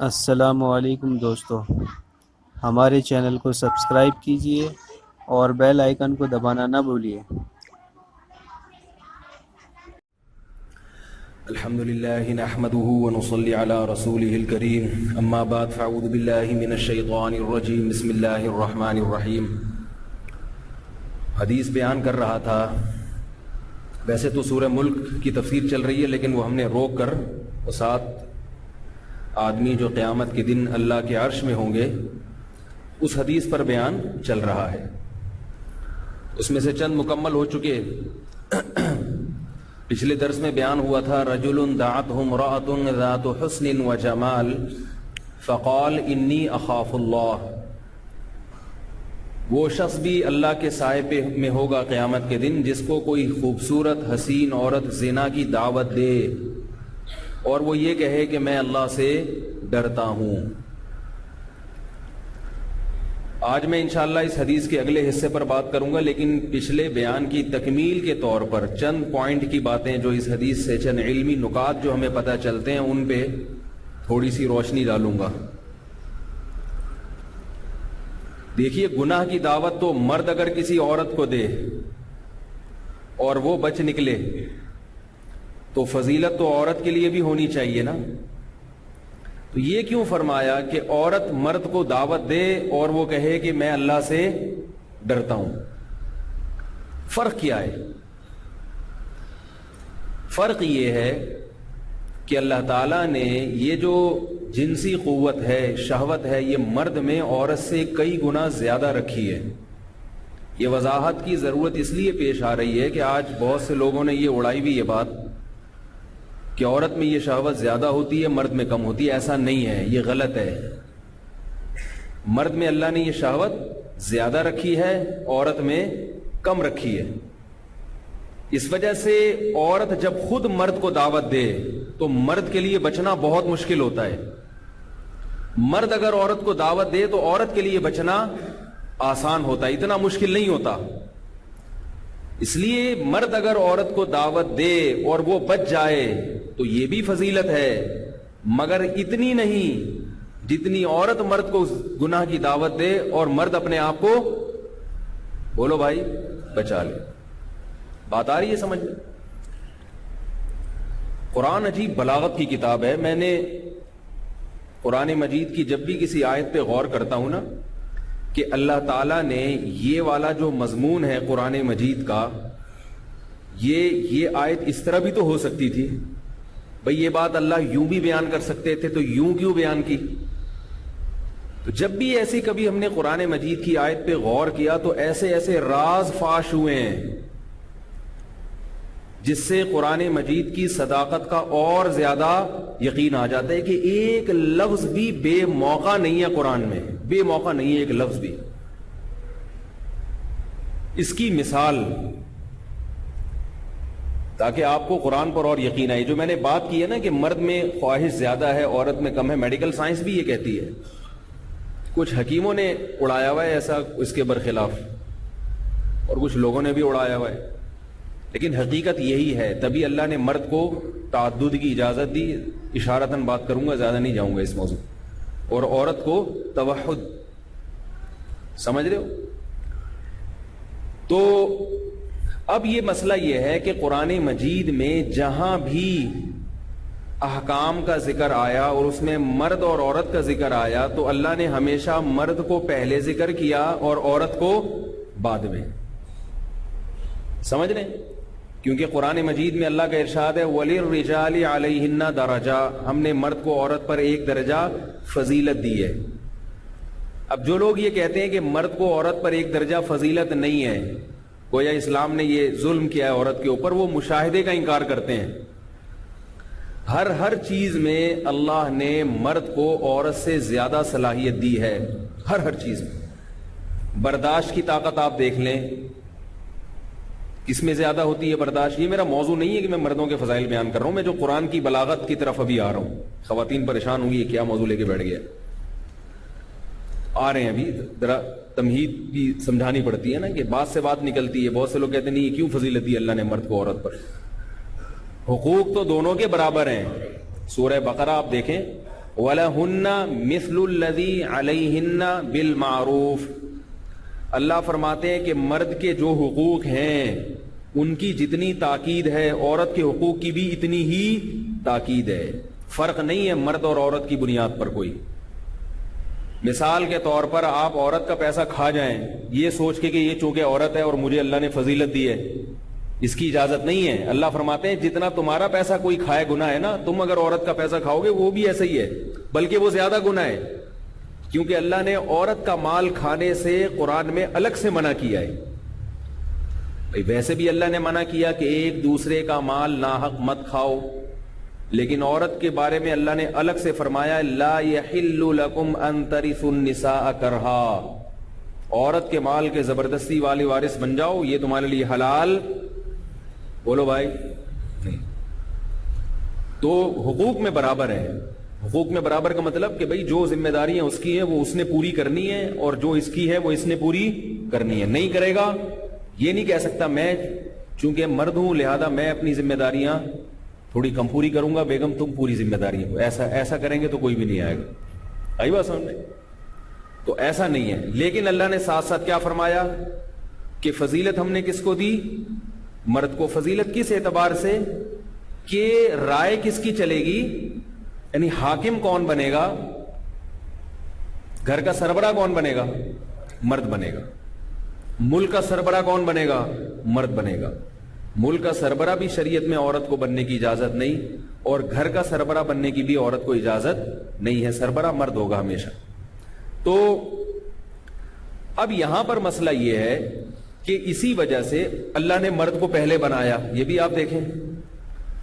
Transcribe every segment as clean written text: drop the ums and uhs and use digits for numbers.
السلام علیکم دوستو، ہمارے چینل کو سبسکرائب کیجئے اور بیل آئیکن کو دبانا نہ بھولیے۔ الحمد لله نحمده ونصلي على رسوله الكريم اما بعد فاعوذ بالله من الشيطان الرجيم بسم الله الرحمن الرحيم۔ حدیث بیان کر رہا تھا، ویسے تو سورہ ملک کی تفسیر چل رہی ہے لیکن وہ ہم نے روک کر وہ 7 آدمی جو قیامت کے دن اللہ کے عرش میں ہوں گے اس حدیث پر بیان چل رہا ہے۔ اس میں سے چند مکمل ہو چکے۔ پچھلے درس میں بیان ہوا تھا رجل دعته امرأة ذات حسن وجمال فقال انی اخاف اللہ۔ وہ شخص بھی اللہ کے سائے میں ہوگا قیامت کے دن جس کو کوئی خوبصورت حسین عورت زنا کی دعوت دے اور وہ یہ کہے کہ میں اللہ سے ڈرتا ہوں۔ آج میں انشاءاللہ اس حدیث کے اگلے حصے پر بات کروں گا، لیکن پچھلے بیان کی تکمیل کے طور پر چند پوائنٹ کی باتیں جو اس حدیث سے، چند علمی نکات جو ہمیں پتہ چلتے ہیں ان پہ تھوڑی سی روشنی ڈالوں گا۔ دیکھیے، گناہ کی دعوت تو مرد اگر کسی عورت کو دے اور وہ بچ نکلے تو فضیلت تو عورت کے لیے بھی ہونی چاہیے نا۔ تو یہ کیوں فرمایا کہ عورت مرد کو دعوت دے اور وہ کہے کہ میں اللہ سے ڈرتا ہوں؟ فرق کیا ہے؟ فرق یہ ہے کہ اللہ تعالیٰ نے یہ جو جنسی قوت ہے، شہوت ہے، یہ مرد میں عورت سے کئی گنا زیادہ رکھی ہے۔ یہ وضاحت کی ضرورت اس لیے پیش آ رہی ہے کہ آج بہت سے لوگوں نے یہ اڑائی بھی یہ بات کہ عورت میں یہ شہوت زیادہ ہوتی ہے، مرد میں کم ہوتی ہے۔ ایسا نہیں ہے، یہ غلط ہے۔ مرد میں اللہ نے یہ شہوت زیادہ رکھی ہے، عورت میں کم رکھی ہے۔ اس وجہ سے عورت جب خود مرد کو دعوت دے تو مرد کے لیے بچنا بہت مشکل ہوتا ہے۔ مرد اگر عورت کو دعوت دے تو عورت کے لیے بچنا آسان ہوتا ہے، اتنا مشکل نہیں ہوتا۔ اس لیے مرد اگر عورت کو دعوت دے اور وہ بچ جائے تو یہ بھی فضیلت ہے، مگر اتنی نہیں جتنی عورت مرد کو گناہ کی دعوت دے اور مرد اپنے آپ کو، بولو بھائی، بچا لے۔ بات آ رہی ہے سمجھ میں؟ قرآن عجیب بلاغت کی کتاب ہے۔ میں نے قرآن مجید کی جب بھی کسی آیت پہ غور کرتا ہوں نا کہ اللہ تعالیٰ نے یہ والا جو مضمون ہے قرآن مجید کا، یہ آیت اس طرح بھی تو ہو سکتی تھی بھئی، یہ بات اللہ یوں بھی بیان کر سکتے تھے، تو یوں کیوں بیان کی؟ تو جب بھی ایسی کبھی ہم نے قرآن مجید کی آیت پہ غور کیا تو ایسے ایسے راز فاش ہوئے ہیں جس سے قرآن مجید کی صداقت کا اور زیادہ یقین آ جاتا ہے کہ ایک لفظ بھی بے موقع نہیں ہے قرآن میں، بے موقع نہیں ہے ایک لفظ بھی۔ اس کی مثال تاکہ آپ کو قرآن پر اور یقین آئے، جو میں نے بات کی ہے نا کہ مرد میں خواہش زیادہ ہے، عورت میں کم ہے، میڈیکل سائنس بھی یہ کہتی ہے۔ کچھ حکیموں نے اڑایا ہوا ہے ایسا اس کے برخلاف، اور کچھ لوگوں نے بھی اڑایا ہوا ہے، لیکن حقیقت یہی ہے۔ تبھی اللہ نے مرد کو تعدد کی اجازت دی، اشارتاً بات کروں گا، زیادہ نہیں جاؤں گا اس موضوع، اور عورت کو توحد۔ سمجھ رہے ہو؟ تو اب یہ مسئلہ یہ ہے کہ قرآن مجید میں جہاں بھی احکام کا ذکر آیا اور اس میں مرد اور عورت کا ذکر آیا تو اللہ نے ہمیشہ مرد کو پہلے ذکر کیا اور عورت کو بعد میں۔ سمجھ رہے ہیں؟ کیونکہ قرآن مجید میں اللہ کا ارشاد ہے وَلِلرِّجَالِ عَلَيْهِنَّ دَرَجَةٌ، ہم نے مرد کو عورت پر ایک درجہ فضیلت دی ہے۔ اب جو لوگ یہ کہتے ہیں کہ مرد کو عورت پر ایک درجہ فضیلت نہیں ہے، گویا اسلام نے یہ ظلم کیا ہے عورت کے اوپر، وہ مشاہدے کا انکار کرتے ہیں۔ ہر چیز میں اللہ نے مرد کو عورت سے زیادہ صلاحیت دی ہے، ہر چیز میں۔ برداشت کی طاقت آپ دیکھ لیں، کس میں زیادہ ہوتی ہے برداشت؟ یہ میرا موضوع نہیں ہے کہ میں مردوں کے فضائل بیان کر رہا ہوں، میں جو قرآن کی بلاغت کی طرف ابھی آ رہا ہوں۔ خواتین پریشان ہوں گی یہ کیا موضوع لے کے بیٹھ گیا، آ رہے ہیں ابھی، ذرا تمہید بھی سمجھانی پڑتی ہے نا کہ بات سے بات نکلتی ہے۔ بہت سے لوگ کہتے ہیں نہیں یہ کیوں فضیلت دی اللہ نے مرد کو عورت پر؟ حقوق تو دونوں کے برابر ہیں۔ سورہ بقرہ آپ دیکھیں وَلَهُنَّ مِثْلُ الَّذِي عَلَيْهِنَّ بِالْمَعْرُوفِ، اللہ فرماتے ہیں کہ مرد کے جو حقوق ہیں ان کی جتنی تاکید ہے عورت کے حقوق کی بھی اتنی ہی تاکید ہے. فرق نہیں ہے مرد اور عورت کی بنیاد پر کوئی. مثال کے طور پر آپ عورت کا پیسہ کھا جائیں یہ سوچ کے کہ یہ چونکہ عورت ہے اور مجھے اللہ نے فضیلت دی ہے، اس کی اجازت نہیں ہے. اللہ فرماتے ہیں جتنا تمہارا پیسہ کوئی کھائے گناہ ہے نا، تم اگر عورت کا پیسہ کھاؤ گے وہ بھی ایسا ہی ہے، بلکہ وہ زیادہ گناہ ہے، کیونکہ اللہ نے عورت کا مال کھانے سے قرآن میں الگ سے منع کیا ہے. ویسے بھی اللہ نے منع کیا کہ ایک دوسرے کا مال ناحق مت کھاؤ، لیکن عورت کے بارے میں اللہ نے الگ سے فرمایا لا یحل لکم ان ترثوا النساء کرہا، عورت کے مال کے زبردستی والے وارث بن جاؤ یہ تمہارے لیے حلال، بولو بھائی نہیں. تو حقوق میں برابر ہے. حقوق میں برابر کا مطلب کہ بھئی جو ذمہ داریاں اس کی ہیں وہ اس نے پوری کرنی ہے اور جو اس کی ہے وہ اس نے پوری کرنی ہے. نہیں کرے گا یہ نہیں کہہ سکتا میں چونکہ مرد ہوں لہذا میں اپنی ذمہ داریاں تھوڑی کم پوری کروں گا، بیگم تم پوری ذمہ داریاں کو. ایسا کریں گے تو کوئی بھی نہیں آئے گا. آئی بات سمجھ میں؟ تو ایسا نہیں ہے. لیکن اللہ نے ساتھ ساتھ کیا فرمایا کہ فضیلت ہم نے کس کو دی؟ مرد کو. فضیلت کس اعتبار سے کہ رائے کس کی چلے گی، یعنی حاکم کون بنے گا، گھر کا سربراہ کون بنے گا، مرد بنے گا. ملک کا سربراہ کون بنے گا، مرد بنے گا. ملک کا سربراہ بھی شریعت میں عورت کو بننے کی اجازت نہیں اور گھر کا سربراہ بننے کی بھی عورت کو اجازت نہیں ہے، سربراہ مرد ہوگا ہمیشہ. تو اب یہاں پر مسئلہ یہ ہے کہ اسی وجہ سے اللہ نے مرد کو پہلے بنایا. یہ بھی آپ دیکھیں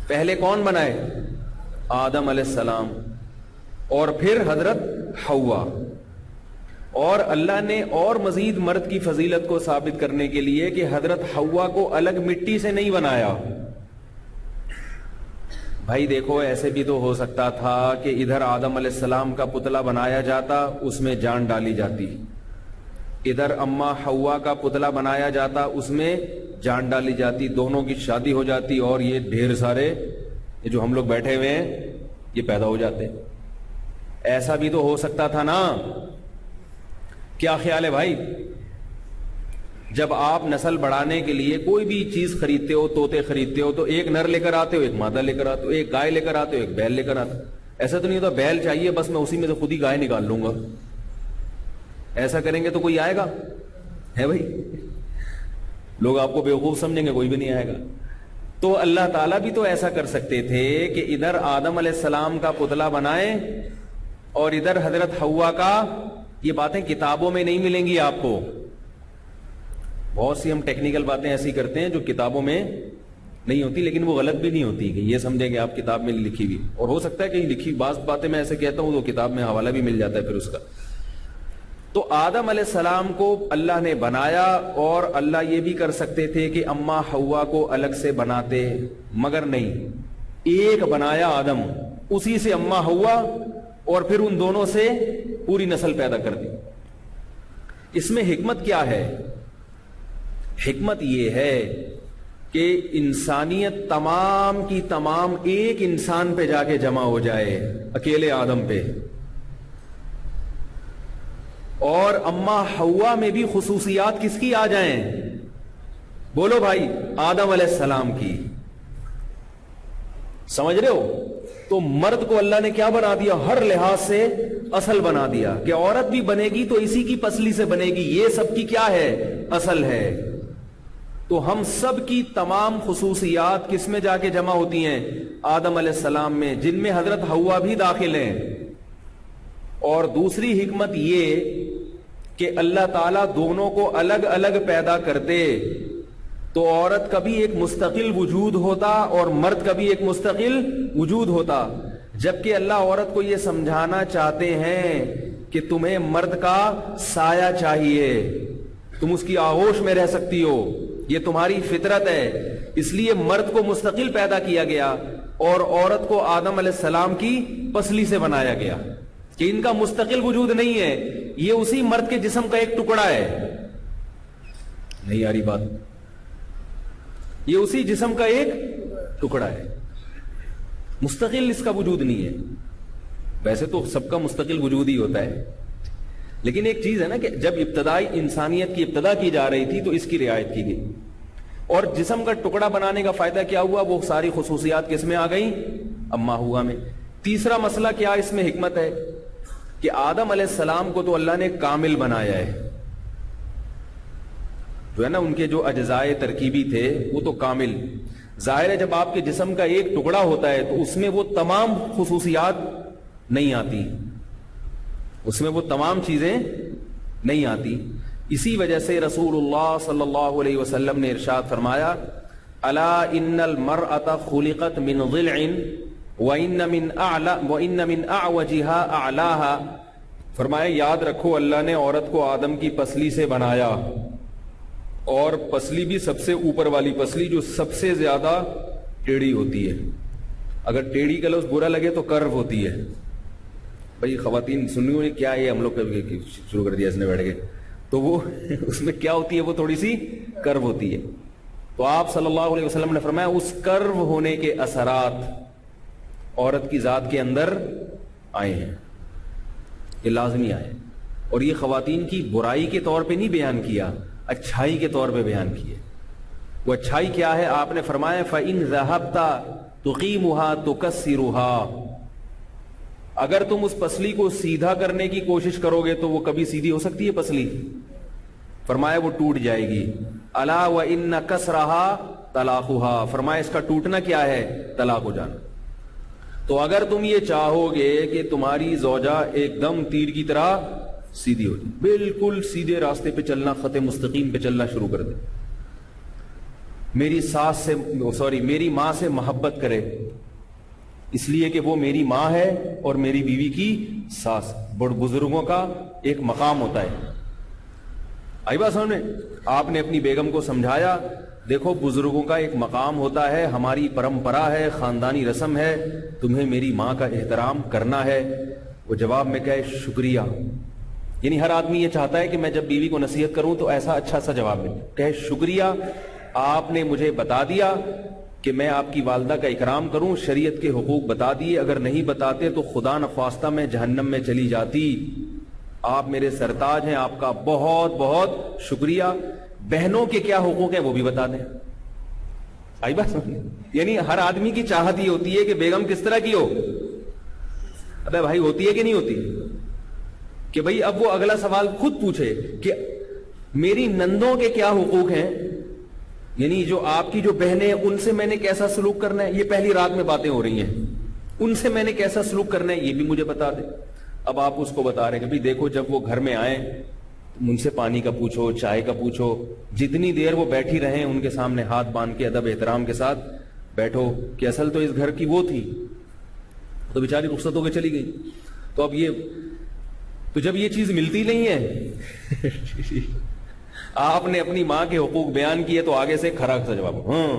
پہلے کون بنائے، آدم علیہ السلام اور پھر حضرت حوا. اور اللہ نے اور مزید مرد کی فضیلت کو ثابت کرنے کے لیے کہ حضرت حوا کو الگ مٹی سے نہیں بنایا. بھائی دیکھو ایسے بھی تو ہو سکتا تھا کہ ادھر آدم علیہ السلام کا پتلا بنایا جاتا اس میں جان ڈالی جاتی، ادھر اما حوا کا پتلا بنایا جاتا اس میں جان ڈالی جاتی، دونوں کی شادی ہو جاتی اور یہ ڈھیر سارے یہ جو ہم لوگ بیٹھے ہوئے ہیں یہ پیدا ہو جاتے. ایسا بھی تو ہو سکتا تھا نا. کیا خیال ہے بھائی؟ جب آپ نسل بڑھانے کے لیے کوئی بھی چیز خریدتے ہو، طوطے خریدتے ہو تو ایک نر لے کر آتے ہو، ایک مادہ لے کر آتے ہو، ایک گائے لے کر آتے ہو، ایک بیل لے کر آتے ہو. ایسا تو نہیں ہوتا بیل چاہیے بس میں اسی میں سے خود ہی گائے نکال لوں گا. ایسا کریں گے تو کوئی آئے گا ہے بھائی؟ لوگ آپ کو بیوقوف سمجھیں گے، کوئی بھی نہیں آئے گا. تو اللہ تعالیٰ بھی تو ایسا کر سکتے تھے کہ ادھر آدم علیہ السلام کا پتلا بنائے اور ادھر حضرت حوا کا. یہ باتیں کتابوں میں نہیں ملیں گی آپ کو. بہت سی ہم ٹیکنیکل باتیں ایسی کرتے ہیں جو کتابوں میں نہیں ہوتی، لیکن وہ غلط بھی نہیں ہوتی کہ یہ سمجھیں کہ آپ کتاب میں لکھی ہوئی، اور ہو سکتا ہے کہیں لکھی بعض باتیں میں ایسے کہتا ہوں تو کتاب میں حوالہ بھی مل جاتا ہے پھر اس کا. تو آدم علیہ السلام کو اللہ نے بنایا اور اللہ یہ بھی کر سکتے تھے کہ اما حوا کو الگ سے بناتے، مگر نہیں، ایک بنایا آدم، اسی سے اما حوا اور پھر ان دونوں سے پوری نسل پیدا کر دی. اس میں حکمت کیا ہے؟ حکمت یہ ہے کہ انسانیت تمام کی تمام ایک انسان پہ جا کے جمع ہو جائے، اکیلے آدم پہ، اور اما حوا میں بھی خصوصیات کس کی آ جائیں؟ بولو بھائی، آدم علیہ السلام کی. سمجھ رہے ہو؟ تو مرد کو اللہ نے کیا بنا دیا؟ ہر لحاظ سے اصل بنا دیا کہ عورت بھی بنے گی تو اسی کی پسلی سے بنے گی، یہ سب کی کیا ہے؟ اصل ہے. تو ہم سب کی تمام خصوصیات کس میں جا کے جمع ہوتی ہیں؟ آدم علیہ السلام میں، جن میں حضرت حوا بھی داخل ہیں. اور دوسری حکمت یہ کہ اللہ تعالیٰ دونوں کو الگ الگ پیدا کرتے تو عورت کا بھی ایک مستقل وجود ہوتا اور مرد کا بھی ایک مستقل وجود ہوتا. جبکہ اللہ عورت کو یہ سمجھانا چاہتے ہیں کہ تمہیں مرد کا سایہ چاہیے، تم اس کی آغوش میں رہ سکتی ہو، یہ تمہاری فطرت ہے. اس لیے مرد کو مستقل پیدا کیا گیا اور عورت کو آدم علیہ السلام کی پسلی سے بنایا گیا کہ ان کا مستقل وجود نہیں ہے، یہ اسی مرد کے جسم کا ایک ٹکڑا ہے. نہیں آ رہی بات؟ یہ اسی جسم کا ایک ٹکڑا ہے، مستقل اس کا وجود نہیں ہے. ویسے تو سب کا مستقل وجود ہی ہوتا ہے، لیکن ایک چیز ہے نا کہ جب ابتدائی انسانیت کی ابتدا کی جا رہی تھی تو اس کی رعایت کی گئی، اور جسم کا ٹکڑا بنانے کا فائدہ کیا ہوا؟ وہ ساری خصوصیات کس میں آ گئیں؟ اما ہوا میں۔ تیسرا مسئلہ کیا اس میں حکمت ہے کہ آدم علیہ السلام کو تو اللہ نے کامل بنایا ہے، جو ہے نا ان کے جو اجزائے ترکیبی تھے وہ تو کامل۔ ظاہر ہے جب آپ کے جسم کا ایک ٹکڑا ہوتا ہے تو اس میں وہ تمام خصوصیات نہیں آتی، اس میں وہ تمام چیزیں نہیں آتی۔ اسی وجہ سے رسول اللہ صلی اللہ علیہ وسلم نے ارشاد فرمایا، الا ان المرأة خلقت من ضلع وان من اعوجها اعلاها، فرمایا یاد رکھو اللہ نے عورت کو آدم کی پسلی سے بنایا، اور پسلی بھی سب سے اوپر والی پسلی جو سب سے زیادہ ٹیڑھی ہوتی ہے۔ اگر ٹیڑھی کا لفظ برا لگے تو کرو ہوتی ہے۔ بھائی خواتین سنیوں نے کیا یہ ہم لوگ شروع کر دیا اس نے بیٹھ کے، تو وہ اس میں کیا ہوتی ہے؟ وہ تھوڑی سی کرو ہوتی ہے۔ تو آپ صلی اللہ علیہ وسلم نے فرمایا اس کرو ہونے کے اثرات عورت کی ذات کے اندر آئے ہیں، یہ لازمی آئے، اور یہ خواتین کی برائی کے طور پہ نہیں بیان کیا، اچھائی کے طور پہ بیان کیے۔ وہ اچھائی کیا ہے؟ آپ نے فرمایا فَإِن ذَهَبْتَ تُقِيمُهَا تُكَسِّرُهَا، اگر تم اس پسلی کو سیدھا کرنے کی کوشش کرو گے تو وہ کبھی سیدھی ہو سکتی ہے پسلی؟ فرمایا وہ ٹوٹ جائے گی۔ الا وَإِنَّ كَسْرَهَا طَلَاقُهَا، فرمایا اس کا ٹوٹنا کیا ہے؟ طلاق ہو جانا۔ تو اگر تم یہ چاہو گے کہ تمہاری زوجہ ایک دم تیر کی طرح سیدھی ہو جائے، بالکل سیدھے راستے پہ چلنا، خط مستقیم پہ چلنا شروع کر دے، میری ماں سے محبت کرے اس لیے کہ وہ میری ماں ہے اور میری بیوی کی ساس، بڑے بزرگوں کا ایک مقام ہوتا ہے۔ آئی بات سامنے؟ آپ نے اپنی بیگم کو سمجھایا دیکھو بزرگوں کا ایک مقام ہوتا ہے، ہماری پرمپرا ہے، خاندانی رسم ہے، تمہیں میری ماں کا احترام کرنا ہے۔ وہ جواب میں کہے شکریہ، یعنی ہر آدمی یہ چاہتا ہے کہ میں جب بیوی کو نصیحت کروں تو ایسا اچھا سا جواب ملے، کہے شکریہ آپ نے مجھے بتا دیا کہ میں آپ کی والدہ کا اکرام کروں، شریعت کے حقوق بتا دیے، اگر نہیں بتاتے تو خدا نخواستہ میں جہنم میں چلی جاتی، آپ میرے سرتاج ہیں، آپ کا بہت بہت شکریہ۔ بہنوں کے کیا حقوق ہیں وہ بھی بتا دیں۔ آئی بات سمجھنے؟ یعنی ہر آدمی کی چاہت یہ ہوتی ہے کہ بیگم کس طرح کی ہو، ابے بھائی ہوتی ہے کہ نہیں ہوتی؟ کہ بھئی اب وہ اگلا سوال خود پوچھے کہ میری نندوں کے کیا حقوق ہیں، یعنی جو آپ کی جو بہنیں ہیں ان سے میں نے کیسا سلوک کرنا ہے، یہ پہلی رات میں باتیں ہو رہی ہیں، ان سے میں نے کیسا سلوک کرنا ہے یہ بھی مجھے بتا دے۔ اب آپ اس کو بتا رہے ہیں کہ بھئی دیکھو جب وہ گھر میں آئیں ان سے پانی کا پوچھو، چائے کا پوچھو، جتنی دیر وہ بیٹھی رہیں ان کے سامنے ہاتھ باندھ کے ادب احترام کے ساتھ بیٹھو، کہ اصل تو اس گھر کی وہ تھی، تو بیچاری رخصت ہو کے چلی گئی۔ تو اب تو جب یہ چیز ملتی نہیں ہے آپ نے اپنی ماں کے حقوق بیان کیے تو آگے سے کھرا سا جواب، ہاں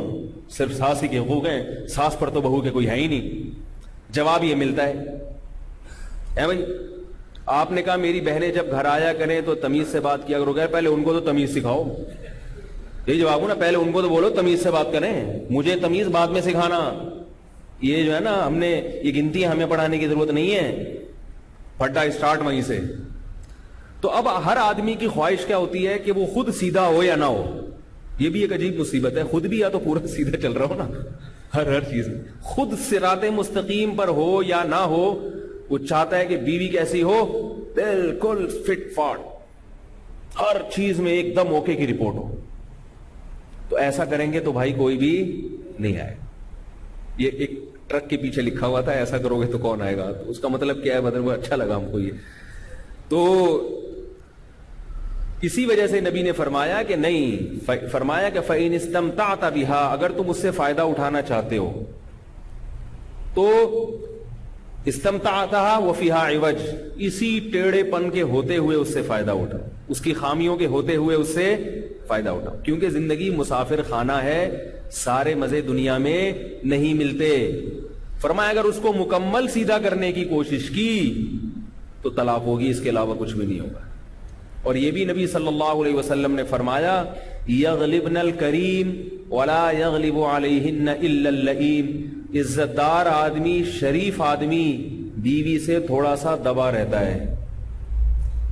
صرف ساس ہی کے حقوق ہیں، ساس پر تو بہو کے کوئی ہے ہی نہیں، جواب یہ ملتا ہے بھائی۔ آپ نے کہا میری بہنیں جب گھر آیا کریں تو تمیز سے بات کیا کرو، پہلے ان کو تو تمیز سکھاؤ، یہی جواب ہو نا، پہلے ان کو تو بولو تمیز سے بات کریں، مجھے تمیز بعد میں سکھانا، یہ جو ہے نا ہم نے یہ گنتی ہمیں پڑھانے کی ضرورت نہیں ہے، پھٹا اسٹارٹ وہیں سے۔ تو اب ہر آدمی کی خواہش کیا ہوتی ہے کہ وہ خود سیدھا ہو یا نہ ہو، یہ بھی ایک عجیب مصیبت ہے، خود بھی یا تو پورا سیدھا چل رہا ہو نا ہر چیز میں، خود صراط مستقیم پر ہو یا نہ ہو، وہ چاہتا ہے کہ بیوی کیسی ہو، بالکل فٹ فاٹ، ہر چیز میں ایک دم اوکے کی رپورٹ ہو۔ تو ایسا کریں گے تو بھائی کوئی بھی نہیں آئے۔ یہ ایک ٹرک کے پیچھے لکھا ہوا تھا ایسا کرو گے تو کون آئے گا، تو اس کا مطلب کیا ہے، مطلب وہ اچھا لگا ہم کو یہ۔ تو اسی وجہ سے نبی نے فرمایا کہ نہیں، فرمایا کہ فَإِنِ اسْتَمْتَعْتَ بِهَا، اگر تم اس سے فائدہ اٹھانا چاہتے ہو تو استمتعتها وفيها عوج، اسی ٹیڑھے پن کے ہوتے ہوئے اس سے فائدہ اٹھاؤ، اس کی خامیوں کے ہوتے ہوئے اس سے فائدہ اٹھاؤ، کیونکہ زندگی مسافر خانہ ہے، سارے مزے دنیا میں نہیں ملتے۔ فرمایا اگر اس کو مکمل سیدھا کرنے کی کوشش کی تو طلاق ہوگی، اس کے علاوہ کچھ بھی نہیں ہوگا۔ اور یہ بھی نبی صلی اللہ علیہ وسلم نے فرمایا یغلبن الکریم ولا یغلب علیہن الا اللئیم، عزت دار آدمی، شریف آدمی، بیوی سے تھوڑا سا دبا رہتا ہے.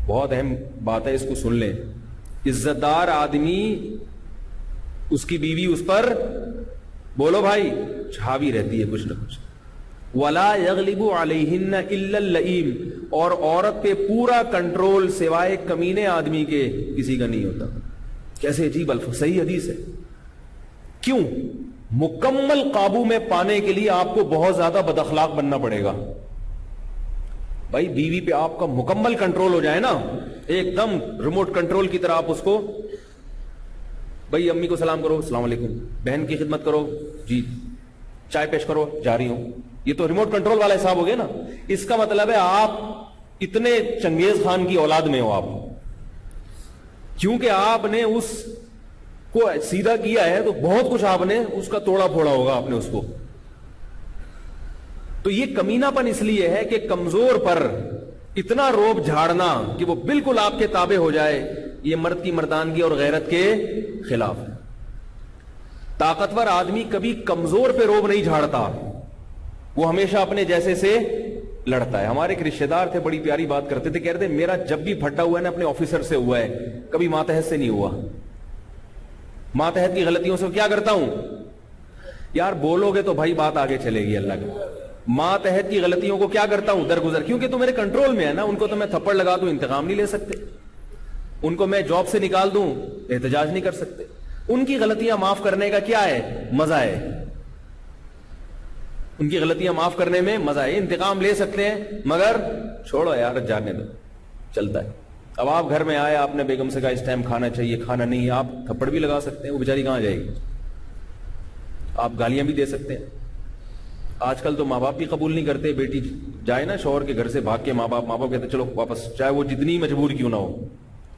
بہت اہم بات ہے, اس کو سن لیں. عزت دار آدمی, اس کی بیوی اس پر, بولو بھائی, چھاوی رہتی ہے کچھ نہ کچھ. وَلَا يَغْلِبُ عَلَيْهِنَّ إِلَّا اللَّئِيمُ, اور عورت پہ پورا کنٹرول سوائے کمینے آدمی کے کسی کا نہیں ہوتا. کیسے عجیب الفاظ, صحیح حدیث ہے. کیوں؟ مکمل قابو میں پانے کے لیے آپ کو بہت زیادہ بد اخلاق بننا پڑے گا. بھائی بیوی پہ آپ کا مکمل کنٹرول ہو جائے نا, ایک دم ریموٹ کنٹرول کی طرح, آپ اس کو, بھائی امی کو سلام کرو, السلام علیکم, بہن کی خدمت کرو, جی چائے پیش کرو, جا رہی ہوں. یہ تو ریموٹ کنٹرول والا حساب ہو گیا نا. اس کا مطلب ہے آپ اتنے چنگیز خان کی اولاد میں ہو آپ, کیونکہ آپ نے اس کو سیدھا کیا ہے تو بہت کچھ آپ نے اس کا توڑا پھوڑا ہوگا آپ نے اس کو. تو یہ کمینہ پن اس لیے ہے کہ کمزور پر اتنا روب جھاڑنا کہ وہ بالکل آپ کے تابع ہو جائے, یہ مرد کی مردانگی اور غیرت کے خلاف ہے. طاقتور آدمی کبھی کمزور پہ روب نہیں جھاڑتا, وہ ہمیشہ اپنے جیسے سے لڑتا ہے. ہمارے ایک رشتے دار تھے, بڑی پیاری بات کرتے تھے, کہہ رہے تھے میرا جب بھی پھٹا ہوا ہے نا اپنے آفیسر سے ہوا ہے, کبھی ماتحت سے نہیں ہوا. ماتحت کی غلطیوں سے کیا کرتا ہوں یار, بولو گے تو بھائی بات آگے چلے گی اللہ کی. ماتحت کی غلطیوں کو کیا کرتا ہوں درگزر, کیونکہ تو میرے کنٹرول میں ہے نا. ان کو تو میں تھپڑ لگا دوں انتقام نہیں لے سکتے, ان کو میں جاب سے نکال دوں احتجاج نہیں کر سکتے. ان کی غلطیاں معاف کرنے کا کیا ہے, مزہ ہے. ان کی غلطیاں معاف کرنے میں مزہ ہے. انتقام لے سکتے ہیں مگر چھوڑو یار, جانے دو, چلتا ہے. اب آپ گھر میں آئے, آپ نے بیگم سے کہا اس ٹائم کھانا چاہیے, کھانا نہیں ہے, آپ تھپڑ بھی لگا سکتے ہیں, وہ بیچاری کہاں جائے گی. آپ گالیاں بھی دے سکتے ہیں. آج کل تو ماں باپ بھی قبول نہیں کرتے, بیٹی جائے نا شوہر کے گھر سے بھاگ کے, ماں باپ کہتے چلو واپس, چاہے وہ جتنی مجبور کیوں نہ ہو.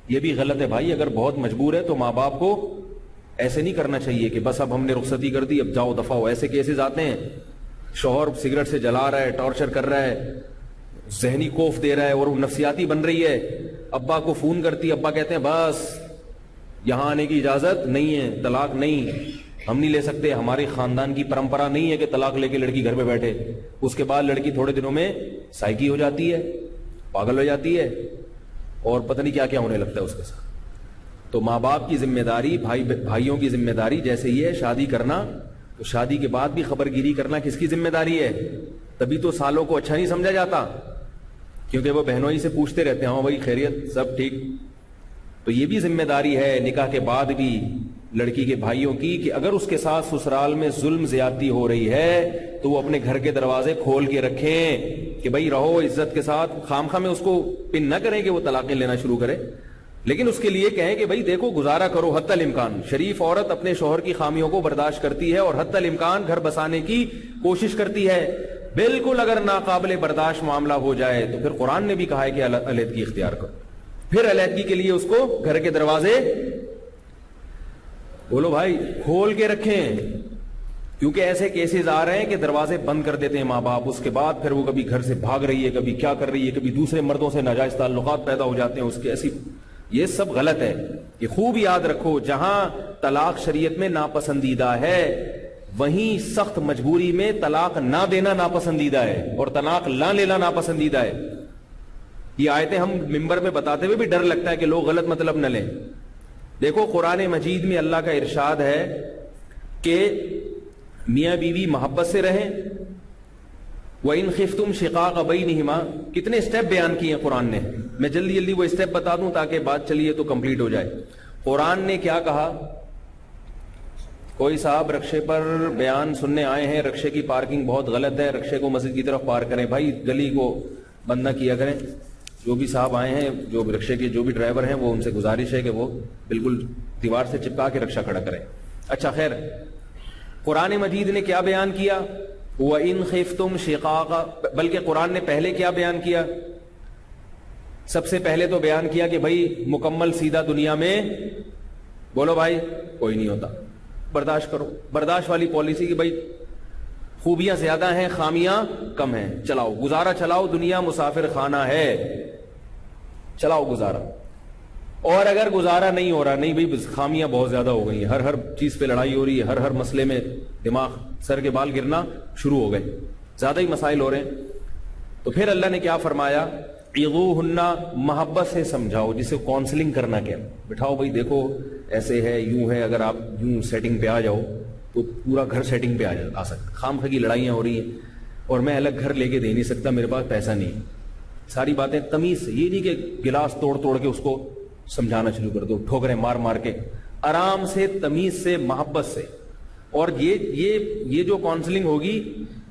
یہ بھی غلط ہے بھائی. اگر بہت مجبور ہے تو ماں باپ کو ایسے نہیں کرنا چاہیے کہ بس اب ہم نے رخصتی کر دی, اب جاؤ دفعہ ہو. ایسے کیسز آتے ہیں, شوہر سگریٹ سے جلا رہا ہے, ٹارچر کر رہا ہے, ذہنی خوف دے رہا ہے, اور وہ نفسیاتی بن رہی ہے. ابا کو فون کرتی, ابا کہتے ہیں بس یہاں آنے کی اجازت نہیں ہے, طلاق نہیں, ہم نہیں لے سکتے, ہماری خاندان کی پرمپرا نہیں ہے کہ طلاق لے کے لڑکی گھر پہ بیٹھے. اس کے بعد لڑکی تھوڑے دنوں میں سائیکی ہو جاتی ہے, پاگل ہو جاتی ہے, اور پتہ نہیں کیا کیا ہونے لگتا ہے اس کے ساتھ. تو ماں باپ کی ذمہ داری, بھائیوں کی ذمہ داری جیسے یہ ہے شادی کرنا, تو شادی کے بعد بھی خبر گیری کرنا کس کی ذمہ داری ہے. تبھی تو سالوں کو اچھا نہیں سمجھا جاتا, کیونکہ وہ بہنوں ہی سے پوچھتے رہتے ہیں, ہاں بھائی خیریت سب ٹھیک. تو یہ بھی ذمہ داری ہے نکاح کے بعد بھی لڑکی کے بھائیوں کی, کہ اگر اس کے ساتھ سسرال میں ظلم زیادتی ہو رہی ہے تو وہ اپنے گھر کے دروازے کھول کے رکھیں کہ بھائی رہو عزت کے ساتھ. خامخواہ میں اس کو پن نہ کریں کہ وہ طلاقیں لینا شروع کرے, لیکن اس کے لیے کہیں کہ بھائی دیکھو گزارا کرو حتی الامکان. شریف عورت اپنے شوہر کی خامیوں کو برداشت کرتی ہے اور حتی الامکان گھر بسانے کی کوشش کرتی ہے. بالکل اگر ناقابل برداشت معاملہ ہو جائے تو پھر قرآن نے بھی کہا ہے کہ علیحدگی اختیار کرو. پھر علیحدگی کے لیے اس کو گھر کے دروازے, بولو بھائی, کھول کے رکھیں, کیونکہ ایسے کیسز آ رہے ہیں کہ دروازے بند کر دیتے ہیں ماں باپ. اس کے بعد پھر وہ کبھی گھر سے بھاگ رہی ہے, کبھی کیا کر رہی ہے, کبھی دوسرے مردوں سے ناجائز تعلقات پیدا ہو جاتے ہیں اس کے. ایسی یہ سب غلط ہے. یہ خوب یاد رکھو, جہاں طلاق شریعت میں ناپسندیدہ ہے وہیں سخت مجبوری میں طلاق نہ دینا ناپسندیدہ ہے, اور طلاق نہ لینا ناپسندیدہ ہے. یہ آیتیں ہم ممبر میں بتاتے ہوئے بھی ڈر لگتا ہے کہ لوگ غلط مطلب نہ لیں. دیکھو قرآن مجید میں اللہ کا ارشاد ہے کہ میاں بیوی محبت سے رہیں. وَإِنْ خِفْتُمْ شِقَاقَ بَيْنِهِمَا, کتنے سٹیپ بیان کیے ہیں قرآن نے. میں جلدی جلدی وہ سٹیپ بتا دوں تاکہ بات چلیے تو کمپلیٹ ہو جائے. قرآن نے کیا کہا, کوئی صاحب رکشے پر بیان سننے آئے ہیں, رکشے کی پارکنگ بہت غلط ہے, رکشے کو مسجد کی طرف پارک کریں. بھائی گلی کو بند نہ کیا کریں. جو بھی صاحب آئے ہیں, جو بھی رکشے کے جو بھی ڈرائیور ہیں, وہ ان سے گزارش ہے کہ وہ بالکل دیوار سے چپکا کے رکشہ کھڑا کریں. اچھا خیر, قرآن مجید نے کیا بیان کیا, وَإِنْ خِفْتُمْ شِقَاقَ, بلکہ قرآن نے پہلے کیا بیان کیا, سب سے پہلے تو بیان کیا کہ بھائی مکمل سیدھا دنیا میں, بولو بھائی, کوئی نہیں ہوتا, برداشت کرو. برداشت والی پالیسی کی بھائی خوبیاں زیادہ ہیں خامیاں کم ہیں, چلاؤ گزارا, چلاؤ, دنیا مسافر خانہ ہے, چلاؤ گزارا. اور اگر گزارا نہیں ہو رہا, نہیں بھائی خامیاں بہت زیادہ ہو گئی ہیں, ہر چیز پہ لڑائی ہو رہی ہے, ہر مسئلے میں دماغ سر کے بال گرنا شروع ہو گئے, زیادہ ہی مسائل ہو رہے ہیں, تو پھر اللہ نے کیا فرمایا, عظوہن, محبت سے سمجھاؤ, جسے کاؤنسلنگ کرنا کیا, بٹھاؤ بھائی دیکھو ایسے ہے, یوں ہے, اگر آپ یوں سیٹنگ پہ آ جاؤ تو پورا گھر سیٹنگ پہ آ سکتا. خام خواہ کی لڑائیاں ہو رہی ہیں اور میں الگ گھر لے کے دے نہیں سکتا, میرے پاس پیسہ نہیں. ساری باتیں تمیز سے, یہ نہیں کہ گلاس توڑ توڑ کے اس کو سمجھانا شروع کر دو, ٹھوکریں مار مار کے, آرام سے, تمیز سے, محبت سے. اور یہ جو کاؤنسلنگ ہوگی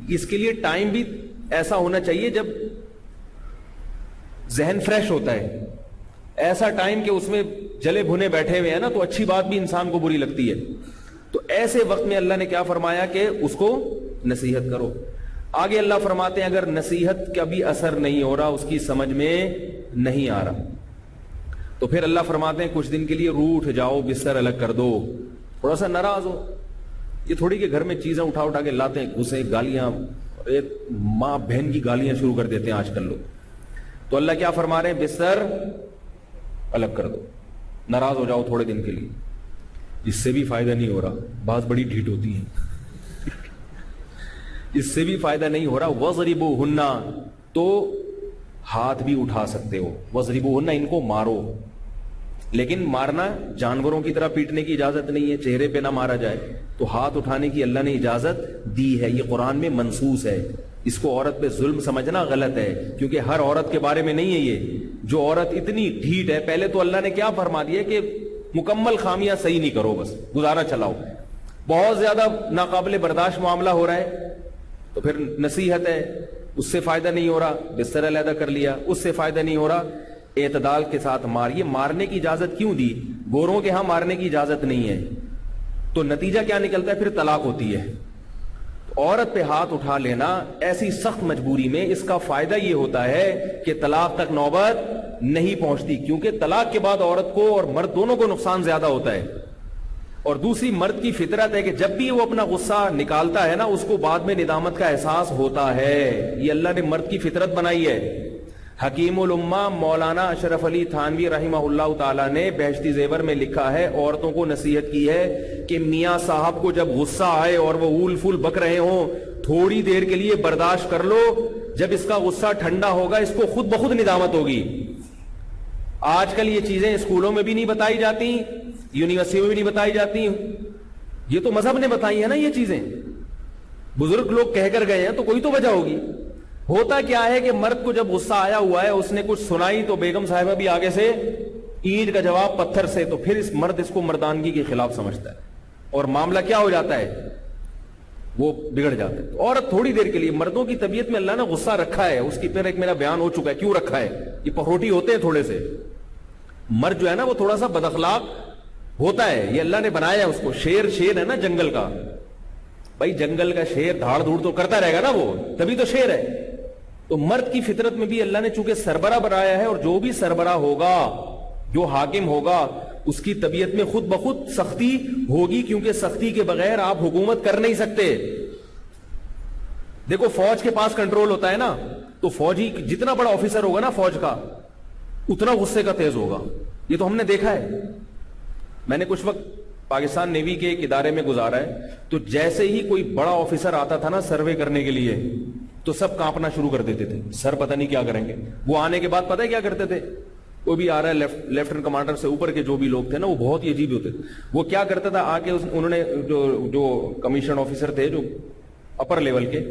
اس کے لیے ٹائم بھی ایسا ہونا چاہیے جب ذہن فریش ہوتا ہے. ایسا ٹائم کہ اس میں جلے بھنے بیٹھے ہوئے ہیں نا, تو اچھی بات بھی انسان کو بری لگتی ہے. تو ایسے وقت میں اللہ نے کیا فرمایا کہ اس کو نصیحت کرو. آگے اللہ فرماتے ہیں اگر نصیحت کا بھی اثر نہیں ہو رہا, اس کی سمجھ میں نہیں آ رہا, تو پھر اللہ فرماتے ہیں کچھ دن کے لیے روٹھ جاؤ, بستر الگ کر دو, تھوڑا سا ناراض ہو. یہ تھوڑی کہ گھر میں چیزیں اٹھا اٹھا کے لاتے ہیں, گھسے, گالیاں, ایک ماں بہن کی گالیاں شروع کر دیتے ہیں آج کل لوگ. تو اللہ کیا فرما رہے ہیں, بستر الگ کر دو, ناراض ہو جاؤ تھوڑے دن کے لیے. اس سے بھی فائدہ نہیں ہو رہا, بات بڑی ڈھیٹ ہوتی ہے, اس سے بھی فائدہ نہیں ہو رہا. وَضْرِبُوهُنَّ, تو ہاتھ بھی اٹھا سکتے ہو. وَضْرِبُوهُنَّ, ان کو مارو, لیکن مارنا جانوروں کی طرح پیٹنے کی اجازت نہیں ہے, چہرے پہ نہ مارا جائے. تو ہاتھ اٹھانے کی اللہ نے اجازت دی ہے, یہ قرآن میں منصوص ہے. اس کو عورت پہ ظلم سمجھنا غلط ہے, کیونکہ ہر عورت کے بارے میں نہیں ہے یہ. جو عورت اتنی ڈھیٹ ہے, پہلے تو اللہ نے کیا فرما دیا کہ مکمل خامیاں صحیح نہیں کرو, بس گزارا چلاؤ. بہت زیادہ ناقابل برداشت معاملہ ہو رہا ہے تو پھر نصیحت ہے, اس سے فائدہ نہیں ہو رہا, بستر علیحدہ کر لیا, اس سے فائدہ نہیں ہو رہا, اعتدال کے ساتھ مار. یہ مارنے کی اجازت کیوں دی؟ گوروں کے ہاں مارنے کی اجازت نہیں ہے, تو نتیجہ کیا نکلتا ہے, پھر طلاق ہوتی ہے. عورت پہ ہاتھ اٹھا لینا ایسی سخت مجبوری میں, اس کا فائدہ یہ ہوتا ہے کہ طلاق تک نوبت نہیں پہنچتی, کیونکہ طلاق کے بعد عورت کو اور مرد دونوں کو نقصان زیادہ ہوتا ہے. اور دوسری, مرد کی فطرت ہے کہ جب بھی وہ اپنا غصہ نکالتا ہے نا, اس کو بعد میں ندامت کا احساس ہوتا ہے. یہ اللہ نے مرد کی فطرت بنائی ہے. حکیم الامہ مولانا اشرف علی تھانوی رحمہ اللہ تعالیٰ نے بہشتی زیور میں لکھا ہے, عورتوں کو نصیحت کی ہے کہ میاں صاحب کو جب غصہ آئے اور وہ اول فول بک رہے ہوں, تھوڑی دیر کے لیے برداشت کر لو, جب اس کا غصہ ٹھنڈا ہوگا اس کو خود بخود ندامت ہوگی. آج کل یہ چیزیں اسکولوں میں بھی نہیں بتائی جاتی, یونیورسٹی میں بھی نہیں بتائی جاتی, یہ تو مذہب نے بتائی ہے نا یہ چیزیں. بزرگ لوگ کہہ کر گئے ہیں تو کوئی تو وجہ ہوگی. ہوتا کیا ہے کہ مرد کو جب غصہ آیا ہوا ہے, اس نے کچھ سنائی تو بیگم صاحبہ بھی آگے سے اینٹ کا جواب پتھر سے, تو پھر اس مرد اس کو مردانگی کے خلاف سمجھتا ہے اور معاملہ کیا ہو جاتا ہے, وہ بگڑ جاتا ہے. تو عورت تھوڑی دیر کے لیے, مردوں کی طبیعت میں اللہ نے غصہ رکھا ہے, اس کی پھر ایک میرا بیان ہو چکا ہے کیوں رکھا ہے. یہ پخروٹی ہوتے ہیں تھوڑے سے, مرد جو ہے نا وہ تھوڑا سا بد اخلاق ہوتا ہے, یہ اللہ نے بنایا ہے اس کو. شیر ہے نا جنگل کا, بھائی جنگل کا شیر دھاڑ دھوڑ تو کرتا رہے گا نا, وہ تبھی تو شیر ہے. تو مرد کی فطرت میں بھی اللہ نے چونکہ سربراہ بنایا ہے, اور جو بھی سربراہ ہوگا, جو حاکم ہوگا, اس کی طبیعت میں خود بخود سختی ہوگی, کیونکہ سختی کے بغیر آپ حکومت کر نہیں سکتے. دیکھو فوج کے پاس کنٹرول ہوتا ہے نا, تو فوجی جتنا بڑا آفیسر ہوگا نا فوج کا, اتنا غصے کا تیز ہوگا. یہ تو ہم نے دیکھا ہے. میں نے کچھ وقت پاکستان نیوی کے ایک ادارے میں گزارا ہے, تو جیسے ہی کوئی بڑا آفیسر آتا تھا نا سروے کرنے کے لیے, تو سب کانپنا شروع کر دیتے تھے, سر پتہ نہیں کیا کریں گے. وہ آنے کے بعد پتہ ہے کیا کرتے تھے, کوئی بھی آ رہا ہے, لیفٹنٹ کمانڈر سے اوپر کے جو بھی لوگ تھے نا, وہ بہت ہی عجیب ہوتے تھے. وہ کیا کرتا تھا, آ کے انہوں نے جو کمیشن آفیسر تھے جو اپر لیول کے,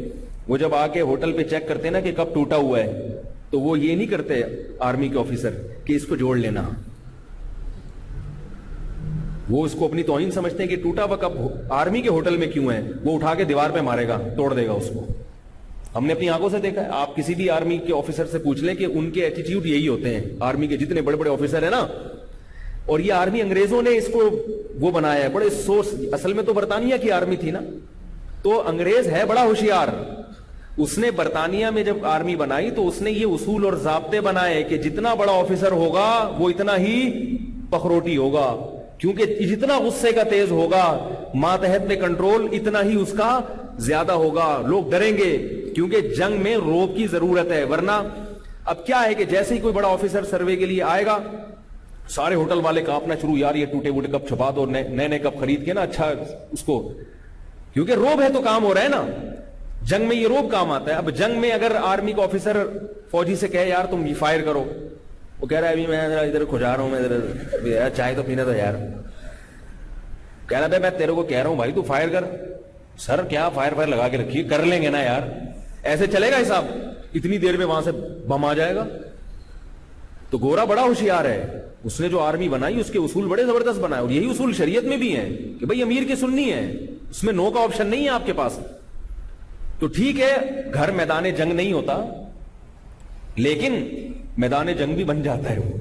وہ جب آ کے ہوٹل پہ چیک کرتے نا کہ کب ٹوٹا ہوا ہے, تو وہ یہ نہیں کرتے آرمی کے آفیسر کہ اس کو جوڑ لینا. وہ اس کو اپنی توہین سمجھتے ہیں کہ ٹوٹا ہوا کب آرمی کے ہوٹل میں کیوں ہے, وہ اٹھا کے دیوار پہ مارے گا, توڑ دے گا اس کو. ہم نے اپنی آنکھوں سے دیکھا ہے. آپ کسی بھی آرمی کے آفیسر سے پوچھ لیں کہ ان کے ایٹیٹیوڈ یہی ہوتے ہیں, آرمی کے جتنے بڑے بڑے آفیسر ہیں نا. اور یہ آرمی انگریزوں نے اس کو وہ بنایا ہے, بڑے سوچ, اصل میں تو برطانیہ کی آرمی تھی نا, تو انگریز ہے بڑا ہوشیار. اس نے برطانیہ میں جب آرمی بنائی تو اس نے یہ اصول اور ضابطے بنائے کہ جتنا بڑا آفیسر ہوگا وہ اتنا ہی پخروٹی ہوگا, کیونکہ جتنا غصے کا تیز ہوگا, ماتحت میں کنٹرول اتنا ہی اس کا زیادہ ہوگا. لوگ ڈریں گے کیونکہ جنگ میں روب کی ضرورت ہے. ورنہ اب کیا ہے کہ جیسے ہی کوئی بڑا آفیسر سروے کے لیے آئے گا, سارے ہوٹل والے کانپنا شروع, یار یہ ٹوٹے ووٹے کب چھپا دو, نئے نئے کب خرید کے نا, اچھا اس کو, کیونکہ روب ہے تو کام ہو رہا ہے نا. جنگ میں یہ روب کام آتا ہے. اب جنگ میں اگر آرمی کا آفیسر فوجی سے کہے یار تم فائر کرو, وہ کہہ رہا ہے ابھی میں ادھر کھجا رہا ہوں, میں ادھر چائے تو پینے دو یار. کہہ رہا ہے میں تیرے کو کہہ رہا ہوں بھائی تو فائر کر. سر کیا فائر لگا کے رکھیے, کر لیں گے نا یار. ایسے چلے گا حساب؟ اتنی دیر میں وہاں سے بم آ جائے گا. تو گورا بڑا ہوشیار ہے, اس نے جو آرمی بنائی اس کے اصول بڑے زبردست بنائے, اور یہی اصول شریعت میں بھی ہیں کہ بھائی امیر کی سننی ہے, اس میں نو کا آپشن نہیں ہے آپ کے پاس. تو ٹھیک ہے گھر میدان جنگ نہیں ہوتا, لیکن میدان جنگ بھی بن جاتا ہے وہ.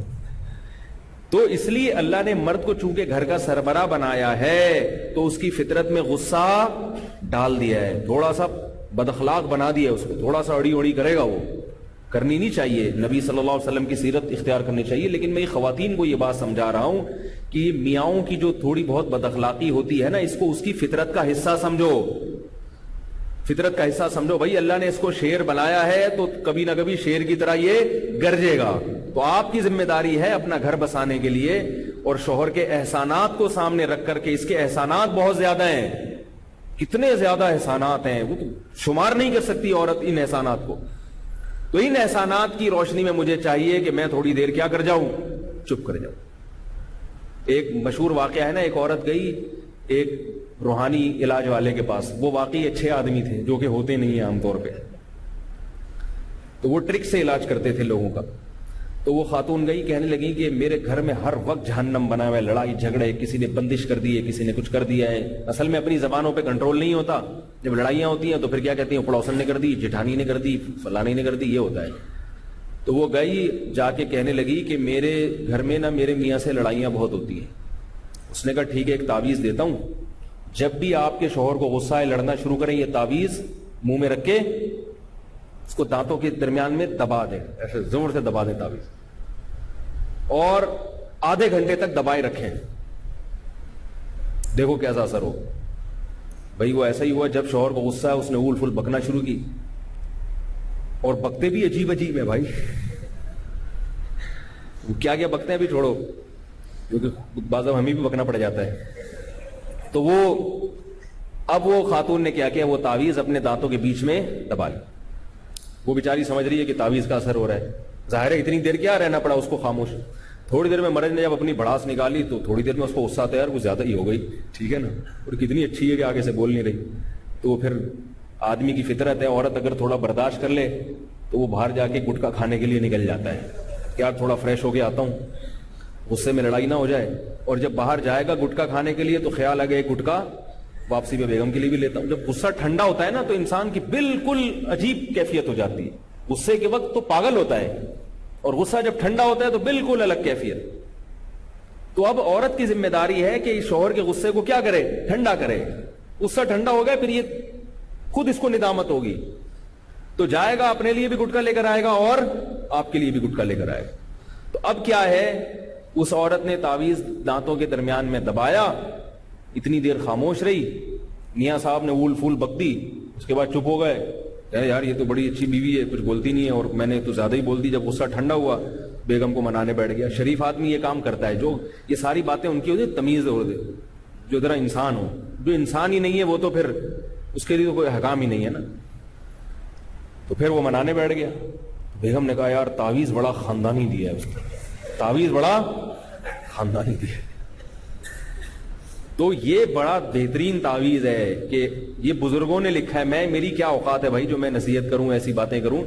تو اس لیے اللہ نے مرد کو چونکہ گھر کا سربراہ بنایا ہے تو اس کی فطرت میں غصہ ڈال دیا ہے, تھوڑا سا بد اخلاق بنا دیا اس کو, تھوڑا سا اڑی اڑی کرے گا وہ, کرنی نہیں چاہیے. نبی صلی اللہ علیہ وسلم کی سیرت اختیار کرنی چاہیے. لیکن میں خواتین کو یہ بات سمجھا رہا ہوں کہ یہ میاؤں کی جو تھوڑی بہت بد اخلاقی ہوتی ہے نا, اس کو اس کی فطرت کا حصہ سمجھو, فطرت کا حصہ سمجھو. بھائی اللہ نے اس کو شیر بنایا ہے تو کبھی نہ کبھی شیر کی طرح یہ گرجے گا. تو آپ کی ذمہ داری ہے اپنا گھر بسانے کے لیے, اور شوہر کے احسانات کو سامنے رکھ کر کے, اس کے احسانات بہت زیادہ ہیں, کتنے زیادہ احسانات ہیں, وہ تو شمار نہیں کر سکتی عورت ان احسانات کو. تو ان احسانات کی روشنی میں مجھے چاہیے کہ میں تھوڑی دیر کیا کر جاؤں, چپ کر جاؤں. ایک مشہور واقعہ ہے نا, ایک عورت گئی ایک روحانی علاج والے کے پاس. وہ واقعی اچھے آدمی تھے جو کہ ہوتے نہیں ہیں عام طور پہ, تو وہ ٹرک سے علاج کرتے تھے لوگوں کا. تو وہ خاتون گئی, کہنے لگی کہ میرے گھر میں ہر وقت جہنم بنا ہوا ہے, لڑائی جھگڑے, کسی نے بندش کر دی ہے, کسی نے کچھ کر دیا ہے. اصل میں اپنی زبانوں پہ کنٹرول نہیں ہوتا, جب لڑائیاں ہوتی ہیں تو پھر کیا کہتی ہیں, پڑوسن نے کر دی, جٹھانی نے کر دی, فلانی نے کر دی, یہ ہوتا ہے. تو وہ گئی جا کے کہنے لگی کہ میرے گھر میں نا میرے میاں سے لڑائیاں بہت ہوتی ہیں. اس نے کہا ٹھیک ہے ایک تعویذ دیتا ہوں, جب بھی آپ کے شوہر کو غصہ ہے لڑنا شروع کریں, یہ تعویذ منہ میں رکھ کے اس کو دانتوں کے درمیان میں دبا دیں, ایسے زور سے دبا دیں تعویذ, اور آدھے گھنٹے تک دبائے رکھیں, دیکھو کیسا اثر ہو. بھائی وہ ایسا ہی ہوا, جب شوہر کو غصہ ہے اس نے اول فل بکنا شروع کی, اور بکتے بھی عجیب عجیب ہے بھائی. کیا کیا بکتے ہیں بھی چھوڑو, کیونکہ بعض ہمیں بھی بکنا پڑ جاتا ہے. تو اب وہ خاتون نے کیا کیا, وہ تعویذ اپنے دانتوں کے بیچ میں دبا لی. وہ بیچاری سمجھ رہی ہے کہ تعویذ کا اثر ہو رہا ہے, ظاہر ہے اتنی دیر کیا رہنا پڑا اس کو خاموش. تھوڑی دیر میں مرد نے جب اپنی بڑاس نکالی تو تھوڑی دیر میں اس کو غصہ آتا ہے, یار وہ زیادہ ہی ہو گئی, ٹھیک ہے نا, اور کتنی اچھی ہے کہ آگے سے بول نہیں رہی. تو پھر آدمی کی فطرت ہے, عورت اگر تھوڑا برداشت کر لے تو وہ باہر جا کے گٹکا کھانے کے لیے نکل جاتا ہے کہ یار تھوڑا فریش ہو کے آتا ہوں, غصے میں لڑائی نہ ہو جائے. اور جب باہر جائے گا گٹکا کھانے کے لیے تو خیال آ گیا ایک گٹکا واپسی میں بیگم کے لیے بھی لیتا ہوں. جب غصہ ٹھنڈا ہوتا ہے نا تو انسان کی بالکل عجیب کیفیت ہو جاتی ہے. غصے کے وقت تو پاگل ہوتا ہے, اور غصہ جب ٹھنڈا ہوتا ہے تو بالکل الگ کیفیت. تو اب عورت کی ذمہ داری ہے کہ شوہر کے غصے کو کیا کرے, ٹھنڈا کرے. غصہ ٹھنڈا ہو گیا پھر یہ خود اس کو ندامت ہوگی, تو جائے گا اپنے لیے بھی گٹکا لے کر آئے گا اور آپ کے لیے بھی گٹکا لے کر آئے گا. تو اب کیا ہے, اس عورت نے تعویذ دانتوں کے درمیان میں دبایا, اتنی دیر خاموش رہی, میاں صاحب نے اول فول بک دی, اس کے بعد چپ ہو گئے, یار یہ تو بڑی اچھی بیوی ہے, کچھ بولتی نہیں ہے, اور میں نے تو زیادہ ہی بول دی. جب غصہ ٹھنڈا ہوا بیگم کو منانے بیٹھ گیا. شریف آدمی یہ کام کرتا ہے, جو یہ ساری باتیں ان کی ہوتی تمیز ہو دے, جو ذرا انسان ہو. جو انسان ہی نہیں ہے وہ تو پھر اس کے لیے تو کوئی حکام ہی نہیں ہے نا. تو پھر وہ منانے بیٹھ گیا. بیگم نے کہا یار تعویذ بڑا خاندانی دیا ہے اس کو, تعویذ بڑا خاندانی دیا. تو یہ بڑا بہترین تعویذ ہے کہ یہ بزرگوں نے لکھا ہے. میری کیا اوقات ہے بھائی جو میں نصیحت کروں, ایسی باتیں کروں.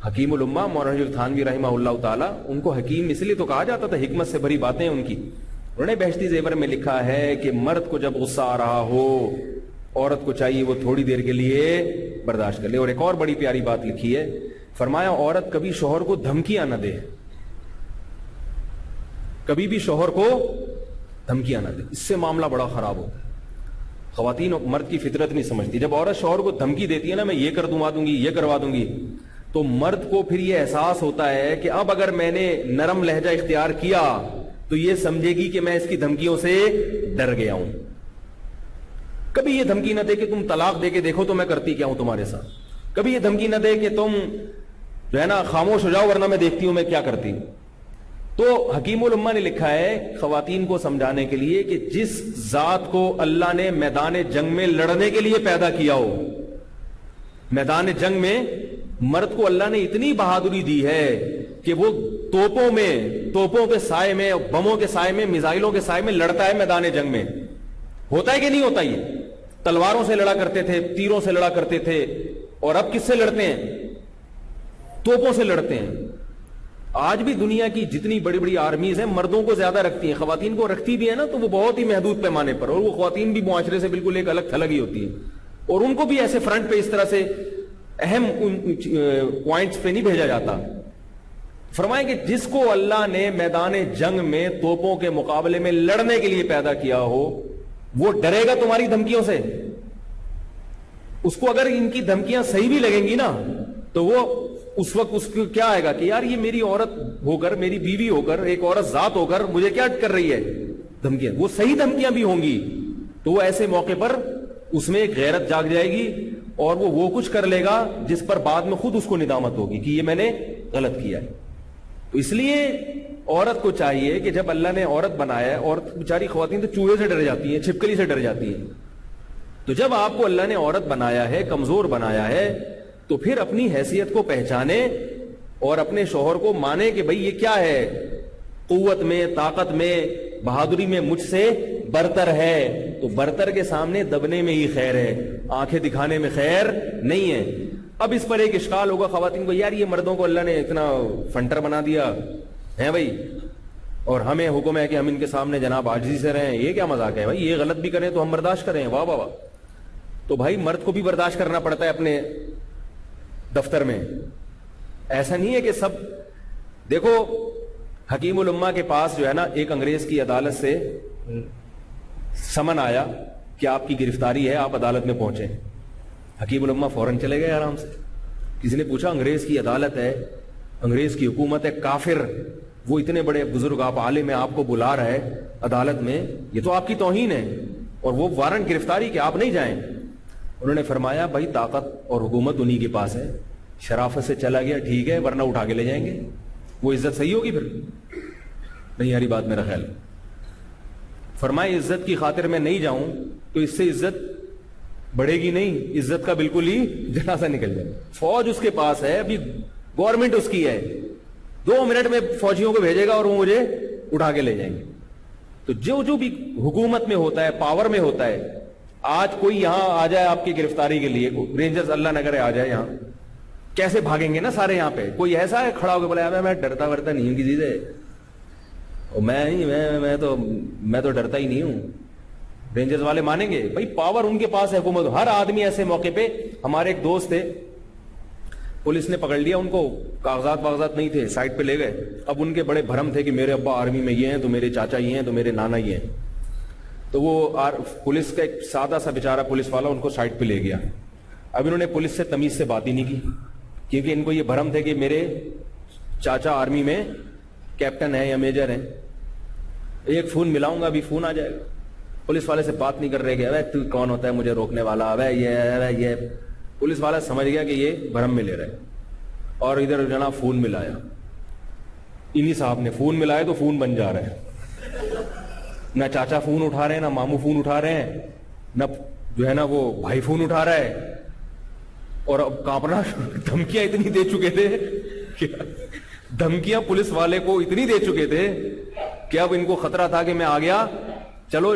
حکیم الامہ مولانا تھانوی رحمہ اللہ تعالی, ان کو حکیم اس لیے تو کہا جاتا تھا, حکمت سے بھری باتیں ان کی. انہوں نے بہشتی زیور میں لکھا ہے کہ مرد کو جب غصہ آ رہا ہو, عورت کو چاہیے وہ تھوڑی دیر کے لیے برداشت کر لے. اور ایک اور بڑی پیاری بات لکھی ہے, فرمایا عورت کبھی شوہر کو دھمکیاں نہ دے, کبھی بھی شوہر کو دھمکیاں نہ دے, اس سے معاملہ بڑا خراب ہوتا ہے. خواتین اور مرد کی فطرت نہیں سمجھتی. جب عورت شوہر کو دھمکی دیتی ہے نا, میں یہ کر دوں گی, یہ کروا دوں گی, تو مرد کو پھر یہ احساس ہوتا ہے کہ اب اگر میں نے نرم لہجہ اختیار کیا تو یہ سمجھے گی کہ میں اس کی دھمکیوں سے ڈر گیا ہوں. کبھی یہ دھمکی نہ دے کہ تم طلاق دے کے دیکھو تو میں کرتی کیا ہوں تمہارے ساتھ. کبھی یہ دھمکی نہ دے کہ تم جو ہے نا خاموش ہو جاؤ ورنہ میں دیکھتی ہوں میں کیا کرتی ہوں. تو حکیم الامہ نے لکھا ہے خواتین کو سمجھانے کے لیے کہ جس ذات کو اللہ نے میدان جنگ میں لڑنے کے لیے پیدا کیا ہو, میدان جنگ میں مرد کو اللہ نے اتنی بہادری دی ہے کہ وہ توپوں کے سائے میں، بموں کے سائے میں، میزائلوں کے سائے میں لڑتا ہے میدان جنگ میں. ہوتا ہے کہ نہیں ہوتا؟ یہ تلواروں سے لڑا کرتے تھے، تیروں سے لڑا کرتے تھے، اور اب کس سے لڑتے ہیں؟ توپوں سے لڑتے ہیں. آج بھی دنیا کی جتنی بڑی بڑی آرمیز ہیں مردوں کو زیادہ رکھتی ہیں، خواتین کو رکھتی بھی ہے نا تو وہ بہت ہی محدود پیمانے پر، اور وہ خواتین بھی معاشرے سے بالکل ایک الگ تھلگ ہی ہوتی ہیں، اور ان کو بھی ایسے فرنٹ پہ اس طرح سے اہم پوائنٹس پہ نہیں بھیجا جاتا. فرمائیں کہ جس کو اللہ نے میدان جنگ میں توپوں کے مقابلے میں لڑنے کے لیے پیدا کیا ہو وہ ڈرے گا تمہاری دھمکیوں سے؟ اس کو اگر ان کی دھمکیاں صحیح بھی لگیں گی نا تو وہ اس وقت اس کو کیا آئے گا کہ یار یہ میری عورت ہو کر، میری بیوی ہو کر، ایک عورت ذات ہو کر مجھے کیا کر رہی ہے دھمکیاں. وہ صحیح دھمکیاں بھی ہوں گی تو وہ ایسے موقع پر اس میں ایک غیرت جاگ جائے گی اور وہ کچھ کر لے گا جس پر بعد میں خود اس کو ندامت ہوگی کہ یہ میں نے غلط کیا ہے. تو اس لیے عورت کو چاہیے کہ جب اللہ نے عورت بنایا ہے، عورت بیچاری خواتین تو چوہے سے ڈر جاتی ہیں، چھپکلی سے ڈر جاتی ہیں، تو جب آپ کو اللہ نے عورت بنایا ہے، کمزور بنایا ہے، تو پھر اپنی حیثیت کو پہچانے اور اپنے شوہر کو مانے کہ بھئی یہ کیا ہے، قوت میں، طاقت میں، بہادری میں مجھ سے برتر ہے. تو برتر کے سامنے دبنے میں ہی خیر ہے، آنکھیں دکھانے میں خیر نہیں ہے. اب اس پر ایک اشکال ہوگا خواتین کو، یار یہ مردوں کو اللہ نے اتنا فنٹر بنا دیا ہے بھائی، اور ہمیں حکم ہے کہ ہم ان کے سامنے جناب عاجزی سے رہیں، یہ کیا مذاق ہے بھائی؟ یہ غلط بھی کریں تو ہم برداشت کریں؟ واہ واہ واہ. تو بھائی مرد کو بھی برداشت کرنا پڑتا ہے اپنے دفتر میں. ایسا نہیں ہے کہ سب. دیکھو حکیم الامہ کے پاس جو ہے نا ایک انگریز کی عدالت سے سمن آیا کہ آپ کی گرفتاری ہے، آپ عدالت میں پہنچے. حکیم الامہ فوراً چلے گئے آرام سے. کسی نے پوچھا انگریز کی عدالت ہے، انگریز کی حکومت ہے، کافر، وہ اتنے بڑے بزرگ، آپ عالم ہیں، آپ کو بلا رہا ہے عدالت میں، یہ تو آپ کی توہین ہے، اور وہ وارنٹ گرفتاری کہ آپ نہیں جائیں. انہوں نے فرمایا بھائی طاقت اور حکومت انہی کے پاس ہے، شرافت سے چلا گیا ٹھیک ہے، ورنہ اٹھا کے لے جائیں گے. وہ عزت صحیح ہوگی پھر؟ نہیں یاری بات میرا خیال. فرمائے عزت کی خاطر میں نہیں جاؤں تو اس سے عزت بڑھے گی نہیں، عزت کا بالکل ہی جنازہ نکل جائے. فوج اس کے پاس ہے، ابھی گورنمنٹ اس کی ہے، 2 منٹ میں فوجیوں کو بھیجے گا اور وہ مجھے اٹھا کے لے جائیں گے. تو جو بھی حکومت میں ہوتا ہے، پاور میں ہوتا ہے، آج کوئی یہاں آ جائے آپ کی گرفتاری کے لیے، رینجرز اللہ نہ کرے آ جائے یہاں، کیسے بھاگیں گے نا سارے یہاں پہ. کوئی ایسا ہے کھڑا ہو کے بولا میں ڈرتا ورتا نہیں ہوں کسی سے، میں تو ڈرتا ہی نہیں ہوں. رینجرز والے مانیں گے؟ بھائی پاور ان کے پاس ہے، حکومت. ہر آدمی ایسے موقع پہ. ہمارے ایک دوست تھے، پولیس نے پکڑ لیا ان کو، کاغذات نہیں تھے، سائٹ پہ لے گئے. اب ان کے بڑے بھرم تھے کہ میرے ابا آرمی میں یہ ہیں، تو میرے چاچا یہ ہیں، تو میرے نانا یہ ہیں. تو وہ پولیس کا ایک سادہ سا بیچارہ پولیس والا ان کو سائٹ پہ لے گیا. اب انہوں نے پولیس سے تمیز سے بات ہی نہیں کی، کیونکہ ان کو یہ بھرم تھے کہ میرے چاچا آرمی میں کیپٹن ہے یا میجر ہیں. ایک فون ملاؤں گا ابھی فون آ جائے گا. پولیس والے سے بات نہیں کر رہے کہ ابے تو کون ہوتا ہے مجھے روکنے والا، ابے یہ. پولیس والا سمجھ گیا کہ یہ بھرم میں لے رہے، اور ادھر جناب فون ملایا. انہی صاحب نے فون ملایا تو فون بن جا رہے ہیں. نہ چاچا فون اٹھا رہے ہیں، نہ ماموں فون اٹھا رہے ہیں، نہ جو ہے نا وہ بھائی فون اٹھا رہا ہے. اور اب کانپنا، دھمکیاں اتنی دے چکے تھے، دھمکیاں پولیس والے کو اتنی دے چکے تھے کہ اب ان کو خطرہ تھا کہ میں آ گیا، چلو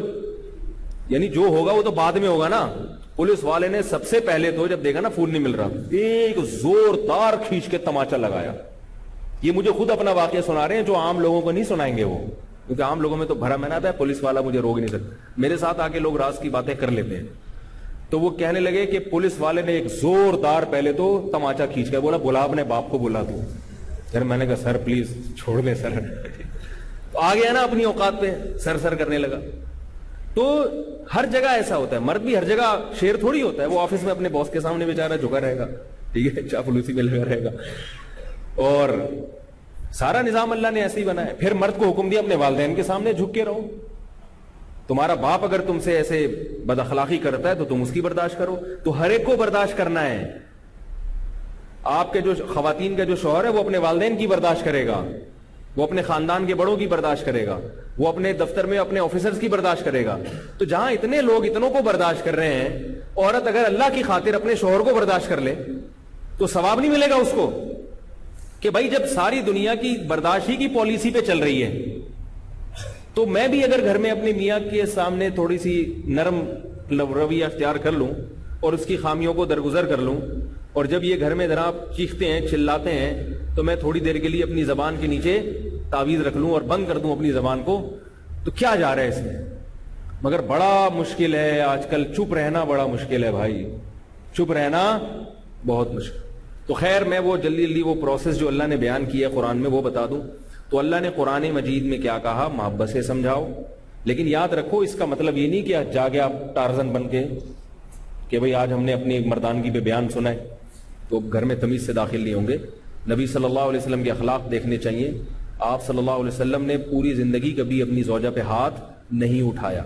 یعنی جو ہوگا وہ تو بعد میں ہوگا نا. پولیس والے نے سب سے پہلے تو جب دیکھا نا فون نہیں مل رہا، ایک زوردار کھینچ کے تماچا لگایا. یہ مجھے خود اپنا واقعہ سنا رہے ہیں، جو عام لوگوں کو نہیں سنائیں گے وہ، کیونکہ عام لوگوں میں تو بھرا میں نہ تھا پولیس والا مجھے روک نہیں سکتا. میرے ساتھ آ کے لوگ راز کی باتیں کر لیتے ہیں. تو وہ کہنے لگے کہ پولیس والے نے ایک زوردار پہلے تو تماچا کھینچ کے بولا بلا اپنے باپ کو بلا تو. سر میں نے کہا سر پلیز چھوڑ دیں سر. تو آ گیا نا اپنی اوقات پہ سر کرنے لگا. تو ہر جگہ ایسا ہوتا ہے. مرد بھی ہر جگہ شیر تھوڑی ہوتا ہے. وہ آفس میں اپنے باس کے سامنے بیچارہ جھکا رہے گا، ٹھیک ہے، چاپلوسی میں لگا رہے گا، اور سارا نظام اللہ نے ایسے ہی بنا ہے. پھر مرد کو حکم دیا اپنے والدین کے سامنے جھک کے رہو. تمہارا باپ اگر تم سے ایسے بد اخلاقی کرتا ہے تو تم اس کی برداشت کرو. تو ہر ایک کو برداشت کرنا ہے. آپ کے جو خواتین کا جو شوہر ہے وہ اپنے والدین کی برداشت کرے گا، وہ اپنے خاندان کے بڑوں کی برداشت کرے گا, وہ اپنے دفتر میں اپنے آفیسرز کی برداشت کرے گا. تو جہاں اتنے لوگ اتنوں کو برداشت کر رہے ہیں, عورت اگر اللہ کی خاطر اپنے شوہر کو برداشت کر لے تو ثواب نہیں ملے گا اس کو؟ کہ بھائی جب ساری دنیا کی برداشت ہی کی پالیسی پہ چل رہی ہے, تو میں بھی اگر گھر میں اپنے میاں کے سامنے تھوڑی سی نرم رویہ اختیار کر لوں اور اس کی خامیوں کو درگزر کر لوں, اور جب یہ گھر میں ذرا چیختے ہیں چلاتے ہیں تو میں تھوڑی دیر کے لیے اپنی زبان کے نیچے تعویذ رکھ لوں اور بند کر دوں اپنی زبان کو, تو کیا جا رہا ہے اس میں؟ مگر بڑا مشکل ہے آج کل, چپ رہنا بڑا مشکل ہے بھائی, چپ رہنا بہت مشکل. تو خیر میں وہ جلدی وہ پروسیس جو اللہ نے بیان کیا قرآن میں وہ بتا دوں. تو اللہ نے قرآن مجید میں کیا کہا؟ محبت سے سمجھاؤ. لیکن یاد رکھو اس کا مطلب یہ نہیں کہ آج جا کے آپ ٹارزن بن کے کہ بھئی آج ہم نے اپنی مردانگی پہ بیان سنا ہے تو گھر میں تمیز سے داخل نہیں ہوں گے. نبی صلی اللہ علیہ وسلم کے اخلاق دیکھنے چاہیے. آپ صلی اللہ علیہ وسلم نے پوری زندگی کبھی اپنی زوجہ پہ ہاتھ نہیں اٹھایا.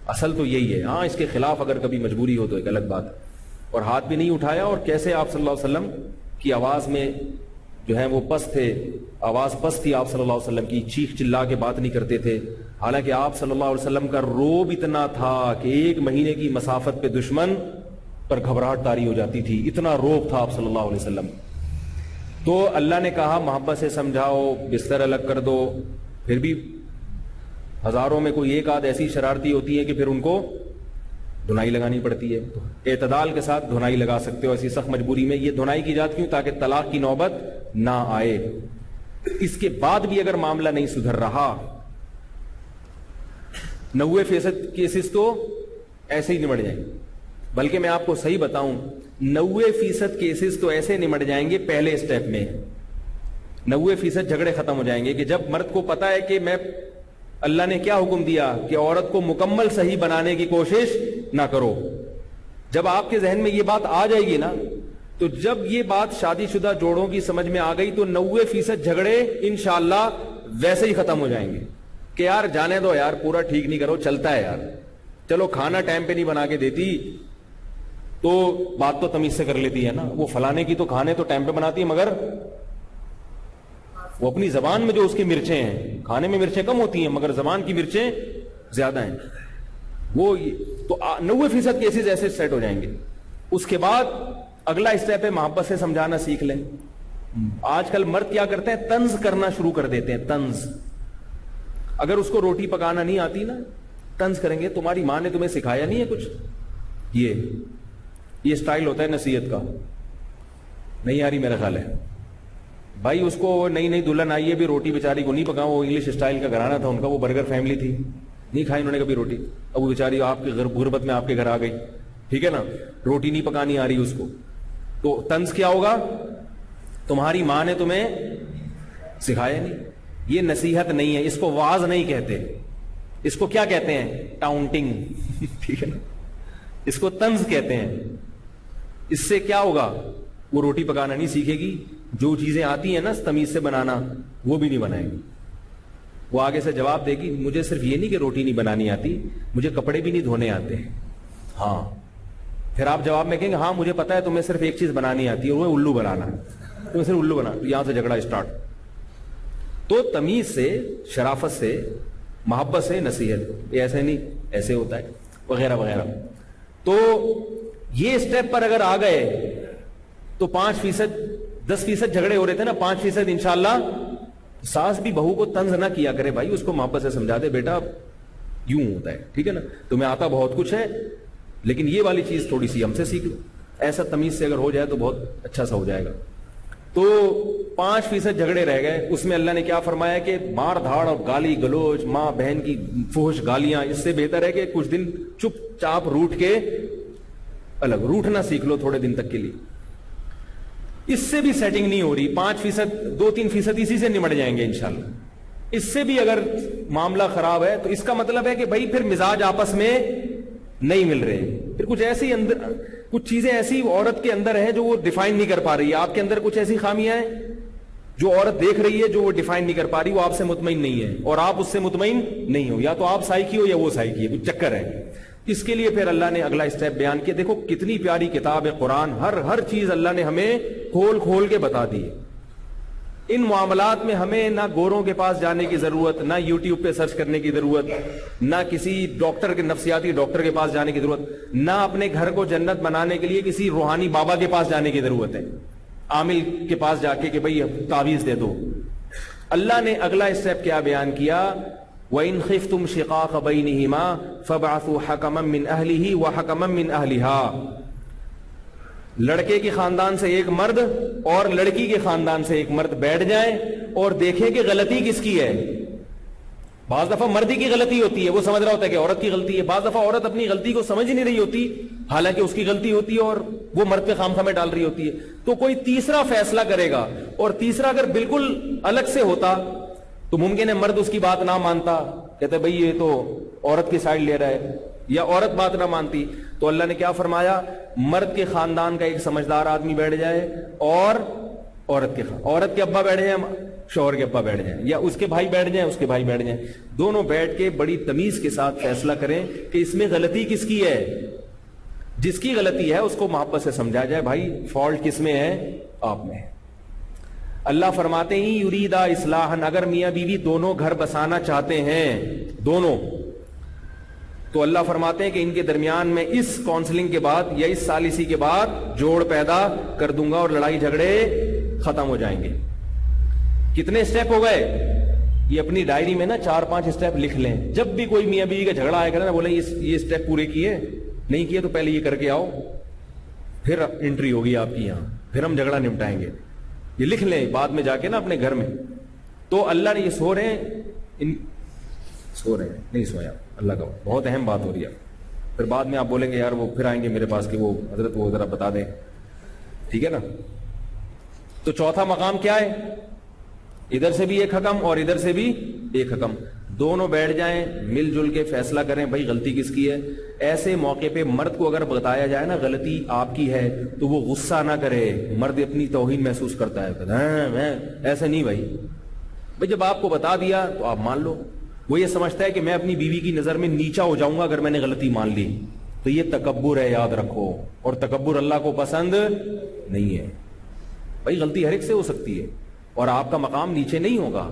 اصل تو یہی ہے. ہاں اس کے خلاف اگر کبھی مجبوری ہو تو ایک الگ بات ہے, اور ہاتھ بھی نہیں اٹھایا. اور کیسے آپ صلی اللہ علیہ وسلم کی آواز میں جو ہے وہ پست تھے, آواز پست تھی آپ صلی اللہ علیہ وسلم کی, چیخ چلا کے بات نہیں کرتے تھے. حالانکہ آپ صلی اللہ علیہ وسلم کا روب اتنا تھا کہ 1 مہینے کی مسافت پہ دشمن پر گھبراہٹ طاری ہو جاتی تھی, اتنا روب تھا آپ صلی اللہ علیہ وسلم. تو اللہ نے کہا محبت سے سمجھاؤ, بستر الگ کر دو. پھر بھی ہزاروں میں کوئی ایک آدھ ایسی شرارتی ہوتی ہے کہ پھر ان کو دھنائی لگانی پڑتی ہے. اعتدال کے ساتھ دھنائی لگا سکتے ہو ایسی سخت مجبوری میں. یہ دھنائی کی جاتی کیوں؟ تاکہ طلاق کی نوبت نہ آئے. اس کے بعد بھی اگر معاملہ نہیں سدھر رہا, 90% کیسز تو ایسے ہی نمٹ جائیں. بلکہ میں آپ کو صحیح بتاؤں, 90% کیسز تو ایسے نمٹ جائیں گے پہلے اسٹیپ میں. 90% جھگڑے ختم ہو جائیں گے کہ جب مرد کو پتا ہے کہ میں اللہ نے کیا حکم دیا کہ عورت کو مکمل صحیح بنانے کی کوشش نہ کرو. جب آپ کے ذہن میں یہ بات آ جائے گی نا, تو جب یہ بات شادی شدہ جوڑوں کی سمجھ میں آ گئی تو 90% جھگڑے انشاءاللہ ویسے ہی ختم ہو جائیں گے کہ یار جانے دو یار, پورا ٹھیک نہیں کرو, چلتا ہے یار, چلو کھانا ٹائم پہ نہیں بنا کے دیتی تو بات تو تمیز سے کر لیتی ہے نا, وہ فلانے کی تو کھانے تو ٹائم پہ بناتی ہے مگر وہ اپنی زبان میں جو اس کی مرچیں ہیں, کھانے میں مرچیں کم ہوتی ہیں مگر زبان کی مرچیں زیادہ ہیں. وہ تو 90% کیسز ایسے سیٹ ہو جائیں گے. اس کے بعد اگلا اسٹیپ ہے محبت سے سمجھانا سیکھ لیں. آج کل مرد کیا کرتے ہیں؟ طنز کرنا شروع کر دیتے ہیں. طنز, اگر اس کو روٹی پکانا نہیں آتی نا, طنز کریں گے تمہاری ماں نے تمہیں سکھایا نہیں ہے کچھ. یہ سٹائل ہوتا ہے نصیحت کا. نہیں آ رہی میرا خیال ہے بھائی, اس کو نئی دلہن آئی ہے بھی روٹی بیچاری کو نہیں پکاؤ. وہ انگلش اسٹائل کا گھرانہ تھا ان کا, وہ برگر فیملی تھی, نہیں کھائی انہوں نے کبھی روٹی. اب وہ بیچاری آپ کی غربت میں آپ کے گھر آ گئی, ٹھیک ہے نا, روٹی نہیں پکانی آ رہی اس کو. تو طنز کیا ہوگا؟ تمہاری ماں نے تمہیں سکھایا نہیں. یہ نصیحت نہیں ہے, اس کو واز نہیں کہتے, اس کو کیا کہتے ہیں؟ ٹاؤنٹنگ. ٹھیک ہے نا, اس کو طنز کہتے ہیں. اس سے کیا ہوگا؟ وہ روٹی پکانا نہیں سیکھے گی, جو چیزیں آتی ہیں نا تمیز سے بنانا وہ بھی نہیں بنائے گی. وہ آگے سے جواب دے گی مجھے صرف یہ نہیں کہ روٹی نہیں بنانی آتی, مجھے کپڑے بھی نہیں دھونے آتے. ہاں, پھر آپ جواب میں کہیں گے ہاں مجھے پتا ہے تمہیں صرف ایک چیز بنانی آتی ہے, وہ الو بنانا. تمہیں صرف الو بنانا. یہاں سے جھگڑا اسٹارٹ. تو تمیز سے, شرافت سے, محبت سے نصیحت, یہ ایسے نہیں ایسے ہوتا ہے, وغیرہ وغیرہ. تو یہ اسٹیپ پر اگر آ گئے تو 5%, 10% جھگڑے ہو رہے تھے نا, 5% انشاءاللہ. ساس بھی بہو کو طنز نہ کیا کرے بھائی, اس کو محبت سے سمجھا دے بیٹا یوں ہوتا ہے, ٹھیک ہے نا, تمہیں آتا بہت کچھ ہے لیکن یہ والی چیز تھوڑی سی ہم سے سیکھ لو. ایسا تمیز سے اگر ہو جائے تو بہت اچھا سا ہو جائے گا. تو 5% جھگڑے رہ گئے. اس میں اللہ نے کیا فرمایا کہ مار دھاڑ اور گالی گلوچ, ماں بہن کی فحش گالیاں, اس سے بہتر ہے کہ کچھ دن چپ چاپ روٹ کے الگ, روٹنا سیکھ لو تھوڑے دن تک کے لیے. اس سے بھی سیٹنگ نہیں ہو رہی, 5%, 2-3% اسی سے نمٹ جائیں گے انشاءاللہ. اس سے بھی اگر معاملہ خراب ہے تو اس کا مطلب ہے کہ بھائی پھر مزاج آپس میں نہیں مل رہے. پھر کچھ ایسی اندر, کچھ چیزیں ایسی عورت کے اندر ہیں جو وہ ڈیفائن نہیں کر پا رہی ہے. آپ کے اندر کچھ ایسی خامیاں ہیں جو عورت دیکھ رہی ہے جو وہ ڈیفائن نہیں کر پا رہی, وہ آپ سے مطمئن نہیں ہے اور آپ اس سے مطمئن نہیں ہو. یا تو آپ سائیکی ہو یا وہ سائیکی ہے, کچھ چکر ہے. اس کے لیے پھر اللہ نے اگلا اسٹیپ بیان کیا. دیکھو کتنی پیاری کتاب ہے قرآن, ہر چیز اللہ نے ہمیں کھول کھول کے بتا دی. ان معاملات میں ہمیں نہ گوروں کے پاس جانے کی ضرورت، نہ یوٹیوب پہ سرچ کرنے کی ضرورت، نہ کسی ڈاکٹر کے نفسیاتی ڈاکٹر کے پاس جانے کی ضرورت، نہ اپنے گھر کو جنت بنانے کے لیے کسی روحانی بابا کے پاس جانے کی ضرورت ہے، عامل کے پاس جا کے کہ بھئی تعویذ دے دو۔ اللہ نے اگلا اسٹیپ کیا بیان کیا، وَإِنْ خِفْتُمْ شِقَاقَ بَيْنِهِمَا فَابْعَثُوا حَكَمًا مِّنْ أَهْلِهِ وَحَكَمًا مِّنْ أَهْلِهَا، لڑکے کے خاندان سے ایک مرد اور لڑکی کے خاندان سے ایک مرد بیٹھ جائیں اور دیکھیں کہ غلطی کس کی ہے۔ بعض دفعہ مردی کی غلطی ہوتی ہے، وہ سمجھ رہا ہوتا ہے کہ عورت کی غلطی ہے، بعض دفعہ عورت اپنی غلطی کو سمجھ نہیں رہی ہوتی حالانکہ اس کی غلطی ہوتی ہے اور وہ مرد پہ خام خامے ڈال رہی ہوتی ہے، تو کوئی تیسرا فیصلہ کرے گا، اور تیسرا اگر بالکل الگ سے ہوتا تو ممکن ہے مرد اس کی بات نہ مانتا، کہتے بھئی یہ تو عورت کی سائڈ لے رہا ہے، یا عورت بات نہ مانتی، تو اللہ نے کیا فرمایا، مرد کے خاندان کا ایک سمجھدار آدمی بیٹھ جائے اور عورت کے ابا بیٹھ جائیں، شوہر کے ابا بیٹھ جائیں، یا اس کے بھائی بیٹھ جائیں، اس کے بھائی بیٹھ جائیں، دونوں بیٹھ کے بڑی تمیز کے ساتھ فیصلہ کریں کہ اس میں غلطی کس کی ہے۔ جس کی غلطی ہے اس کو محبت سے سمجھا جائے، بھائی فالٹ کس میں ہے، آپ میں۔ اللہ فرماتے ہیں یریدا اصلاحا، اگر میاں بیوی دونوں گھر بسانا چاہتے ہیں دونوں، تو اللہ فرماتے ہیں کہ ان کے درمیان میں اس کاؤنسلنگ کے بعد یا اس ثالثی کے بعد جوڑ پیدا کر دوں گا اور لڑائی جھگڑے ختم ہو جائیں گے۔ کتنے سٹیپ ہو گئے؟ یہ اپنی ڈائری میں نا 4-5 سٹیپ لکھ لیں، جب بھی کوئی میاں بیوی کا جھگڑا آئے کرے نا بولیں یہ سٹیپ پورے کیے، نہیں کیے تو پہلے یہ کر کے آؤ، پھر انٹری ہوگی آپ کی یہاں، پھر ہم جھگڑا نمٹائیں گے۔ یہ لکھ لیں بعد میں جا کے نا اپنے گھر میں۔ تو اللہ نے یہ سو رہے ہیں نہیں سویا، اللہ کا بہت اہم بات ہو رہی ہے، پھر بعد میں آپ بولیں گے یار وہ پھر آئیں گے میرے پاس کہ وہ حضرت وہ ذرا بتا دیں، ٹھیک ہے نا۔ تو چوتھا مقام کیا ہے، ادھر سے بھی ایک حکم اور ادھر سے بھی ایک حکم، دونوں بیٹھ جائیں، مل جل کے فیصلہ کریں بھائی غلطی کس کی ہے۔ ایسے موقع پہ مرد کو اگر بتایا جائے نا غلطی آپ کی ہے تو وہ غصہ نہ کرے، مرد اپنی توہین محسوس کرتا ہے، ایسے نہیں بھائی جب آپ کو بتا دیا تو آپ مان لو۔ وہ یہ سمجھتا ہے کہ میں اپنی بیوی کی نظر میں نیچا ہو جاؤں گا اگر میں نے غلطی مان لی، تو یہ تکبر ہے، یاد رکھو، اور تکبر اللہ کو پسند نہیں ہے۔ بھائی غلطی ہر ایک سے ہو سکتی ہے اور آپ کا مقام نیچے نہیں ہوگا،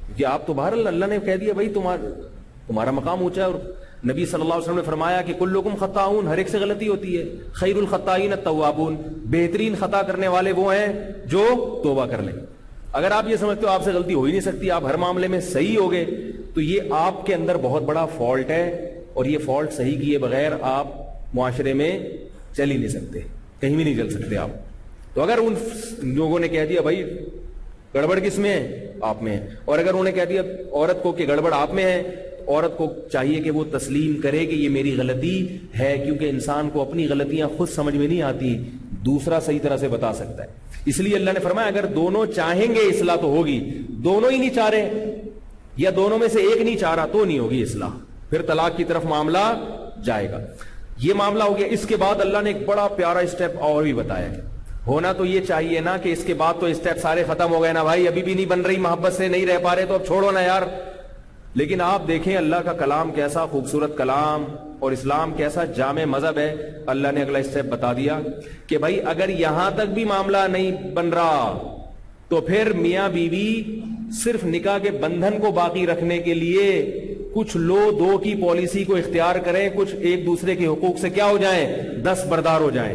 کیونکہ آپ تو بہرحال اللہ نے کہہ دیا بھائی تمہارا مقام اونچا ہے، اور نبی صلی اللہ علیہ وسلم نے فرمایا کہ کلکم خطاؤن، ہر ایک سے غلطی ہوتی ہے، خیر الخطائین التوابون، بہترین خطا کرنے والے وہ ہیں جو توبہ کر لیں۔ اگر آپ یہ سمجھتے ہو آپ سے غلطی ہو ہی نہیں سکتی، آپ ہر معاملے میں صحیح ہوگے، تو یہ آپ کے اندر بہت بڑا فالٹ ہے، اور یہ فالٹ صحیح کیے بغیر آپ معاشرے میں چل ہی نہیں سکتے، کہیں بھی نہیں چل سکتے آپ۔ تو اگر ان لوگوں نے کہہ دیا بھائی گڑبڑ کس میں ہے، آپ میں ہے، اور اگر انہوں نے کہہ دیا عورت کو کہ گڑبڑ آپ میں ہے، عورت کو چاہیے کہ وہ تسلیم کرے کہ یہ میری غلطی ہے، کیونکہ انسان کو اپنی غلطیاں خود سمجھ میں نہیں آتی، دوسرا صحیح طرح سے بتا سکتا ہے۔ اس لیے اللہ نے فرمایا اگر دونوں چاہیں گے اصلاح تو ہوگی، دونوں ہی نہیں چاہ رہے یا دونوں میں سے ایک نہیں چاہ رہا تو نہیں ہوگی اصلاح، پھر طلاق کی طرف معاملہ جائے گا۔ یہ معاملہ ہو گیا۔ اس کے بعد اللہ نے ایک بڑا پیارا اسٹیپ اور بھی بتایا ہے۔ ہونا تو یہ چاہیے نا کہ اس کے بعد تو اسٹیپ سارے ختم ہو گئے نا بھائی، ابھی بھی نہیں بن رہی، محبت سے نہیں رہ پا رہے تو اب چھوڑو نا یار۔ لیکن آپ دیکھیں اللہ کا کلام کیسا خوبصورت کلام، اور اسلام کیسا جامع مذہب ہے۔ اللہ نے اگلا اسٹیپ بتا دیا کہ بھائی اگر یہاں تک بھی معاملہ نہیں بن رہا تو پھر میاں بیوی صرف نکاح کے بندھن کو باقی رکھنے کے لیے کچھ لو دو کی پالیسی کو اختیار کریں، کچھ ایک دوسرے کے حقوق سے کیا ہو جائیں، دستبردار ہو جائیں۔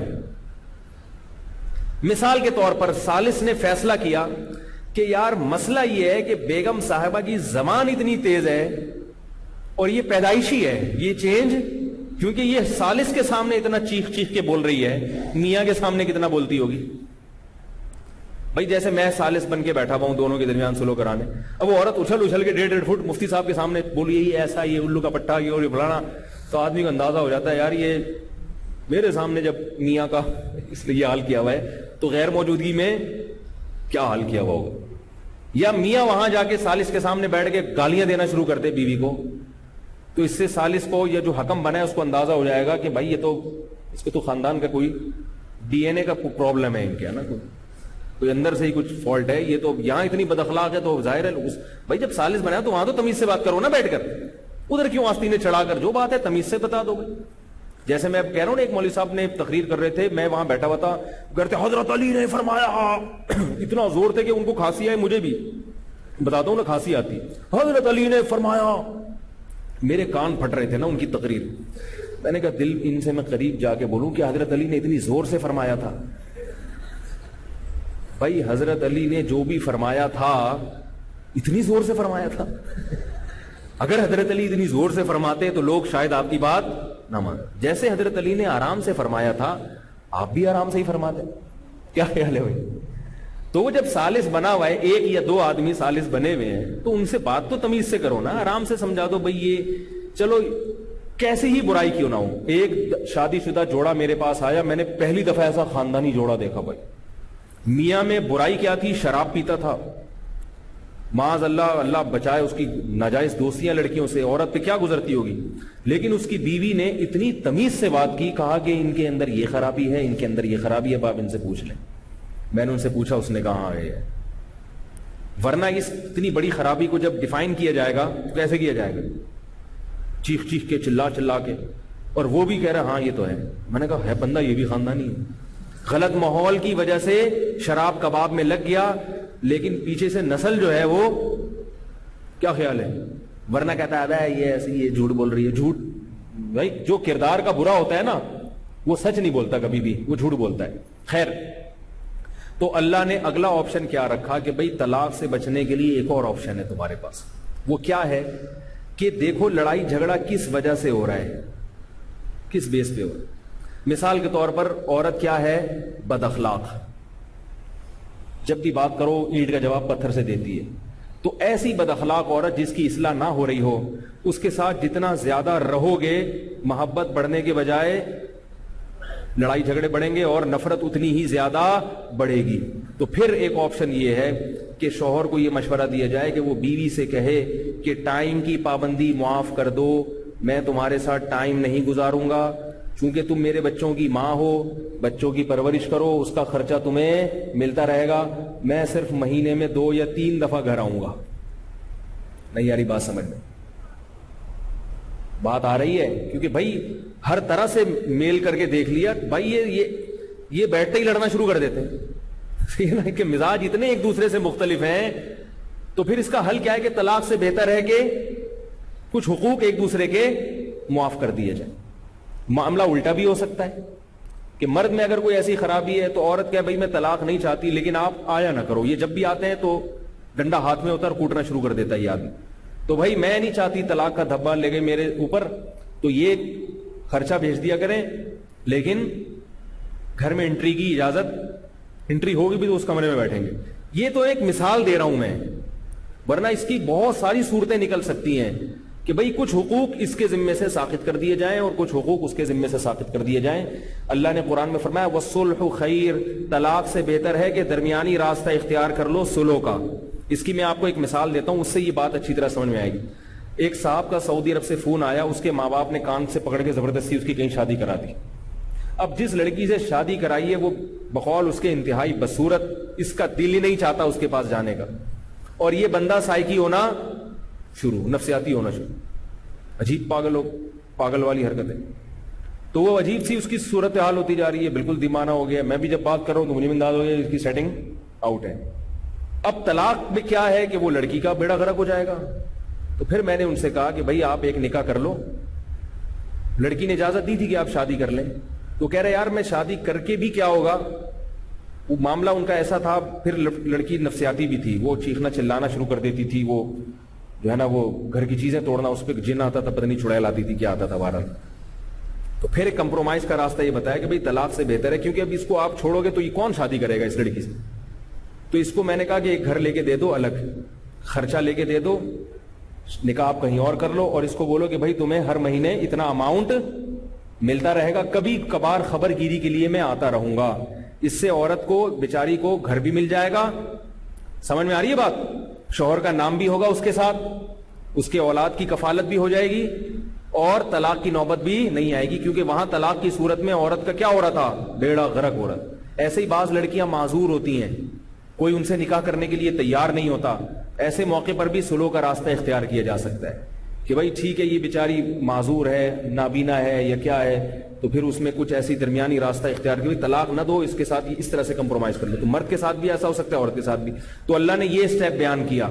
مثال کے طور پر ثالث نے فیصلہ کیا کہ یار مسئلہ یہ ہے کہ بیگم صاحبہ کی زبان اتنی تیز ہے اور یہ پیدائشی ہے یہ چینج، کیونکہ یہ ثالث کے سامنے اتنا چیخ چیخ کے بول رہی ہے، میاں کے سامنے کتنا بولتی ہوگی۔ بھائی جیسے میں ثالث بن کے بیٹھا ہوا ہوں دونوں کے درمیان سلو کرانے، اب وہ عورت اچھل اچھل کے 1.5 فٹ مفتی صاحب کے سامنے بولی یہ ایسا، یہ الو کا پٹا، یہ اور یہ فلانا، تو آدمی کو اندازہ ہو جاتا ہے یار یہ میرے سامنے جب میاں کا اس لیے یہ حال کیا ہوا ہے تو غیر موجودگی میں کیا حال کیا ہوا ہوگا۔ یا میاں وہاں جا کے ثالث کے سامنے بیٹھ کے گالیاں دینا شروع کرتے بیوی کو، تو اس سے ثالث کو یا جو حکم بنا ہے اس کو اندازہ ہو جائے گا کہ بھائی یہ تو اس کے تو خاندان کا کوئی ڈی این اے کا پرابلم ہے ان کے، نا کوئی اندر سے ہی کچھ فالٹ ہے، یہ تو یہاں اتنی بد اخلاق ہے تو ظاہر ہے بھائی جب ثالث بنا تو وہاں تو تمیز سے بات کرو نا بیٹھ کر، ادھر کیوں آستینے چڑھا کر، جو بات ہے تمیز سے بتا دو گے۔ جیسے میں اب کہہ رہا ہوں نا، ایک مولوی صاحب نے تقریر کر رہے تھے، میں وہاں بیٹھا ہوا تھا، کہتے حضرت علی نے فرمایا، اتنا زور تھے کہ ان کو کھانسی آئی، مجھے بھی بتاتا ہوں نا کھانسی آتی، حضرت علی نے فرمایا، میرے کان پھٹ رہے تھے نا ان کی تقریر. میں نے کہا دل ان سے میں قریب جا کے بولوں کہ حضرت علی نے اتنی زور سے فرمایا تھا. بھائی حضرت علی نے جو بھی فرمایا تھا اتنی زور سے فرمایا تھا. اگر حضرت علی اتنی زور سے فرماتے تو لوگ شاید آپ کی بات نہ مان. جیسے حضرت علی نے آرام سے فرمایا تھا آپ بھی آرام سے ہی فرماتے. کیا خیال ہے بھائی؟ تو وہ جب ثالث بنا ہوا ہے، ایک یا دو آدمی ثالث بنے ہوئے ہیں، تو ان سے بات تو تمیز سے کرو نا، آرام سے سمجھا دو بھائی یہ چلو کیسی ہی برائی کیوں نہ ہو. ایک شادی شدہ جوڑا میرے پاس آیا، میں نے پہلی دفعہ ایسا خاندانی جوڑا دیکھا. بھائی میاں میں برائی کیا تھی؟ شراب پیتا تھا، معاذ اللہ، اللہ بچائے اس کی ناجائز دوستیاں لڑکیوں سے، عورت پہ کیا گزرتی ہوگی. لیکن اس کی بیوی نے اتنی تمیز سے بات کی، کہا کہ ان کے اندر یہ خرابی ہے، ان کے اندر یہ خرابی ہے، آپ ان سے پوچھ لیں. میں نے ان سے پوچھا، اس نے کہا ہاں یہ ہے. ورنہ اس اتنی بڑی خرابی کو جب ڈیفائن کیا جائے گا تو کیسے کیا جائے گا؟ چیخ چیخ کے، چلا چلا کے. اور وہ بھی کہہ رہا ہاں یہ تو ہے. میں نے کہا ہے بندہ یہ بھی خاندانی ہے. غلط ماحول کی وجہ سے شراب کباب میں لگ گیا، لیکن پیچھے سے نسل جو ہے وہ کیا خیال ہے؟ ورنہ کہتا ہے یہ ایسی، یہ جھوٹ بول رہی ہے. جھوٹ بھائی جو کردار کا برا ہوتا ہے نا وہ سچ نہیں بولتا کبھی بھی، وہ جھوٹ بولتا ہے. خیر، تو اللہ نے اگلا آپشن کیا رکھا کہ بھئی طلاق سے بچنے کے لیے ایک اور آپشن ہے تمہارے پاس. وہ کیا ہے کہ دیکھو لڑائی جھگڑا کس وجہ سے ہو رہا ہے، کس بیس پہ ہو رہا ہے. مثال کے طور پر عورت کیا ہے؟ بد اخلاق. جب بھی بات کرو اینٹ کا جواب پتھر سے دیتی ہے. تو ایسی بد اخلاق عورت جس کی اصلاح نہ ہو رہی ہو، اس کے ساتھ جتنا زیادہ رہو گے محبت بڑھنے کے بجائے لڑائی جھگڑے بڑھیں گے اور نفرت اتنی ہی زیادہ بڑھے گی. تو پھر ایک آپشن یہ ہے کہ شوہر کو یہ مشورہ دیا جائے کہ وہ بیوی سے کہے کہ ٹائم کی پابندی معاف کر دو، میں تمہارے ساتھ ٹائم نہیں گزاروں گا، چونکہ تم میرے بچوں کی ماں ہو، بچوں کی پرورش کرو، اس کا خرچہ تمہیں ملتا رہے گا، میں صرف مہینے میں 2 یا 3 دفعہ گھر آؤں گا. نہیں یاری بات سمجھ میں بات آ رہی ہے؟ کیونکہ بھائی ہر طرح سے میل کر کے دیکھ لیا بھائی یہ بیٹھتے ہی لڑنا شروع کر دیتے ہیں کہ مزاج اتنے ایک دوسرے سے مختلف ہیں. تو پھر اس کا حل کیا ہے کہ طلاق سے بہتر ہے کہ کچھ حقوق ایک دوسرے کے معاف کر دیے جائیں. معاملہ الٹا بھی ہو سکتا ہے کہ مرد میں اگر کوئی ایسی خرابی ہے تو عورت کہے بھائی میں طلاق نہیں چاہتی لیکن آپ آیا نہ کرو. یہ جب بھی آتے ہیں تو ڈنڈا ہاتھ میں ہوتا ہے اور کوٹنا شروع کر دیتا ہے یہ آدمی. تو بھائی میں نہیں چاہتی طلاق کا دھبا لگے میرے اوپر، تو یہ خرچہ بھیج دیا کریں، لیکن گھر میں انٹری کی اجازت، انٹری ہوگی بھی تو اس کمرے میں بیٹھیں گے. یہ تو ایک مثال دے رہا ہوں میں، ورنہ اس کی بہت ساری صورتیں نکل سکتی ہیں کہ بھئی کچھ حقوق اس کے ذمے سے ساقط کر دیے جائیں اور کچھ حقوق اس کے ذمے سے ساقط کر دیے جائیں. اللہ نے قرآن میں فرمایا والصلح خیر، طلاق سے بہتر ہے کہ درمیانی راستہ اختیار کر لو صلح کا. اس کی میں آپ کو ایک مثال دیتا ہوں، اس سے یہ بات اچھی طرح سمجھ میں آئے گی. ایک صاحب کا سعودی عرب سے فون آیا، اس کے ماں باپ نے کان سے پکڑ کے زبردستی اس کی کہیں شادی کرا دی. اب جس لڑکی سے شادی کرائی ہے وہ بقول اس کے انتہائی بدصورت، اس کا دل ہی نہیں چاہتا اس کے پاس جانے کا، اور یہ بندہ سائیکی ہونا شروع، نفسیاتی ہونا شروع. عجیب پاگل والی حرکت ہے. تو وہ عجیب سی اس کی صورتحال ہوتی جا رہی ہے، بالکل دیوانہ ہو گیا. میں بھی جب بات کر رہا ہوں تو مجھے انداز ہو گیا اس کی سیٹنگ آؤٹ ہے. اب طلاق میں کیا ہے کہ وہ لڑکی کا بیڑا غرق ہو جائے گا. تو پھر میں نے ان سے کہا کہ بھائی آپ ایک نکاح کر لو. لڑکی نے اجازت دی تھی کہ آپ شادی کر لیں. تو کہہ رہے یار میں شادی کر کے بھی کیا ہوگا. وہ معاملہ ان کا ایسا تھا، پھر لڑکی نفسیاتی بھی تھی، وہ چیخنا چلانا شروع کر دیتی تھی، وہ جو ہے نا وہ گھر کی چیزیں توڑنا، اس پہ جن آتا تھا پتہ نہیں چڑیل آتی تھی کیا آتا تھا بہرحال. تو پھر ایک کمپرومائز کا راستہ یہ بتایا کہ بھائی طلاق سے بہتر ہے، کیونکہ اب اس کو آپ چھوڑو گے تو یہ کون شادی کرے گا اس لڑکی سے. تو اس کو میں نے کہا کہ ایک گھر لے کے دے دو، الگ خرچہ لے کے دے دو، نکاح آپ کہیں اور کر لو، اور اس کو بولو کہ بھائی تمہیں ہر مہینے اتنا اماؤنٹ ملتا رہے گا، کبھی کبھار خبر گیری کے لیے میں آتا رہوں گا. اس سے عورت کو بیچاری کو گھر بھی مل جائے گا. سمجھ میں آ رہی ہے بات؟ شوہر کا نام بھی ہوگا اس کے ساتھ، اس کے اولاد کی کفالت بھی ہو جائے گی، اور طلاق کی نوبت بھی نہیں آئے گی، کیونکہ وہاں طلاق کی صورت میں عورت کا کیا ہو رہا تھا؟ بیڑا غرق ہو رہا. ایسے ہی بعض لڑکیاں معذور ہوتی ہیں، کوئی ان سے نکاح کرنے کے لیے تیار نہیں ہوتا. ایسے موقع پر بھی صلح کا راستہ اختیار کیا جا سکتا ہے کہ بھائی ٹھیک ہے یہ بیچاری معذور ہے, نابینا ہے یا کیا ہے, تو پھر اس میں کچھ ایسی درمیانی راستہ اختیار کیا, طلاق نہ دو, اس کے ساتھ اس طرح سے کمپرومائز کر لو. تو مرد کے ساتھ بھی ایسا ہو سکتا ہے, عورت کے ساتھ بھی. تو اللہ نے یہ اسٹیپ بیان کیا.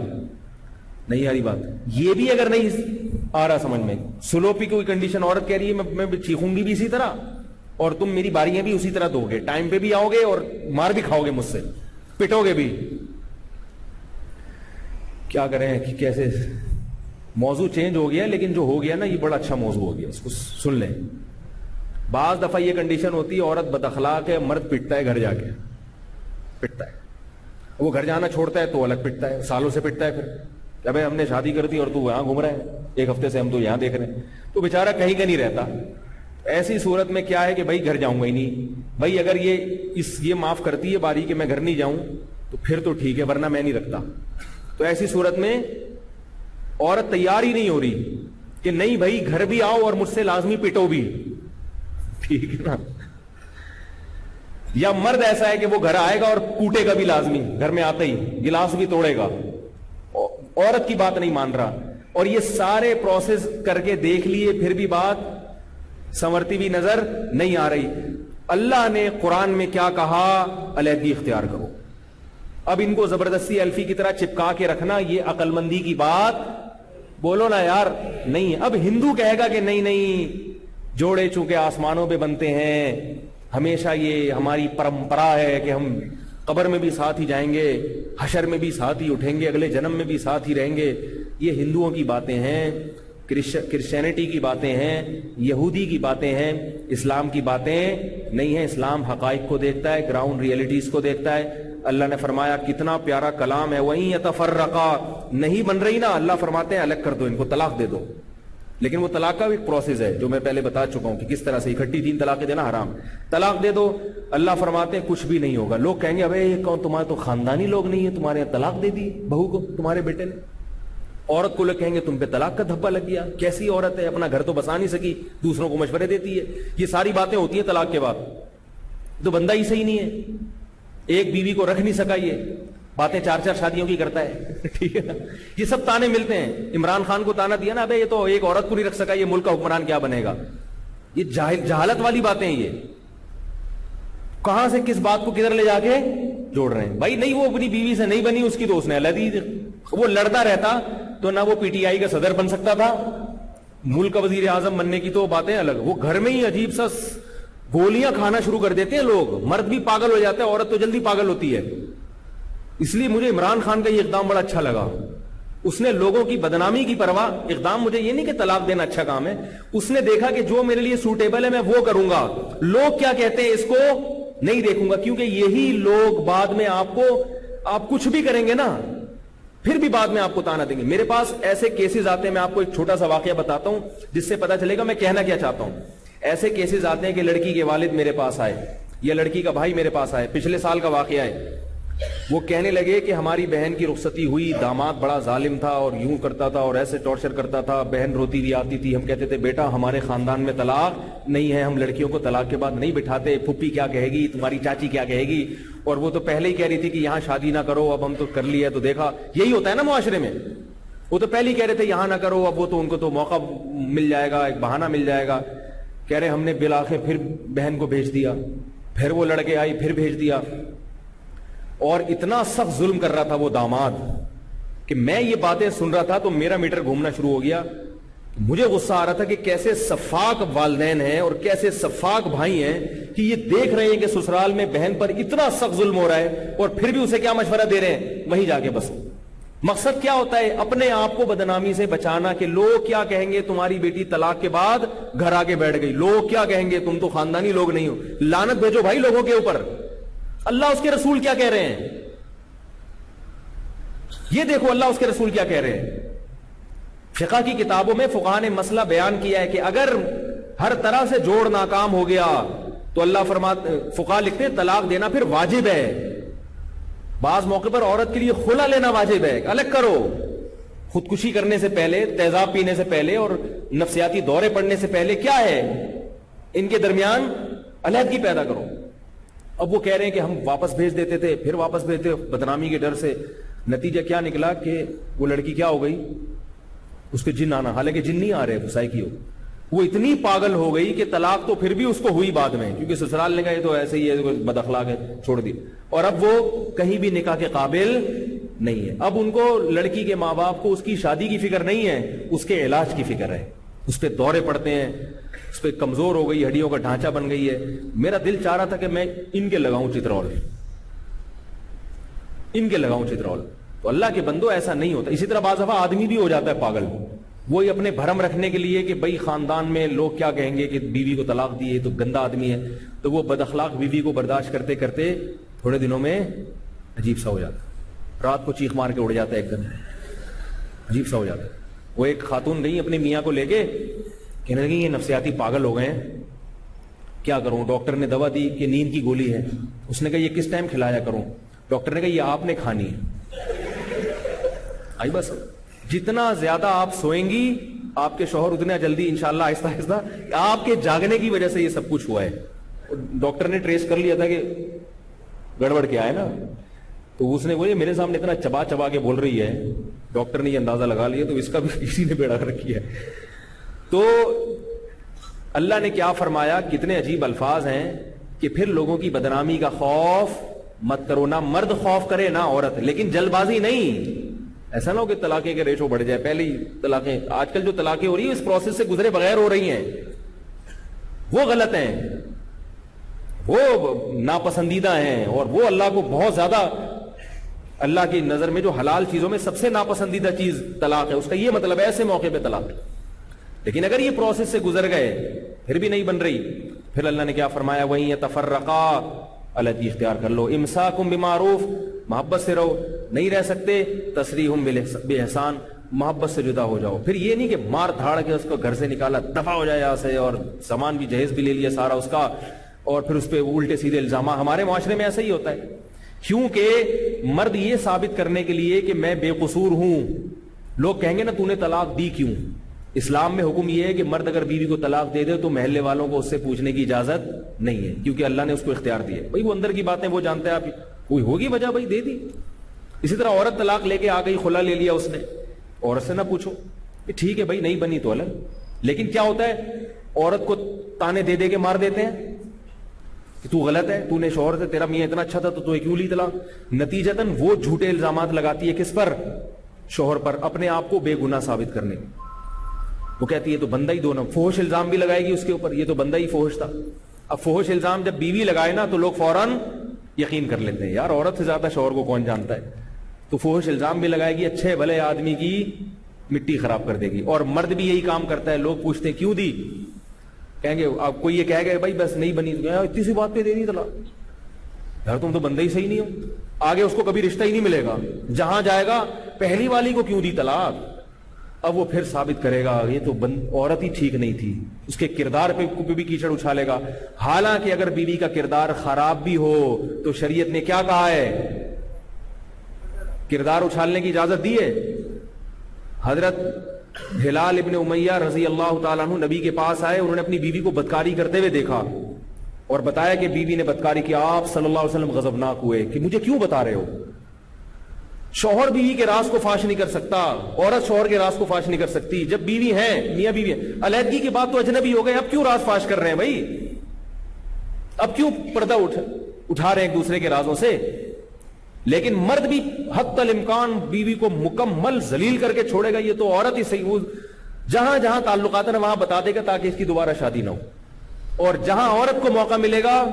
نہیں آ رہی بات, یہ بھی اگر نہیں آ رہا سمجھ میں, سلوپی کوئی کنڈیشن عورت کہہ رہی ہے میں چیخوں گی بھی اسی طرح, اور تم میری باریاں بھی اسی طرح دو گے, ٹائم پہ بھی آؤ گے اور مار بھی کھاؤ گے مجھ سے, پٹو گے بھی. کیا کریں کہ کیسے موضوع چینج ہو گیا, لیکن جو ہو گیا نا یہ بڑا اچھا موضوع ہو گیا, اس کو سن لیں. بعض دفعہ یہ کنڈیشن ہوتی ہے عورت بد اخلاق ہے, مرد پٹتا ہے گھر جا کے, پٹتا ہے, وہ گھر جانا چھوڑتا ہے تو الگ پٹتا ہے, سالوں سے پٹتا ہے. پھر کہ بھائی ہم نے شادی کر دی اور تو یہاں گھوم رہا ہے, ایک ہفتے سے ہم تو یہاں دیکھ رہے ہیں, تو بیچارہ کہیں کا نہیں رہتا. ایسی صورت میں کیا ہے کہ بھائی گھر جاؤں گا ہی نہیں. بھائی اگر یہ معاف کرتی ہے باری کہ میں گھر نہیں جاؤں تو پھر تو ٹھیک ہے, ورنہ میں نہیں رکھتا. تو ایسی صورت میں عورت تیار ہی نہیں ہو رہی کہ نہیں بھائی گھر بھی آؤ اور مجھ سے لازمی پٹو بھی, ٹھیک ہے نا. یا مرد ایسا ہے کہ وہ گھر آئے گا اور کوٹے گا بھی لازمی, گھر میں آتے ہی گلاس بھی توڑے گا, عورت کی بات نہیں مان رہا. اور یہ سارے پروسیس کر کے دیکھ لیے پھر بھی بات سنورتی بھی نظر نہیں آ رہی. اللہ نے قرآن میں کیا کہا, علیحدگی اختیار کرو. اب ان کو زبردستی الفی کی طرح چپکا کے رکھنا یہ عقل مندی کی بات بولو نا یار نہیں ہے. اب ہندو کہے گا کہ نہیں نہیں, جوڑے چونکہ آسمانوں پہ بنتے ہیں, ہمیشہ یہ ہماری پرمپرا ہے کہ ہم قبر میں بھی ساتھ ہی جائیں گے, حشر میں بھی ساتھ ہی اٹھیں گے, اگلے جنم میں بھی ساتھ ہی رہیں گے. یہ ہندوؤں کی باتیں ہیں, کرسچینٹی کی باتیں ہیں, یہودی کی باتیں ہیں, اسلام کی باتیں نہیں ہیں. اسلام حقائق کو دیکھتا ہے, گراؤنڈ ریئلٹیز کو دیکھتا ہے. اللہ نے فرمایا کتنا پیارا کلام ہے, وہیں یتفرقا, نہیں بن رہی نا, اللہ فرماتے ہیں الگ کر دو ان کو, طلاق دے دو. لیکن وہ طلاق کا بھی ایک پروسیس ہے جو میں پہلے بتا چکا ہوں کہ کس طرح سے اکٹھی 3 طلاقیں دینا حرام. طلاق دے دو, اللہ فرماتے ہیں کچھ بھی نہیں ہوگا. لوگ کہیں گے ابے یہ کون, تمہارے تو خاندانی لوگ نہیں ہیں, تمہارے یہاں طلاق دے دی بہو کو تمہارے بیٹے نے. عورت کو لوگ کہیں گے تم پہ طلاق کا دھبا لگ گیا, کیسی عورت ہے, اپنا گھر تو بسا نہیں سکی, دوسروں کو مشورے دیتی ہے. یہ ساری باتیں ہوتی ہیں طلاق کے بعد. تو بندہ ہی صحیح نہیں ہے, ایک بیوی کو رکھ نہیں سکا, یہ باتیں 4 شادیوں کی کرتا ہے. ٹھیک ہے نا, یہ سب تانے ملتے ہیں. عمران خان کو تانا دیا نا, ابے یہ تو ایک عورت کو نہیں رکھ سکا, یہ ملک کا حکمران کیا بنے گا. یہ جہالت والی باتیں ہیں. یہ کہاں سے کس بات کو کدھر لے جا کے جوڑ رہے ہیں. بھائی نہیں, وہ اپنی بیوی سے نہیں بنی, اس کی تو اس نے اللہ دی. وہ لڑتا رہتا تو نہ وہ پی ٹی آئی کا صدر بن سکتا تھا, ملک کا وزیر اعظم بننے کی تو باتیں الگ. وہ گھر میں ہی عجیب سا گولیاں کھانا شروع کر دیتے ہیں لوگ, مرد بھی پاگل ہو جاتا ہے, عورت تو جلدی پاگل ہوتی ہے. اس لیے مجھے عمران خان کا یہ اقدام بڑا اچھا لگا. اس نے لوگوں کی بدنامی کی پرواہ, اقدام مجھے یہ نہیں کہ طلاق دینا اچھا کام ہے, اس نے دیکھا کہ جو میرے لیے سوٹیبل ہے میں وہ کروں گا, لوگ کیا کہتے ہیں اس کو نہیں دیکھوں گا. کیونکہ یہی لوگ بعد میں آپ کچھ بھی کریں گے نا, پھر بھی بعد میں آپ کو تانا دیں گے. میرے پاس ایسے کیسز آتے ہیں, میں آپ کو ایک چھوٹا سا واقعہ بتاتا ہوں جس سے پتا چلے گا میں کہنا کیا چاہتا ہوں. ایسے کیسز آتے ہیں کہ لڑکی کے والد میرے پاس آئے یا لڑکی کا بھائی میرے پاس آئے, پچھلے سال کا واقعہ ہے. وہ کہنے لگے کہ ہماری بہن کی رخصتی ہوئی, داماد بڑا ظالم تھا اور یوں کرتا تھا اور ایسے ٹارچر کرتا تھا, بہن روتی بھی آتی تھی. ہم کہتے تھے بیٹا ہمارے خاندان میں طلاق نہیں ہے, ہم لڑکیوں کو طلاق کے بعد نہیں بٹھاتے, پھپھی کیا کہے گی, تمہاری چاچی کیا کہے گی. اور وہ تو پہلے ہی کہہ رہی تھی کہ یہاں شادی نہ کرو, اب ہم تو کر لی ہے تو دیکھا. یہی ہوتا ہے نا معاشرے میں, وہ تو پہلے ہی کہہ رہے تھے یہاں نہ کرو, اب وہ تو ان کو تو موقع مل جائے گا, ایک بہانہ مل جائے گا. کہہ رہے ہم نے بالآخر پھر بہن کو بھیج دیا, پھر وہ لڑکے آئی پھر بھیج دیا. اور اتنا سخت ظلم کر رہا تھا وہ داماد کہ میں یہ باتیں سن رہا تھا تو میرا میٹر گھومنا شروع ہو گیا. مجھے غصہ آ رہا تھا کہ کیسے صفاق والدین ہیں اور کیسے صفاق بھائی ہیں کہ یہ دیکھ رہے ہیں کہ سسرال میں بہن پر اتنا سخت ظلم ہو رہا ہے اور پھر بھی اسے کیا مشورہ دے رہے ہیں, وہیں جا کے بس. مقصد کیا ہوتا ہے, اپنے آپ کو بدنامی سے بچانا کہ لوگ کیا کہیں گے, تمہاری بیٹی طلاق کے بعد گھر آ کے بیٹھ گئی, لوگ کیا کہیں گے, تم تو خاندانی لوگ نہیں ہو. لعنت بھیجو بھائی لوگوں کے اوپر. اللہ اس کے رسول کیا کہہ رہے ہیں, یہ دیکھو اللہ اس کے رسول کیا کہہ رہے ہیں. فقہ کی کتابوں میں فقہاء نے مسئلہ بیان کیا ہے کہ اگر ہر طرح سے جوڑ ناکام ہو گیا تو اللہ فرماتے, فقہاء لکھتے ہیں طلاق دینا پھر واجب ہے. بعض موقع پر عورت کے لیے خلا لینا واجب ہے, الگ کرو. خودکشی کرنے سے پہلے, تیزاب پینے سے پہلے اور نفسیاتی دورے پڑنے سے پہلے کیا ہے, ان کے درمیان علیحدگی پیدا کرو. اب وہ کہہ رہے ہیں کہ ہم واپس بھیج دیتے تھے, پھر واپس بھیجتے بدنامی کے ڈر سے. نتیجہ کیا نکلا کہ وہ لڑکی کیا ہو گئی, اس پہ جن آنا، حالانکہ جن نہیں آ رہے فسائی کی ہو. وہ اتنی پاگل ہو گئی کہ طلاق تو پھر بھی اس کو ہوئی بعد میں، کیونکہ سسرال نے کہا یہ تو ایسے ہی ہے، بد اخلاق ہے، چھوڑ دی. اور اب وہ کہیں بھی نکاح کے قابل نہیں ہے. اب ان کو لڑکی کے ماں باپ کو اس کی شادی کی فکر نہیں ہے، اس کے علاج کی فکر ہے. اس پہ دورے پڑتے ہیں، اس پہ کمزور ہو گئی، ہڈیوں کا ڈھانچہ بن گئی ہے. میرا دل چاہ رہا تھا کہ میں ان کے لگاؤں چترول، ان کے لگاؤں چترول. تو اللہ کے بندو ایسا نہیں ہوتا. اسی طرح بعض دفعہ آدمی بھی ہو جاتا ہے پاگل، وہی اپنے بھرم رکھنے کے لیے کہ بھائی خاندان میں لوگ کیا کہیں گے کہ بیوی کو طلاق دی ہے تو گندا آدمی ہے، تو وہ بد اخلاق بیوی کو برداشت کرتے کرتے تھوڑے دنوں میں عجیب سا ہو جاتا ہے. رات کو چیخ مار کے اڑ جاتا ہے، ایک دم عجیب سا ہو جاتا ہے. وہ ایک خاتون گئی اپنے میاں کو لے کے، کہنے لگی یہ نفسیاتی پاگل ہو گئے ہیں، کیا کروں؟ ڈاکٹر نے دوا دی کہ نیند کی گولی ہے. اس نے کہا یہ کس ٹائم کھلایا کروں؟ ڈاکٹر نے کہا یہ آپ نے کھانی ہے. آئی بس، جتنا زیادہ آپ سوئیں گی آپ کے شوہر اتنا جلدی انشاءاللہ آہستہ آہستہ، آپ کے جاگنے کی وجہ سے یہ سب کچھ ہوا ہے. ڈاکٹر نے ٹریس کر لیا تھا کہ گڑبڑ کیا ہے نا، تو اس نے وہ میرے سامنے اتنا چبا چبا کے بول رہی ہے، ڈاکٹر نے یہ اندازہ لگا لیا تو اس کا بھی کسی نے بیڑا کر رکھی ہے. تو اللہ نے کیا فرمایا، کتنے عجیب الفاظ ہیں کہ پھر لوگوں کی بدنامی کا خوف مت کرو. نہ مرد خوف کرے نہ عورت، لیکن جلد بازی نہیں. ایسا نہ ہو کہ طلاقیں کے ریشو بڑھ جائے. پہلے ہی طلاقیں، آج کل جو طلاقیں ہو رہی ہیں اس پروسیس سے گزرے بغیر ہو رہی ہیں، وہ غلط ہیں، وہ ناپسندیدہ ہیں، اور وہ اللہ کو بہت زیادہ، اللہ کی نظر میں جو حلال چیزوں میں سب سے ناپسندیدہ چیز طلاق ہے. اس کا یہ مطلب ہے ایسے موقع پہ طلاق. لیکن اگر یہ پروسیس سے گزر گئے پھر بھی نہیں بن رہی، پھر اللہ نے کیا فرمایا، وہیں یتفرقا، علیحدگی اختیار کر لو. امساکم بمعروف، محبت سے رہو. نہیں رہ سکتے، تسریحم باحسان، محبت سے جدا ہو جاؤ. پھر یہ نہیں کہ مار دھاڑ کے اس کو گھر سے نکالا، دفع ہو جائے یہاں سے، اور سامان بھی جہیز بھی لے لیا سارا اس کا، اور پھر اس پہ الٹے سیدھے الزامات. ہمارے معاشرے میں ایسا ہی ہوتا ہے، کیونکہ مرد یہ ثابت کرنے کے لیے کہ میں بے قصور ہوں، لوگ کہیں گے نا تو نے طلاق دی کیوں. اسلام میں حکم یہ ہے کہ مرد اگر بیوی کو طلاق دے دے تو محلے والوں کو اس سے پوچھنے کی اجازت نہیں ہے، کیونکہ اللہ نے اس کو اختیار دی ہے. بھائی وہ اندر کی باتیں وہ جانتا ہے، آپ کوئی ہوگی وجہ، بھائی دے دی. اسی طرح عورت طلاق لے کے آ گئی، خلا لے لیا اس نے، عورت سے نہ پوچھو کہ ٹھیک ہے بھائی نہیں بنی تو الگ. لیکن کیا ہوتا ہے، عورت کو تانے دے دے کے مار دیتے ہیں کہ تو غلط ہے، تو نے شوہر سے، تیرا میاں اتنا اچھا تھا تو کیوں لی طلاق. نتیجتاً وہ جھوٹے الزامات لگاتی ہے کس پر؟ شوہر پر، اپنے آپ کو بے گناہ ثابت کرنے. وہ کہتی ہے تو بندہ ہی دونوں، فحش الزام بھی لگائے گی اس کے اوپر، یہ تو بندہ ہی فحش تھا. اب فحش الزام جب بیوی لگائے نا تو لوگ فوراً یقین کر لیتے ہیں، یار عورت سے زیادہ شوہر کو کون جانتا ہے. تو فحش الزام بھی لگائے گی، اچھے بھلے آدمی کی مٹی خراب کر دے گی. اور مرد بھی یہی کام کرتا ہے. لوگ پوچھتے ہیں کیوں دی، کہیں گے آپ کوئی یہ کہے گا بھائی بس نہیں بنی، اتنی سی بات پہ دے دی طلاق، یار تم تو بندے ہی صحیح نہیں ہو. آگے اس کو کبھی رشتہ ہی نہیں ملے گا، جہاں جائے گا پہلی والی کو کیوں دی طلاق. اب وہ پھر ثابت کرے گا یہ تو عورت ہی ٹھیک نہیں تھی، اس کے کردار پہ بھی کیچڑ اچھالے گا. حالانکہ اگر بیوی کا کردار خراب بھی ہو تو شریعت نے کیا کہا ہے، کردار اچھالنے کی اجازت دی ہے. حضرت ہلال ابن امیہ رضی اللہ تعالیٰ عنہ نبی کے پاس آئے، انہوں نے اپنی بیوی کو بدکاری کرتے ہوئے دیکھا اور بتایا کہ بیوی نے بدکاری کی. آپ صلی اللہ علیہ وسلم غضبناک ہوئے کہ مجھے کیوں بتا رہے ہو. شوہر بیوی کے راز کو فاش نہیں کر سکتا، عورت شوہر کے راز کو فاش نہیں کر سکتی. جب بیوی ہے، میاں بیوی ہے، علیحدگی کے بعد تو اجنبی ہو گئے، اب کیوں راز فاش کر رہے ہیں بھائی، اب کیوں پردہ اٹھا رہے ہیں ایک دوسرے کے رازوں سے. لیکن مرد بھی حتی الامکان بیوی کو مکمل ذلیل کر کے چھوڑے گا، یہ تو عورت ہی صحیح، جہاں جہاں تعلقات ہیں وہاں بتا دے گا تاکہ اس کی دوبارہ شادی نہ ہو. اور جہاں عورت کو موقع ملے گا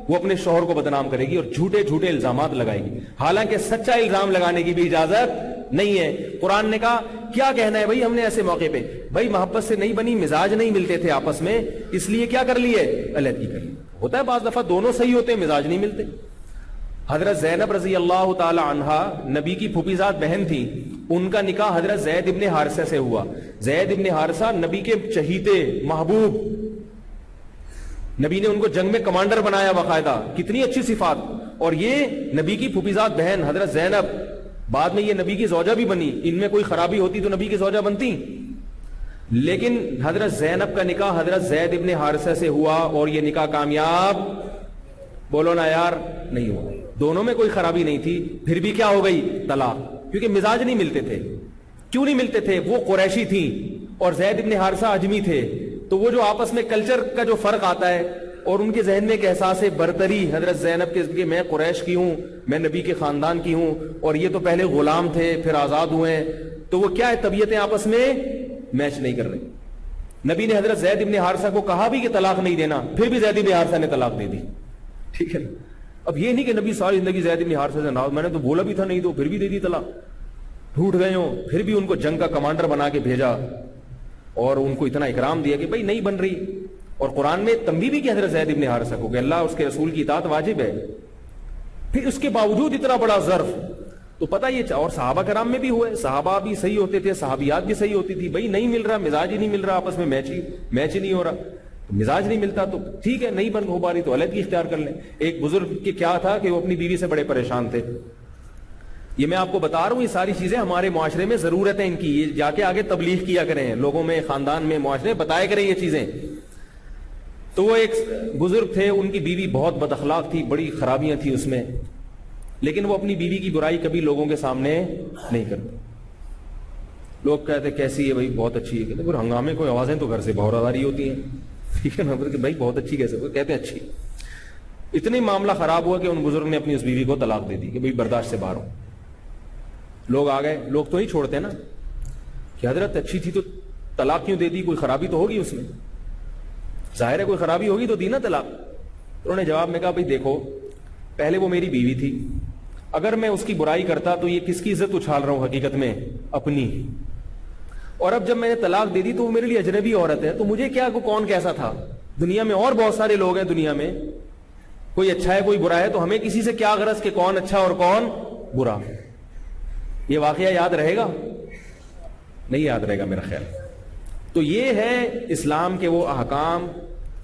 وہ اپنے شوہر کو بدنام کرے گی اور جھوٹے جھوٹے الزامات لگائے گی، حالانکہ سچا الزام لگانے کی بھی اجازت نہیں ہے. قرآن نے کہا کیا کہنا ہے بھائی ہم نے ایسے موقع پہ، بھائی محبت سے نہیں بنی، مزاج نہیں ملتے تھے آپس میں، اس لیے کیا کر لیے، علیحدگی کر لی. ہوتا ہے بعض دفعہ دونوں صحیح ہوتے ہیں، مزاج نہیں ملتے. حضرت زینب رضی اللہ تعالی عنہا نبی کی پھوپھیزاد بہن تھی، ان کا نکاح حضرت زید ابن حارثہ سے ہوا. زید ابن حارثہ نبی کے چہیتے محبوب، نبی نے ان کو جنگ میں کمانڈر بنایا باقاعدہ، کتنی اچھی صفات. اور یہ نبی کی پھوپھیزاد بہن حضرت زینب بعد میں یہ نبی کی زوجہ بھی بنی، ان میں کوئی خرابی ہوتی تو نبی کی زوجہ بنتی. لیکن حضرت زینب کا نکاح حضرت زید ابن حارثہ سے ہوا اور یہ نکاح کامیاب، بولو نا یار، نہیں ہوا. دونوں میں کوئی خرابی نہیں تھی، پھر بھی کیا ہو گئی، طلاق، کیونکہ مزاج نہیں ملتے تھے. کیوں نہیں ملتے تھے؟ وہ قریشی تھیں اور زید ابن حارثہ اجمی تھے، تو وہ جو آپس میں کلچر کا جو فرق آتا ہے اور ان کے ذہن میں ایک احساس برتری حضرت زینب کے کہ میں قریش کی ہوں، میں نبی کے خاندان کی ہوں، اور یہ تو پہلے غلام تھے پھر آزاد ہوئے ہیں، تو وہ کیا ہے طبیعتیں آپس میں میچ نہیں کر رہی. نبی نے حضرت زید ابن حارثہ کو کہا بھی کہ طلاق نہیں دینا، پھر بھی زید ابن حارثہ نے طلاق دے دی. ٹھیک ہے نا؟ اب یہ نہیں کہ نبی ساری زندگی زید ابن حارثہ سے نہ، میں نے تو بولا بھی تھا نہیں تو پھر بھی دے دی طلاق. ٹوٹ گئے ہوں، پھر بھی ان کو جنگ کا کمانڈر بنا کے بھیجا اور ان کو اتنا اکرام دیا کہ بھائی نہیں بن رہی. اور قرآن میں تنبیہ بھی کی حضرت زید ابن حارثہ کو کہ اللہ اس کے رسول کی اطاعت واجب ہے. پھر اس کے باوجود اتنا بڑا ظرف، تو پتہ یہ، اور صحابہ کرام میں بھی ہوئے، صحابہ بھی صحیح ہوتے تھے، صحابیات بھی صحیح ہوتی تھی. بھائی نہیں مل رہا، مزاج ہی نہیں مل رہا، آپس میں میچ ہی نہیں ہو رہا، مزاج نہیں ملتا تو ٹھیک ہے، نہیں بن ہو پا رہی تو علیحدگی اختیار کر لیں. ایک بزرگ کے کیا تھا کہ وہ اپنی بیوی سے بڑے پریشان تھے. یہ میں آپ کو بتا رہا ہوں، یہ ساری چیزیں ہمارے معاشرے میں ضرورت ہے ان کی. یہ جا کے آگے تبلیغ کیا کریں، لوگوں میں، خاندان میں، معاشرے میں بتایا کریں یہ چیزیں. تو وہ ایک بزرگ تھے، ان کی بیوی بہت بد اخلاق تھی، بڑی خرابیاں تھی اس میں، لیکن وہ اپنی بیوی کی برائی کبھی لوگوں کے سامنے نہیں کرتے. لوگ کہتے کیسی ہے بھائی؟ بہت اچھی ہے. کہتے پھر ہنگامے کوئی آوازیں تو گھر سے بہت آ رہی ہوتی ہیں. ٹھیک ہے نا؟ بھائی بہت اچھی کیسے؟ کہتے ہیں اچھی. اتنی معاملہ خراب ہوا کہ ان بزرگ نے اپنی اس بیوی کو طلاق دے دی کہ بھائی برداشت سے باہر ہو. لوگ آ گئے، لوگ تو نہیں چھوڑتے نا کہ حضرت اچھی تھی تو طلاق کیوں دے دی؟ کوئی خرابی تو ہوگی اس میں، ظاہر ہے کوئی خرابی ہوگی تو دی نا طلاق. انہوں نے جواب میں کہا بھائی دیکھو، پہلے وہ میری بیوی تھی، اگر میں اس کی برائی کرتا تو یہ کس کی عزت اچھال رہا ہوں؟ حقیقت میں اپنی. اور اب جب میں نے طلاق دے دی تو وہ میرے لیے اجنبی عورت ہے، تو مجھے کیا کون کیسا تھا؟ دنیا میں اور بہت سارے لوگ ہیں، دنیا میں کوئی اچھا ہے کوئی برا ہے، تو ہمیں کسی سے کیا غرض کہ کون اچھا اور کون برا. یہ واقعہ یاد رہے گا؟ نہیں یاد رہے گا میرا خیال. تو یہ ہے اسلام کے وہ احکام،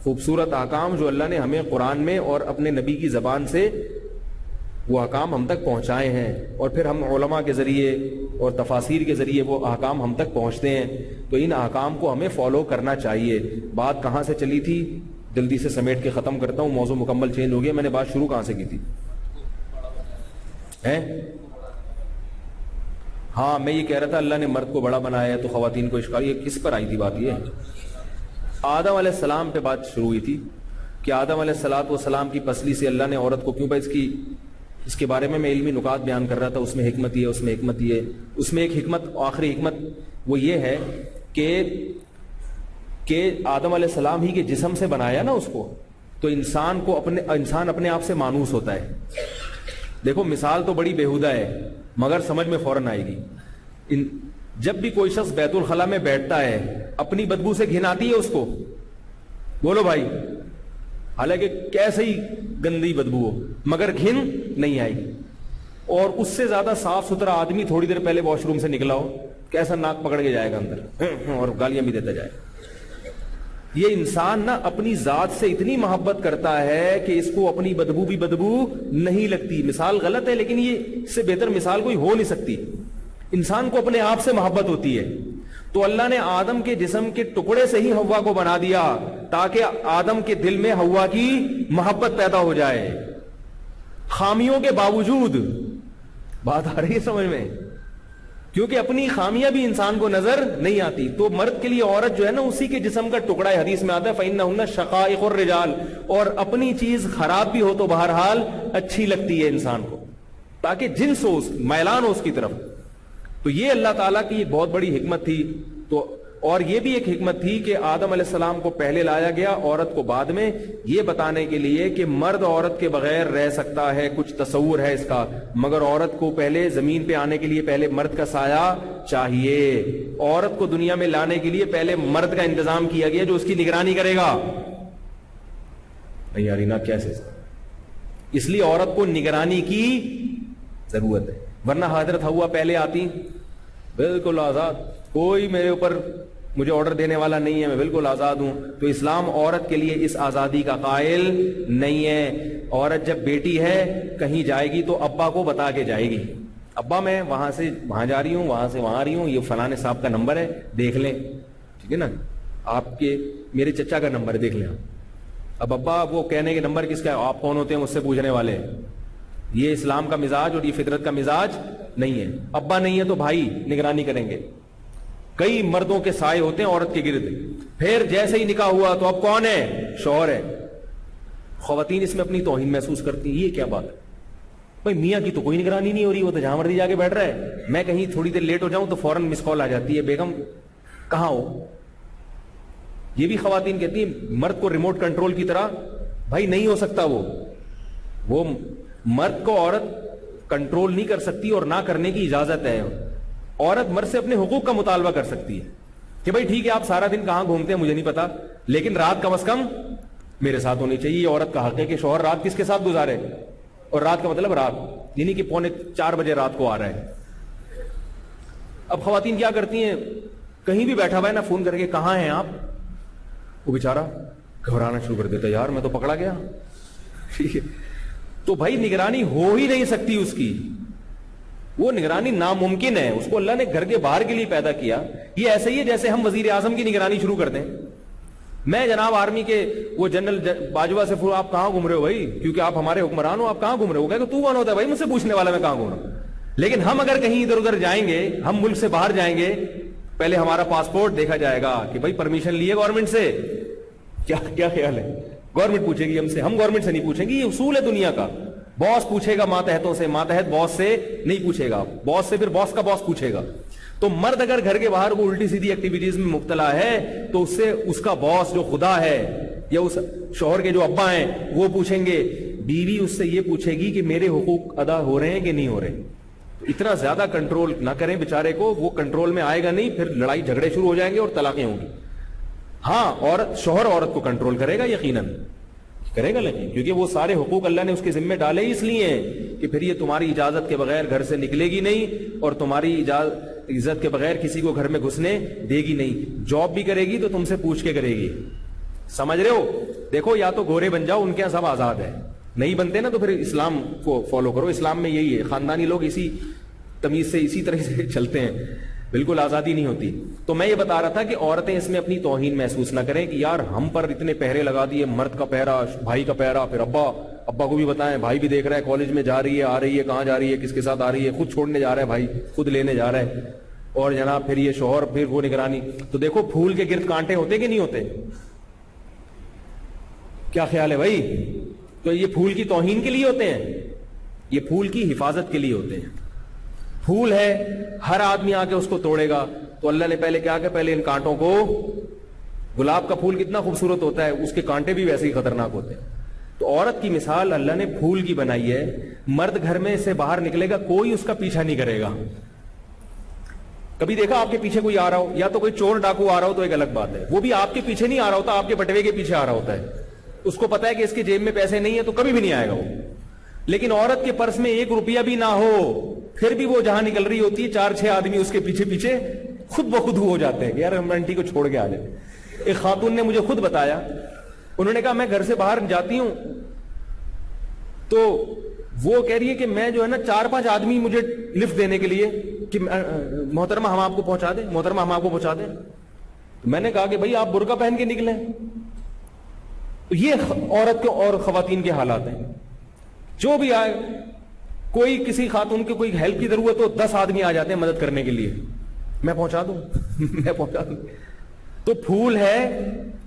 خوبصورت احکام جو اللہ نے ہمیں قرآن میں اور اپنے نبی کی زبان سے وہ احکام ہم تک پہنچائے ہیں، اور پھر ہم علماء کے ذریعے اور تفاسیر کے ذریعے وہ احکام ہم تک پہنچتے ہیں. تو ان احکام کو ہمیں فالو کرنا چاہیے. بات کہاں سے چلی تھی؟ جلدی سے سمیٹ کے ختم کرتا ہوں، موضوع مکمل چینج ہو گیا. میں نے بات شروع کہاں سے کی تھی؟ ہاں، میں یہ کہہ رہا تھا اللہ نے مرد کو بڑا بنایا ہے تو خواتین کو اشکال. یہ کس پر آئی تھی بات؟ یہ آدم علیہ السلام پہ بات شروع ہوئی تھی کہ آدم علیہ السلام کی پسلی سے اللہ نے عورت کو کیوں پیدا. اس کے بارے میں علمی نکات بیان کر رہا تھا. اس میں حکمت یہ، اس میں حکمت یہ. اس میں ایک حکمت، آخری حکمت وہ یہ ہے کہ آدم علیہ السلام ہی کے جسم سے بنایا نا اس کو، تو انسان اپنے آپ سے مانوس ہوتا ہے. دیکھو مثال تو بڑی بیہودہ ہے مگر سمجھ میں فوراً آئے گی. جب بھی کوئی شخص بیت الخلاء میں بیٹھتا ہے اپنی بدبو سے گھن آتی ہے اس کو؟ بولو بھائی. حالانکہ کیسے ہی گندی بدبو ہو مگر گھن نہیں آئے گی. اور اس سے زیادہ صاف ستھرا آدمی تھوڑی دیر پہلے واش روم سے نکلا ہو، کیسا ناک پکڑ کے جائے گا اندر اور گالیاں بھی دیتا جائے. یہ انسان نا اپنی ذات سے اتنی محبت کرتا ہے کہ اس کو اپنی بدبو بھی بدبو نہیں لگتی. مثال غلط ہے لیکن یہ اس سے بہتر مثال کوئی ہو نہیں سکتی. انسان کو اپنے آپ سے محبت ہوتی ہے. تو اللہ نے آدم کے جسم کے ٹکڑے سے ہی حوا کو بنا دیا تاکہ آدم کے دل میں حوا کی محبت پیدا ہو جائے، خامیوں کے باوجود. بات آ رہی ہے سمجھ میں؟ کیونکہ اپنی خامیاں بھی انسان کو نظر نہیں آتی. تو مرد کے لیے عورت جو ہے نا اسی کے جسم کا ٹکڑا ہے. حدیث میں آتا ہے فَإِنَّهُنَّ شَقَائِقُ الرِّجَالِ. اور اپنی چیز خراب بھی ہو تو بہرحال اچھی لگتی ہے انسان کو، تاکہ جنس ہو، میلان ہو اس کی طرف. تو یہ اللہ تعالیٰ کی ایک بہت بڑی حکمت تھی. تو اور یہ بھی ایک حکمت تھی کہ آدم علیہ السلام کو پہلے لایا گیا، عورت کو بعد میں، یہ بتانے کے لیے کہ مرد عورت کے بغیر رہ سکتا ہے. کچھ تصور ہے اس کا، مگر عورت کو پہلے زمین پہ آنے کے لیے پہلے مرد کا سایہ چاہیے. عورت کو دنیا میں لانے کے لیے پہلے مرد کا انتظام کیا گیا جو اس کی نگرانی کرے گا. نہیں یاری نا کیسے؟ اس لیے عورت کو نگرانی کی ضرورت ہے، ورنہ حضرت حوا پہلے آتی بالکل آزاد، کوئی میرے اوپر مجھے آرڈر دینے والا نہیں ہے، میں بالکل آزاد ہوں. تو اسلام عورت کے لیے اس آزادی کا قائل نہیں ہے. عورت جب بیٹی ہے کہیں جائے گی تو ابا کو بتا کے جائے گی، ابا میں وہاں سے وہاں جا رہی ہوں، وہاں سے وہاں آ رہی ہوں، یہ فلانے صاحب کا نمبر ہے دیکھ لیں. ٹھیک ہے نا؟ آپ کے میرے چچا کا نمبر دیکھ لیں. اب ابا وہ کہنے کے نمبر کس کا ہے؟ آپ کون ہوتے ہیں مجھ سے پوچھنے والے؟ یہ اسلام کا مزاج اور یہ فطرت کا مزاج نہیں ہے, ابا نہیں ہے تو بھائی نگرانی کریں گے. کئی مردوں کے سائے ہوتے ہیں عورت کے گرد. پھر جیسے ہی نکاح ہوا تو اب کون ہے؟ شوہر ہے. خواتین اس میں اپنی توہین محسوس کرتی ہیں, یہ کیا بات ہے بھائی, میاں کی تو کوئی نگرانی نہیں ہو رہی, وہ تو جہاں مرضی جا کے بیٹھ رہا ہے. میں کہیں تھوڑی دیر لیٹ ہو جاؤں تو فوراً مس کال آ جاتی ہے, بیگم کہاں ہو. یہ بھی خواتین کہتی ہیں مرد کو ریموٹ کنٹرول کی طرح. بھائی نہیں ہو سکتا, وہ مرد کو عورت کنٹرول نہیں کر سکتی اور نہ کرنے کی اجازت ہے. عورت مرد سے اپنے حقوق کا مطالبہ کر سکتی ہے کہ بھائی ٹھیک ہے آپ سارا دن کہاں گھومتے ہیں مجھے نہیں پتا, لیکن رات کم از کم میرے ساتھ ہونی چاہیے. یہ عورت کا حق ہے کہ شوہر رات کس کے ساتھ گزارے, اور رات کا مطلب رات یعنی کہ 3:45 بجے رات کو آ رہا ہے. اب خواتین کیا کرتی ہیں, کہیں بھی بیٹھا ہوا ہے نا, فون کر کے کہاں ہیں آپ, وہ بیچارہ گھبرانا شروع کر دیتا, یار میں تو پکڑا گیا. ٹھیک ہے, تو بھائی نگرانی ہو ہی نہیں سکتی اس کی, وہ نگرانی ناممکن ہے. اس کو اللہ نے گھر کے باہر کے لیے پیدا کیا. یہ ایسے ہی ہے جیسے ہم وزیر اعظم کی نگرانی شروع کر دیں. میں جناب آرمی کے وہ جنرل باجوہ سے آپ کہاں گھوم رہے ہو بھائی, کیونکہ آپ ہمارے حکمران ہو, آپ کہاں گھوم رہے ہو, کہ تو کون ہوتا ہے بھائی مجھ سے پوچھنے والا میں کہاں گھوم رہا ہوں. لیکن ہم اگر کہیں ادھر ادھر جائیں گے, ہم ملک سے باہر جائیں گے, پہلے ہمارا پاسپورٹ دیکھا جائے گا کہ بھائی پرمیشن لیے گورنمنٹ سے, کیا خیال ہے, گورنمنٹ پوچھے گی ہم سے, ہم گورنمنٹ سے نہیں پوچھیں گے. یہ اصول ہے دنیا کا. باس پوچھے گا ماتحتوں سے, ماتحت باس سے نہیں پوچھے گا, باس سے پھر باس کا باس پوچھے گا. تو مرد اگر گھر کے باہر کو الٹی سیدھی ایکٹیویٹیز میں مبتلا ہے تو اس سے اس کا باس جو خدا ہے یا اس شوہر کے جو ابا ہیں وہ پوچھیں گے. بیوی اس سے یہ پوچھے گی کہ میرے حقوق ادا ہو رہے ہیں کہ نہیں ہو رہے. اتنا زیادہ کنٹرول نہ کریں بیچارے کو, وہ کنٹرول میں آئے گا نہیں, پھر لڑائی جھگڑے شروع ہو جائیں گے اور طلاقیں ہوں گی. ہاں شوہر عورت کو کنٹرول کرے گا, یقیناً کرے گا, لیکن کیونکہ وہ سارے حقوق اللہ نے اس کے ذمہ ڈالے اس لیے ہیں کہ پھر یہ تمہاری اجازت کے بغیر گھر سے نکلے گی نہیں, اور تمہاری عزت کے بغیر کسی کو گھر میں گھسنے دے گی نہیں. جاب بھی کرے گی تو تم سے پوچھ کے کرے گی. سمجھ رہے ہو, دیکھو یا تو گورے بن جاؤ, ان کے یہاں سب آزاد ہے, نہیں بنتے نا تو پھر اسلام کو فالو کرو. اسلام میں یہی ہے, خاندانی لوگ اسی تمیز سے اسی طرح سے چلتے ہیں, بالکل آزادی نہیں ہوتی. تو میں یہ بتا رہا تھا کہ عورتیں اس میں اپنی توہین محسوس نہ کریں کہ یار ہم پر اتنے پہرے لگا دیے, مرد کا پہرا, بھائی کا پہرا, پھر ابا کو بھی بتائیں, بھائی بھی دیکھ رہا ہے کالج میں جا رہی ہے, آ رہی ہے, کہاں جا رہی ہے, کس کے ساتھ آ رہی ہے, خود چھوڑنے جا رہا ہے بھائی, خود لینے جا رہا ہے, اور جناب پھر یہ شوہر, پھر وہ نگرانی. تو دیکھو پھول کے گرد کانٹے ہوتے کہ نہیں ہوتے, کیا خیال ہے بھائی؟ تو یہ پھول کی توہین کے لیے ہوتے ہیں, یہ پھول کی حفاظت کے لیے ہوتے ہیں. پھول ہے, ہر آدمی آ کے اس کو توڑے گا, تو اللہ نے پہلے کیا کہ پہلے ان کانٹوں کو, گلاب کا پھول کتنا خوبصورت ہوتا ہے, اس کے کانٹے بھی ویسے ہی خطرناک ہوتے ہیں. تو عورت کی مثال اللہ نے پھول کی بنائی ہے. مرد گھر میں سے باہر نکلے گا, کوئی اس کا پیچھا نہیں کرے گا. کبھی دیکھا آپ کے پیچھے کوئی آ رہا ہو, یا تو کوئی چور ڈاکو آ رہا ہو تو ایک الگ بات ہے, وہ بھی آپ کے پیچھے نہیں آ رہا ہوتا, آپ کے بٹوے کے پیچھے آ رہا ہوتا ہے. اس کو پتا ہے کہ اس کے جیب میں پیسے نہیں ہیں تو کبھی بھی نہیں آئے گا وہ. لیکن عورت کے پرس میں 1 روپیہ بھی نہ ہو, پھر بھی وہ جہاں نکل رہی ہوتی ہے 4-6 آدمی اس کے پیچھے پیچھے خود بخود ہو جاتے ہیں کہ یار ہم آنٹی کو چھوڑ کے آ جائیں. ایک خاتون نے مجھے خود بتایا, انہوں نے کہا میں گھر سے باہر جاتی ہوں تو وہ کہہ رہی ہے کہ میں جو ہے نا 4-5 آدمی مجھے لفٹ دینے کے لیے کہ محترمہ ہم آپ کو پہنچا دیں, محترمہ ہم آپ کو پہنچا دیں. میں نے کہا کہ بھائی آپ برقع پہن کے نکلیں. یہ عورت کے اور خواتین کے حالات ہیں. جو بھی آئے, کوئی کسی خاتون کی کوئی ہیلپ کی ضرورت ہو 10 آدمی آ جاتے ہیں مدد کرنے کے لیے, میں پہنچا دوں میں پہنچا دوں. تو پھول ہے,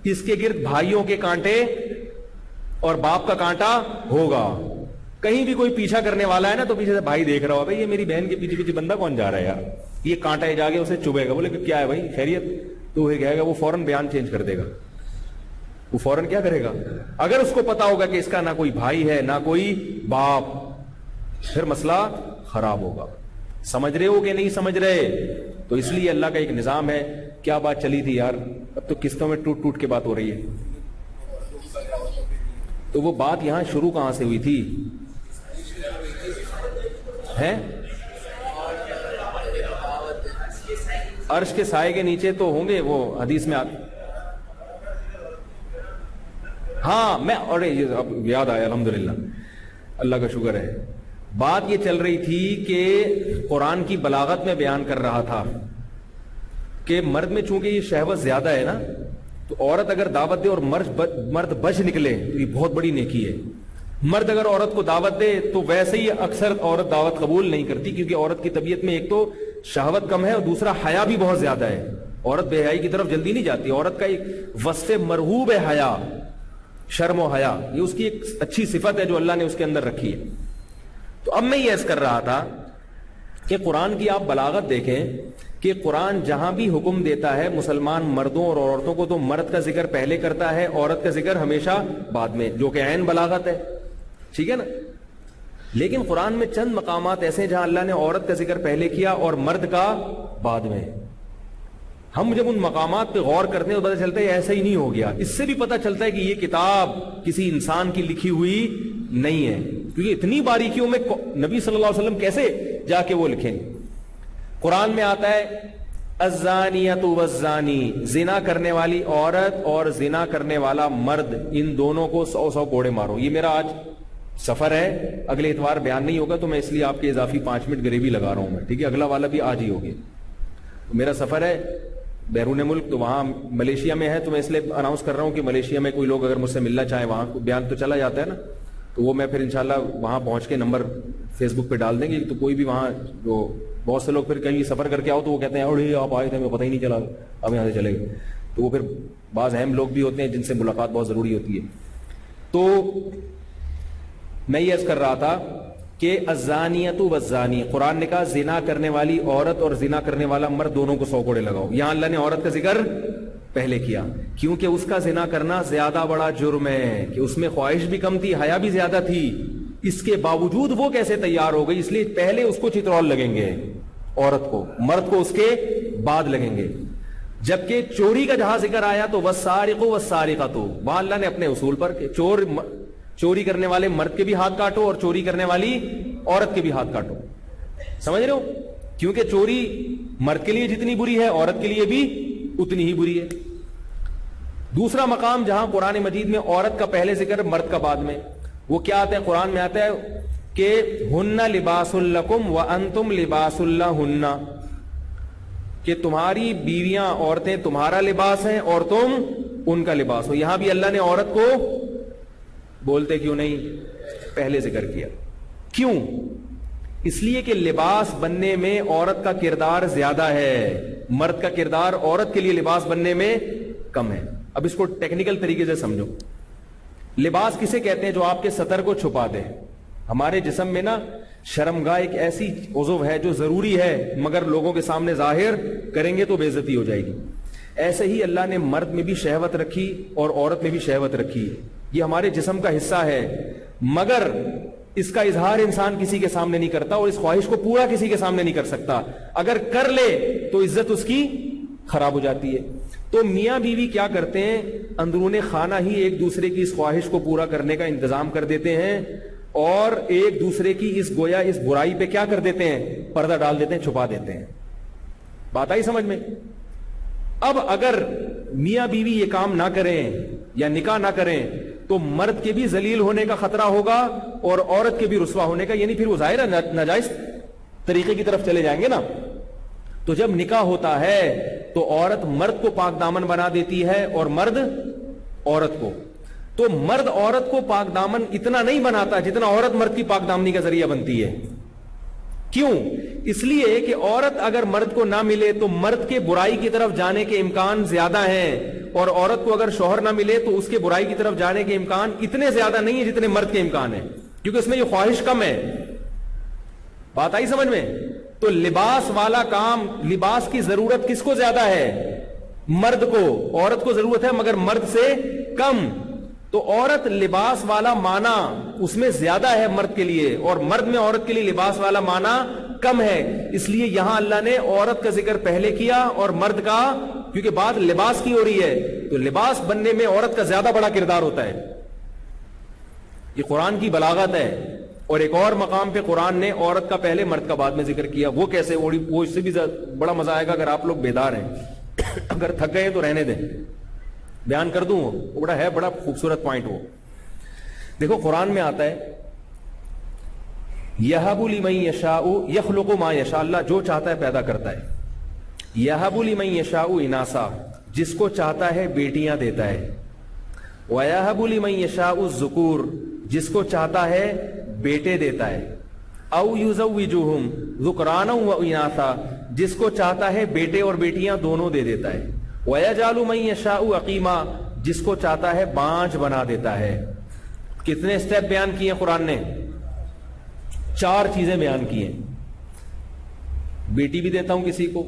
اس کے گرد بھائیوں کے کانٹے اور باپ کا کانٹا ہوگا. کہیں بھی کوئی پیچھا کرنے والا ہے نا تو پیچھے سے بھائی دیکھ رہا ہو, بھائی یہ میری بہن کے پیچھے پیچھے بندہ کون جا رہا ہے یار, یہ کانٹا جا کے اسے چبھے گا. بولے کہ کیا ہے بھائی خیریت, تو وہ کہے گا, وہ فوراً بیان چینج کر دے گا. وہ فوراً کیا کرے گا, اگر اس کو پتا ہوگا کہ اس کا نہ کوئی بھائی ہے نہ کوئی باپ, پھر مسئلہ خراب ہوگا. سمجھ رہے ہو کہ نہیں سمجھ رہے؟ تو اس لیے اللہ کا ایک نظام ہے. کیا بات چلی تھی یار, اب تو قسطوں میں ٹوٹ ٹوٹ کے بات ہو رہی ہے. تو وہ بات یہاں شروع کہاں سے ہوئی تھی ہے؟ عرش کے سائے کے نیچے تو ہوں گے, وہ حدیث میں ہاں میں, اور اب یاد آیا الحمدللہ, اللہ کا شکر ہے. بات یہ چل رہی تھی کہ قرآن کی بلاغت میں بیان کر رہا تھا کہ مرد میں چونکہ یہ شہوت زیادہ ہے نا, تو عورت اگر دعوت دے اور مرد بچ نکلے تو یہ بہت بڑی نیکی ہے. مرد اگر عورت کو دعوت دے تو ویسے ہی اکثر عورت دعوت قبول نہیں کرتی، کیونکہ عورت کی طبیعت میں ایک تو شہوت کم ہے اور دوسرا حیا بھی بہت زیادہ ہے. عورت بے حیائی کی طرف جلدی نہیں جاتی. عورت کا ایک وصف مرغوب ہے حیا، شرم و حیا، یہ اس کی ایک اچھی صفت ہے جو اللہ نے اس کے اندر رکھی ہے. تو اب میں یہ عرض کر رہا تھا کہ قرآن کی آپ بلاغت دیکھیں کہ قرآن جہاں بھی حکم دیتا ہے مسلمان مردوں اور عورتوں کو تو مرد کا ذکر پہلے کرتا ہے، عورت کا ذکر ہمیشہ بعد میں، جو کہ عین بلاغت ہے. ٹھیک ہے نا؟ لیکن قرآن میں چند مقامات ایسے ہیں جہاں اللہ نے عورت کا ذکر پہلے کیا اور مرد کا بعد میں. ہم جب ان مقامات پہ غور کرتے ہیں تو پتہ چلتا ہے ایسا ہی نہیں ہو گیا. اس سے بھی پتہ چلتا ہے کہ یہ کتاب کسی انسان کی لکھی ہوئی نہیں ہے، کیونکہ اتنی باریکیوں میں نبی صلی اللہ علیہ وسلم کیسے جا کے وہ لکھیں. قرآن میں آتا ہے الزانیۃ والزانی، زنا کرنے والی عورت اور زنا کرنے والا مرد، ان دونوں کو 100 کوڑے مارو. یہ میرا آج سفر ہے، اگلے اتوار بیان نہیں ہوگا تو میں اس لیے آپ کے اضافی 5 منٹ گریوی لگا رہا ہوں میں. ٹھیک ہے، اگلا والا بھی آج ہی ہوگی. میرا سفر ہے بیرون ملک، تو وہاں ملیشیا میں ہے، تو میں اس لیے اناؤنس کر رہا ہوں کہ ملیشیا میں کوئی لوگ اگر مجھ سے ملنا چاہیں، وہاں بیان تو چلا جاتا ہے نا، تو وہ میں پھر انشاءاللہ وہاں پہنچ کے نمبر فیس بک پہ ڈال دیں گے. تو کوئی بھی وہاں جو بہت سے لوگ پھر کہیں سفر کر کے آؤ تو وہ کہتے ہیں اڑے آپ آئے تھے ہمیں پتہ ہی نہیں چلا، اب یہاں سے چلے گئے. تو وہ پھر بعض اہم لوگ بھی ہوتے ہیں جن سے ملاقات بہت ضروری ہوتی ہے. تو میں یہ عرض کر رہا تھا کہ الزانیۃ والزانی، قرآن نے کہا زنا کرنے والی عورت اور زنا کرنے والا مرد دونوں کو 100 کوڑے لگاؤ. یہاں اللہ نے عورت کا ذکر پہلے کیا کیونکہ اس کا زنا کرنا زیادہ بڑا جرم ہے، کہ اس میں خواہش بھی کم تھی، حیا بھی زیادہ تھی. اس کے باوجود وہ کیسے تیار ہو گئی؟ اس لیے پہلے اس کو چترول لگیں گے عورت کو، مرد کو اس کے بعد لگیں گے. جبکہ چوری کا جہاں ذکر آیا تو والسارق والسارقۃ، وہاں اللہ نے اپنے اصول پر چوری کرنے والے مرد کے بھی ہاتھ کاٹو اور چوری کرنے والی عورت کے بھی ہاتھ کاٹو. سمجھ رہے ہو؟ کیونکہ چوری مرد کے لیے جتنی بری ہے عورت کے لیے بھی اتنی ہی بری ہے. دوسرا مقام جہاں قرآن مجید میں عورت کا پہلے ذکر مرد کا بعد میں، وہ کیا آتا ہے؟ قرآن میں آتا ہے کہ ہن لباس لکم وانتم لباس لہن، کہ تمہاری بیویاں عورتیں تمہارا لباس ہیں اور تم ان کا لباس ہو. یہاں بھی اللہ نے عورت کو بولتے کیوں نہیں پہلے ذکر کیا؟ کیوں؟ اس لیے کہ لباس بننے میں عورت کا کردار زیادہ ہے، مرد کا کردار عورت کے لیے لباس بننے میں کم ہے. اب اس کو ٹیکنیکل طریقے سے سمجھو. لباس کسے کہتے ہیں؟ جو آپ کے سطر کو چھپا دے. ہمارے جسم میں نا شرمگاہ ایک ایسی عضو ہے جو ضروری ہے مگر لوگوں کے سامنے ظاہر کریں گے تو بے عزتی ہو جائے گی. ایسے ہی اللہ نے مرد میں بھی شہوت رکھی اور عورت میں بھی شہوت رکھی. یہ ہمارے جسم کا حصہ ہے مگر اس کا اظہار انسان کسی کے سامنے نہیں کرتا اور اس خواہش کو پورا کسی کے سامنے نہیں کر سکتا. اگر کر لے تو عزت اس کی خراب ہو جاتی ہے. تو میاں بیوی کیا کرتے ہیں؟ اندرون خانہ ہی ایک دوسرے کی اس خواہش کو پورا کرنے کا انتظام کر دیتے ہیں اور ایک دوسرے کی اس گویا اس برائی پہ کیا کر دیتے ہیں؟ پردہ ڈال دیتے ہیں، چھپا دیتے ہیں. بات آئی سمجھ میں؟ اب اگر میاں بیوی یہ کام نہ کریں یا نکاح نہ کریں تو مرد کے بھی ذلیل ہونے کا خطرہ ہوگا اور عورت کے بھی رسوا ہونے کا، یعنی پھر وہ ظاہر ہے ناجائز طریقے کی طرف چلے جائیں گے نا. تو جب نکاح ہوتا ہے تو عورت مرد کو پاک دامن بنا دیتی ہے اور مرد عورت کو. تو مرد عورت کو پاک دامن اتنا نہیں بناتا جتنا عورت مرد کی پاک دامنی کا ذریعہ بنتی ہے. کیوں؟ اس لیے کہ عورت اگر مرد کو نہ ملے تو مرد کے برائی کی طرف جانے کے امکان زیادہ ہیں اور عورت کو اگر شوہر نہ ملے تو اس کے برائی کی طرف جانے کے امکان اتنے زیادہ نہیں ہیں جتنے مرد کے امکان ہیں، کیونکہ اس میں یہ خواہش کم ہے. بات آئی سمجھ میں؟ تو لباس والا کام، لباس کی ضرورت کس کو زیادہ ہے؟ مرد کو. عورت کو ضرورت ہے مگر مرد سے کم. تو عورت لباس والا معنی اس میں زیادہ ہے مرد کے لیے اور مرد میں عورت کے لیے لباس والا معنی کم ہے. اس لیے یہاں اللہ نے عورت کا ذکر پہلے کیا اور مرد کا، کیونکہ بات لباس کی ہو رہی ہے تو لباس بننے میں عورت کا زیادہ بڑا کردار ہوتا ہے. یہ قرآن کی بلاغت ہے. اور ایک اور مقام پہ قرآن نے عورت کا پہلے مرد کا بعد میں ذکر کیا. وہ کیسے؟ وہ اس سے بھی بڑا مزہ آئے گا اگر آپ لوگ بیدار ہیں. اگر تھک گئے تو رہنے دیں، بیان کر دوں. وہ بڑا ہے، بڑا خوبصورت پوائنٹ. وہ دیکھو قرآن میں آتا ہے یہب لمن یشاء یخلق ما یشاء، اللہ جو چاہتا ہے پیدا کرتا ہے. یہب لمن یشاء اناسا، جس کو چاہتا ہے بیٹیاں دیتا ہے. وَيَهَبُ لِمَن يَشَاءُ الذُّكُورَ، جس کو چاہتا ہے بیٹے دیتا ہے. او یزوجہم ذکرانا و اناثا, جس کو چاہتا ہے بیٹے اور بیٹیاں دونوں دے دیتا ہے. وَيَجْعَلُ مَن يَشَاءُ عَقِيمًا, جس کو چاہتا ہے بانجھ بنا دیتا ہے. کتنے سٹیپ بیان کیے قرآن نے؟ 4 چیزیں بیان کی ہیں. بیٹی بھی دیتا ہوں کسی کو,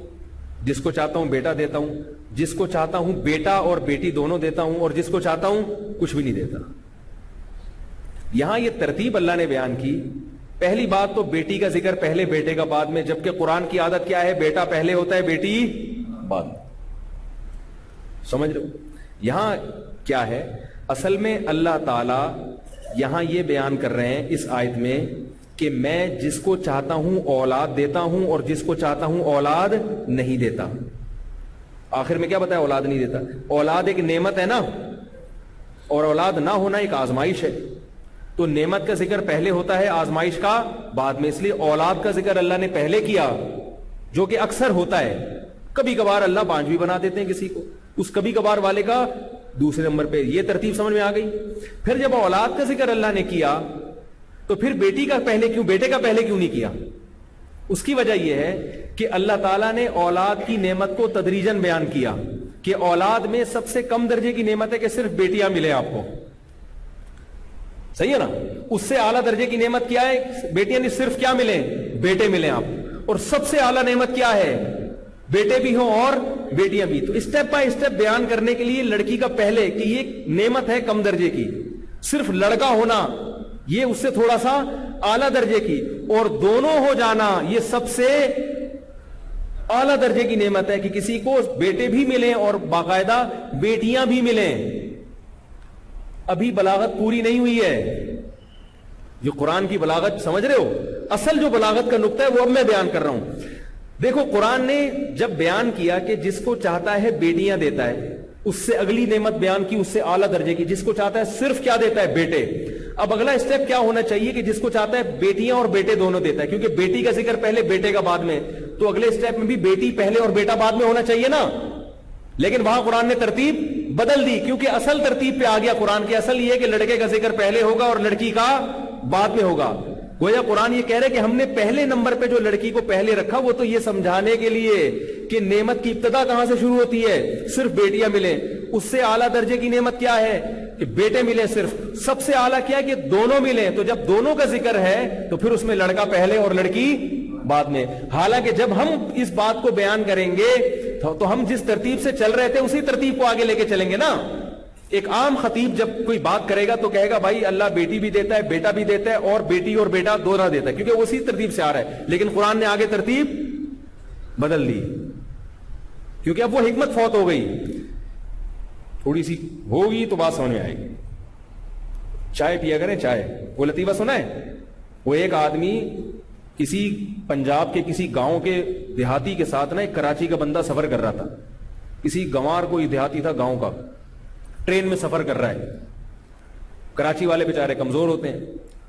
جس کو چاہتا ہوں بیٹا دیتا ہوں, جس کو چاہتا ہوں بیٹا اور بیٹی دونوں دیتا ہوں, اور جس کو چاہتا ہوں کچھ بھی نہیں دیتا. یہاں یہ ترتیب اللہ نے بیان کی. پہلی بات تو بیٹی کا ذکر پہلے, بیٹے کا بعد میں, جبکہ قرآن کی عادت کیا ہے؟ بیٹا پہلے ہوتا ہے, بیٹی بعد میں. سمجھ رہے ہو یہاں کیا ہے؟ اصل میں اللہ تعالی یہاں یہ بیان کر رہے ہیں اس آیت میں کہ میں جس کو چاہتا ہوں اولاد دیتا ہوں اور جس کو چاہتا ہوں اولاد نہیں دیتا. آخر میں کیا بتایا؟ اولاد نہیں دیتا. اولاد ایک نعمت ہے نا, اور اولاد نہ ہونا ایک آزمائش ہے. تو نعمت کا ذکر پہلے ہوتا ہے, آزمائش کا بعد میں. اس لیے اولاد کا ذکر اللہ نے پہلے کیا, جو کہ اکثر ہوتا ہے. کبھی کبھار اللہ بانجھ بھی بنا دیتے ہیں کسی کو, اس کبھی کبھار والے کا دوسرے نمبر پہ. یہ ترتیب سمجھ میں آ گئی. پھر جب اولاد کا ذکر اللہ نے کیا تو پھر بیٹی کا پہلے کیوں, بیٹے کا پہلے کیوں نہیں کیا؟ اس کی وجہ یہ ہے کہ اللہ تعالیٰ نے اولاد کی نعمت کو تدریجن بیان کیا کہ اولاد میں سب سے کم درجے کی نعمت ہے کہ صرف بیٹیاں ملے آپ کو. صحیح ہے نا؟ اس سے اعلیٰ درجے کی نعمت کیا ہے؟ بیٹیاں نہیں, صرف کیا ملیں؟ بیٹے ملیں آپ. اور سب سے اعلیٰ نعمت کیا ہے؟ بیٹے بھی ہوں اور بیٹیاں بھی. تو اسٹیپ بائی اسٹیپ بیان کرنے کے لیے لڑکی کا پہلے کہ یہ نعمت ہے کم درجے کی, صرف لڑکا ہونا یہ اس سے تھوڑا سا اعلیٰ درجے کی, اور دونوں ہو جانا یہ سب سے اعلیٰ درجے کی نعمت ہے کہ کسی کو بیٹے بھی ملیں اور باقاعدہ بیٹیاں بھی ملیں. ابھی بلاغت پوری نہیں ہوئی ہے. جو قرآن کی بلاغت سمجھ رہے ہو, اصل جو بلاغت کا نقطہ ہے وہ اب میں بیان کر رہا ہوں. دیکھو قرآن نے جب بیان کیا کہ جس کو چاہتا ہے بیٹیاں دیتا ہے, اس سے اگلی نعمت بیان کی اس سے اعلیٰ درجے کی, جس کو چاہتا ہے صرف کیا دیتا ہے؟ بیٹے. اب اگلا اسٹیپ کیا ہونا چاہیے کہ جس کو چاہتا ہے بیٹیاں اور بیٹے دونوں دیتا ہے, کیونکہ بیٹی کا ذکر پہلے بیٹے کا بعد میں, تو اگلے اسٹیپ میں بھی بیٹی پہلے اور بیٹا بعد میں ہونا چاہیے نا. لیکن وہاں قرآن نے ترتیب بدل دی, کیونکہ اصل ترتیب پہ آ گیا. قرآن کی اصل یہ ہے کہ لڑکے کا ذکر پہلے ہوگا اور لڑکی کا بعد میں ہوگا. گویا قرآن یہ کہہ رہے کہ ہم نے پہلے نمبر پہ جو لڑکی کو پہلے رکھا وہ تو یہ سمجھانے کے لیے کہ نعمت کی ابتدا کہاں سے شروع ہوتی ہے؟ صرف بیٹیاں ملیں. اس سے اعلیٰ درجے کی نعمت کیا ہے؟ کہ بیٹے ملے. صرف سب سے اعلیٰ کیا ہے کہ دونوں ملیں. تو جب دونوں کا ذکر ہے تو پھر اس میں لڑکا پہلے اور لڑکی بعد میں. حالانکہ جب ہم اس بات کو بیان کریں گے تو ہم جس ترتیب سے چل رہے تھے اسی ترتیب کو آگے لے کے چلیں گے نا. ایک عام خطیب جب کوئی بات کرے گا تو کہے گا بھائی اللہ بیٹی بھی دیتا ہے, بیٹا بھی دیتا ہے, اور بیٹی اور بیٹا دونوں دیتا ہے, کیونکہ اسی ترتیب سے آ رہا ہے. لیکن قرآن نے آگے ترتیب بدل دی, کیونکہ اب وہ حکمت فوت ہو گئی. تھوڑی سی ہوگی تو بات سمجھ میں آئے گی. چائے پیا کریں چائے. وہ لطیفہ سنا ہے؟ وہ ایک آدمی کسی پنجاب کے کسی گاؤں کے دیہاتی کے ساتھ نا ایک کراچی کا بندہ سفر کر رہا تھا. کسی گنوار کوئی دیہاتی تھا گاؤں کا, ٹرین میں سفر کر رہا ہے. کراچی والے بیچارے کمزور ہوتے ہیں,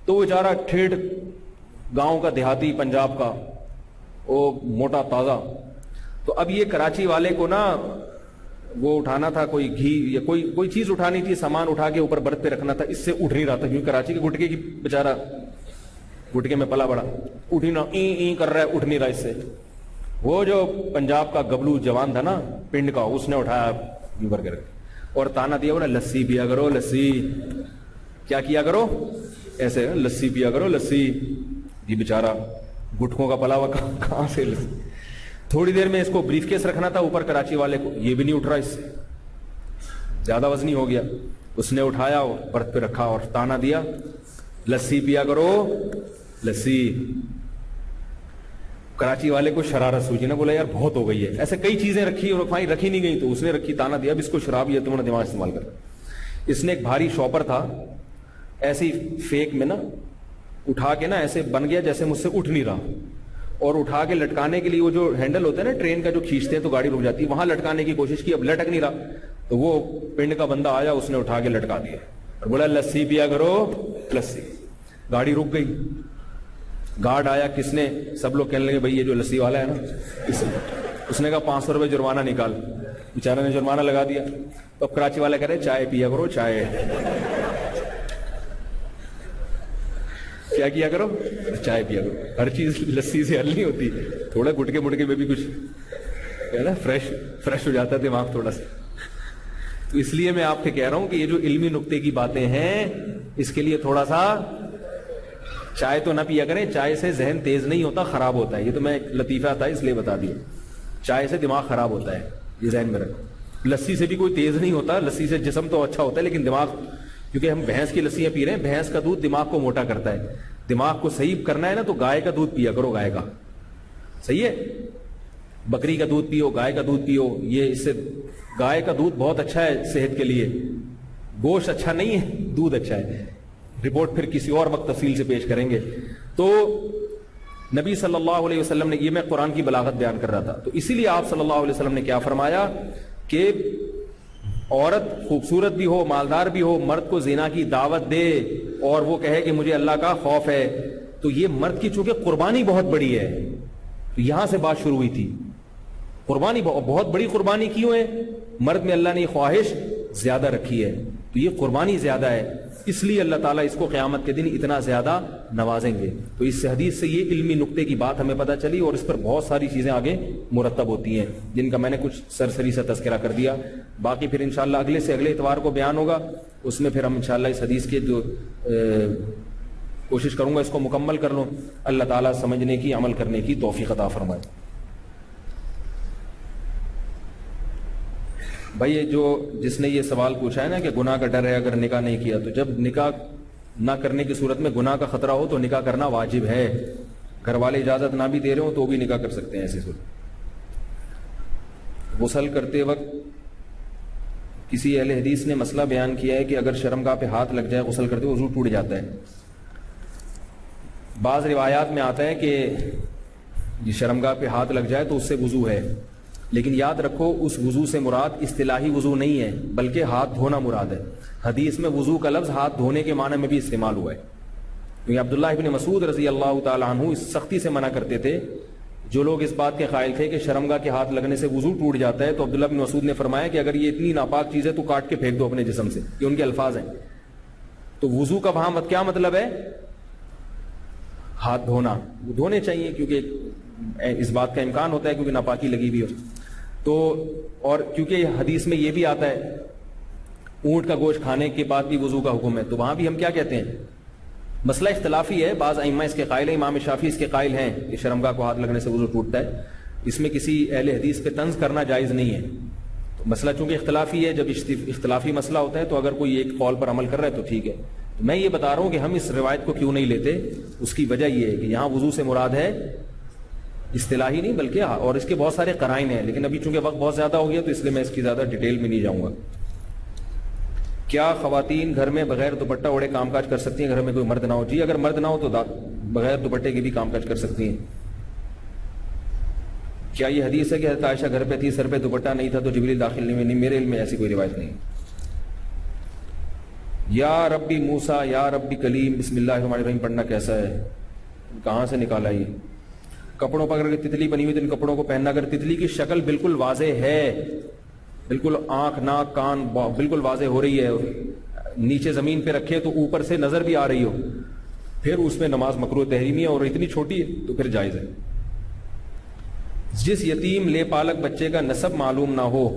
تو وہ بیچارہ ٹھیٹ گاؤں کا دیہاتی پنجاب کا, وہ موٹا تازہ. تو اب یہ کراچی والے کو نا وہ اٹھانا تھا کوئی گھی یا کوئی چیز اٹھانی تھی, سامان اٹھا کے اوپر برتھ پہ رکھنا تھا. اس سے اٹھ نہیں رہا تھا کیونکہ کراچی کے گٹکے کی بیچارہ گٹکے میں پلا بڑا, اٹھ ہی نہ این کر رہا ہے, اٹھ نہیں رہا اس سے. وہ جو پنجاب کا گبلو جوان تھا نا پنڈ کا, اس نے اٹھایا بھر کے اور تانا دیا وہ نا لسی پیا کرو لسی. کیا کیا کرو؟ ایسے لسی پیا کرو لسی. جی بیچارہ گٹکوں کا پلا ہوا کہاں سے لسی. تھوڑی دیر میں اس کو بریف کیس رکھنا تھا اوپر کراچی والے کو, یہ بھی نہیں اٹھ رہا, اس سے زیادہ وزنی ہو گیا. اس نے اٹھایا اور برتھ پہ رکھا اور تانا دیا لسی پیا کرو لسی. کراچی والے کو شرارت سوچی نا, بولا یار بہت ہو گئی ہے. ایسے کئی چیزیں رکھی اور رکھی نہیں گئی, تو اس نے رکھی, تانا دیا اب اس کو شراب یہ تم نے دماغ استعمال کر. اس نے ایک بھاری شاپر تھا, ایسے ہی فیک میں نا اٹھا کے نا ایسے بن گیا جیسے مجھ سے اٹھ نہیں رہا, اور اٹھا کے لٹکانے کے لیے وہ جو ہینڈل ہوتا ہے نا ٹرین کا جو کھینچتے ہیں تو گاڑی رک جاتی ہے, وہاں لٹکانے کی کوشش کی, اب لٹک نہیں رہا. تو وہ پنڈ کا بندہ آیا, اس نے اٹھا کے لٹکا دیا اور بولا لسی پیا کرو لسی. گاڑی رک گئی. گارڈ آیا, کس نے, سب لوگ کہنے لگے بھائی یہ جو لسی والا ہے نا, اس نے کہا 500 روپے جرمانہ نکال. بیچارے نے جرمانہ لگا دیا. تو اب کراچی والے کہہ رہے چائے پیا کرو چائے. کیا کیا کرو؟ چائے پیا کرو. ہر چیز لسی سے حل نہیں ہوتی, تھوڑا گٹکے مٹکے میں بھی کچھ ہے نا, فریش ہو جاتا ہے دماغ تھوڑا سا. تو اس لیے میں آپ سے کہہ رہا ہوں کہ یہ جو علمی نقطے کی باتیں ہیں اس کے لیے تھوڑا سا چائے تو نہ پیا کریں. چائے سے ذہن تیز نہیں ہوتا, خراب ہوتا ہے. یہ تو میں ایک لطیفہ تھا اس لیے بتا دیا. چائے سے دماغ خراب ہوتا ہے, یہ ذہن میں رکھو. لسی سے بھی کوئی تیز نہیں ہوتا, لسی سے جسم تو اچھا ہوتا ہے لیکن دماغ, کیونکہ ہم بھینس کی لسیاں پی رہے ہیں, بھینس کا دودھ دماغ کو موٹا کرتا ہے. دماغ کو صحیح کرنا ہے نا تو گائے کا دودھ پیا کرو, گائے کا. صحیح ہے, بکری کا دودھ پیو, گائے کا دودھ پیو. یہ اس سے گائے کا دودھ بہت اچھا ہے صحت کے لیے. گوشت اچھا نہیں ہے, دودھ اچھا ہے. رپورٹ پھر کسی اور وقت تفصیل سے پیش کریں گے. تو نبی صلی اللہ علیہ وسلم نے, یہ میں قرآن کی بلاغت بیان کر رہا تھا, تو اسی لیے آپ صلی اللہ علیہ وسلم نے کیا فرمایا کہ عورت خوبصورت بھی ہو, مالدار بھی ہو, مرد کو زنا کی دعوت دے اور وہ کہے کہ مجھے اللہ کا خوف ہے, تو یہ مرد کی چونکہ قربانی بہت بڑی ہے, تو یہاں سے بات شروع ہوئی تھی. قربانی بہت بڑی قربانی کیوں ہے؟ مرد میں اللہ نے یہ خواہش زیادہ رکھی ہے, تو یہ قربانی زیادہ ہے, اس لیے اللہ تعالیٰ اس کو قیامت کے دن اتنا زیادہ نوازیں گے. تو اس حدیث سے یہ علمی نقطے کی بات ہمیں پتہ چلی, اور اس پر بہت ساری چیزیں آگے مرتب ہوتی ہیں جن کا میں نے کچھ سرسری سا تذکرہ کر دیا. باقی پھر انشاءاللہ اگلے سے اگلے اتوار کو بیان ہوگا, اس میں پھر ہم انشاءاللہ اس حدیث کے جو کوشش کروں گا اس کو مکمل کر لوں. اللہ تعالیٰ سمجھنے کی, عمل کرنے کی توفیق عطا فرمائے. بھائی یہ جو جس نے یہ سوال پوچھا ہے نا کہ گناہ کا ڈر ہے اگر نکاح نہیں کیا, تو جب نکاح نہ کرنے کی صورت میں گناہ کا خطرہ ہو تو نکاح کرنا واجب ہے. گھر والے اجازت نہ بھی دے رہے ہوں تو بھی نکاح کر سکتے ہیں ایسی صورت. غسل کرتے وقت کسی اہل حدیث نے مسئلہ بیان کیا ہے کہ اگر شرمگاہ پہ ہاتھ لگ جائے غسل کرتے وضو ٹوٹ جاتا ہے. بعض روایات میں آتا ہے کہ شرمگاہ پہ ہاتھ لگ جائے تو اس سے وضو ہے, لیکن یاد رکھو اس وضو سے مراد اصطلاحی وضو نہیں ہے بلکہ ہاتھ دھونا مراد ہے. حدیث میں وضو کا لفظ ہاتھ دھونے کے معنی میں بھی استعمال ہوا ہے, کیونکہ عبداللہ ابن مسعود رضی اللہ تعالیٰ عنہ اس سختی سے منع کرتے تھے. جو لوگ اس بات کے قائل تھے کہ شرمگاہ کے ہاتھ لگنے سے وضو ٹوٹ جاتا ہے, تو عبداللہ بن مسعود نے فرمایا کہ اگر یہ اتنی ناپاک چیز ہے تو کاٹ کے پھینک دو اپنے جسم سے. یہ ان کے الفاظ ہیں. تو وضو کا وہاں کیا مطلب ہے؟ ہاتھ دھونا. دھونے چاہیے کیونکہ اس بات کا امکان ہوتا ہے کیونکہ ناپاکی لگی ہوئی ہو. تو اور کیونکہ حدیث میں یہ بھی آتا ہے اونٹ کا گوشت کھانے کے بعد بھی وضو کا حکم ہے, تو وہاں بھی ہم کیا کہتے ہیں؟ مسئلہ اختلافی ہے. بعض ائمہ اس کے قائل ہیں, امام شافعی اس کے قائل ہیں کہ شرمگاہ کو ہاتھ لگنے سے وضو ٹوٹتا ہے. اس میں کسی اہل حدیث پہ طنز کرنا جائز نہیں ہے. تو مسئلہ چونکہ اختلافی ہے, جب اختلافی مسئلہ ہوتا ہے تو اگر کوئی ایک قول پر عمل کر رہا ہے تو ٹھیک ہے. تو میں یہ بتا رہا ہوں کہ ہم اس روایت کو کیوں نہیں لیتے. اس کی وجہ یہ ہے کہ یہاں وضو سے مراد ہے اصطلاحی نہیں بلکہ, اور اس کے بہت سارے قرائن ہیں, لیکن ابھی چونکہ وقت بہت زیادہ ہو گیا تو اس لیے میں اس کی زیادہ ڈیٹیل میں نہیں جاؤں گا. کیا خواتین گھر میں بغیر دوپٹہ اوڑھے کام کاج کر سکتی ہیں گھر میں کوئی مرد نہ ہو؟ جی اگر مرد نہ ہو تو بغیر دوپٹے کے بھی کام کاج کر سکتی ہیں. کیا یہ حدیث ہے کہ حضرت عائشہ گھر پہ تھی, سر پہ دوپٹہ نہیں تھا تو جبریل داخل نہیں؟ میرے علم میں ایسی کوئی روایت نہیں. یا ربی موسیٰ یا ربی کلیم بسم اللہ الرحمن الرحیم پڑھنا کیسا ہے, کہاں سے نکالا یہ؟ کپڑوں پر اگر تتلی بنی ہوئی تو ان کپڑوں کو پہننا. اگر تتلی کی شکل بالکل واضح ہے, بالکل آنکھ ناک کان بالکل واضح ہو رہی ہے, نیچے زمین پہ رکھے تو اوپر سے نظر بھی آ رہی ہو, پھر اس میں نماز مکروہ تحریمی ہے, اور اتنی چھوٹی ہے تو پھر جائز ہے. جس یتیم لے پالک بچے کا نسب معلوم نہ ہو,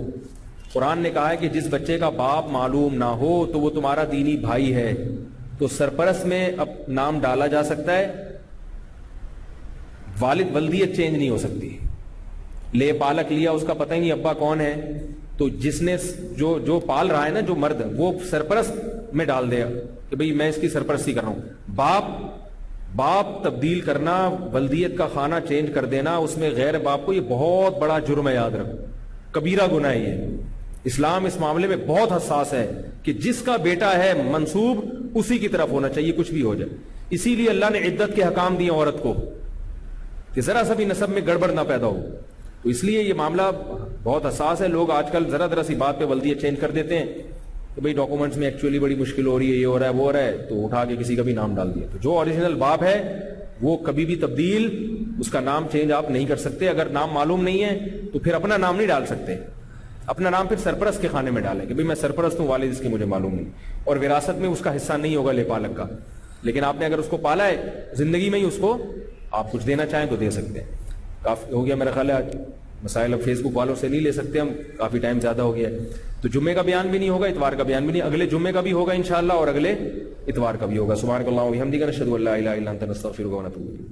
قرآن نے کہا ہے کہ جس بچے کا باپ معلوم نہ ہو تو وہ تمہارا دینی بھائی ہے, تو سرپرست میں اب نام ڈالا جا سکتا ہے. والد ولدیت چینج نہیں ہو سکتی. لے پالک لیا, اس کا پتہ ہی نہیں ابا کون ہے, تو جس نے جو پال رہا ہے نا, جو مرد, وہ سرپرست میں ڈال دیا کہ بھئی میں اس کی سرپرستی کر رہا ہوں. باپ تبدیل کرنا, ولدیت کا خانہ چینج کر دینا, اس میں غیر باپ کو, یہ بہت بڑا جرم ہے, یاد رکھو, کبیرہ گناہ ہے یہ. اسلام اس معاملے میں بہت حساس ہے کہ جس کا بیٹا ہے منسوب اسی کی طرف ہونا چاہیے, کچھ بھی ہو جائے. اسی لیے اللہ نے عدت کے حکام دیے عورت کو کہ ذرا سا بھی نسب میں گڑبڑ نہ پیدا ہو. تو اس لیے یہ معاملہ بہت حساس ہے. لوگ آج کل ذرا سی بات پہ ولدیت چینج کر دیتے ہیں کہ بھئی ڈاکومنٹس میں ایکچولی بڑی مشکل ہو رہی ہے, یہ ہو رہا ہے وہ ہو رہا ہے, تو اٹھا کے کسی کا بھی نام ڈال دیا. تو جو اوریجنل باپ ہے وہ کبھی بھی تبدیل, اس کا نام چینج آپ نہیں کر سکتے. اگر نام معلوم نہیں ہے تو پھر اپنا نام نہیں ڈال سکتے. اپنا نام پھر سرپرست کے خانے میں ڈالیں کہ بھئی میں سرپرست ہوں, والد اس کی مجھے معلوم نہیں, اور وراثت میں اس کا حصہ نہیں ہوگا لے پالک کا. لیکن آپ نے اگر اس کو پالا ہے زندگی میں ہی، اس کو آپ کچھ دینا چاہیں تو دے سکتے ہیں. کافی ہو گیا میرا خیال ہے آج مسائل اب فیس بک والوں سے نہیں لے سکتے ہم، کافی ٹائم زیادہ ہو گیا ہے. تو جمعے کا بیان بھی نہیں ہوگا، اتوار کا بیان بھی نہیں، اگلے جمعے کا بھی ہوگا انشاءاللہ اور اگلے اتوار کا بھی ہوگا. سبحانک اللہم و بحمدک، نشہد ان لا الہ الا انت، نستغفرک و نتوب الیک.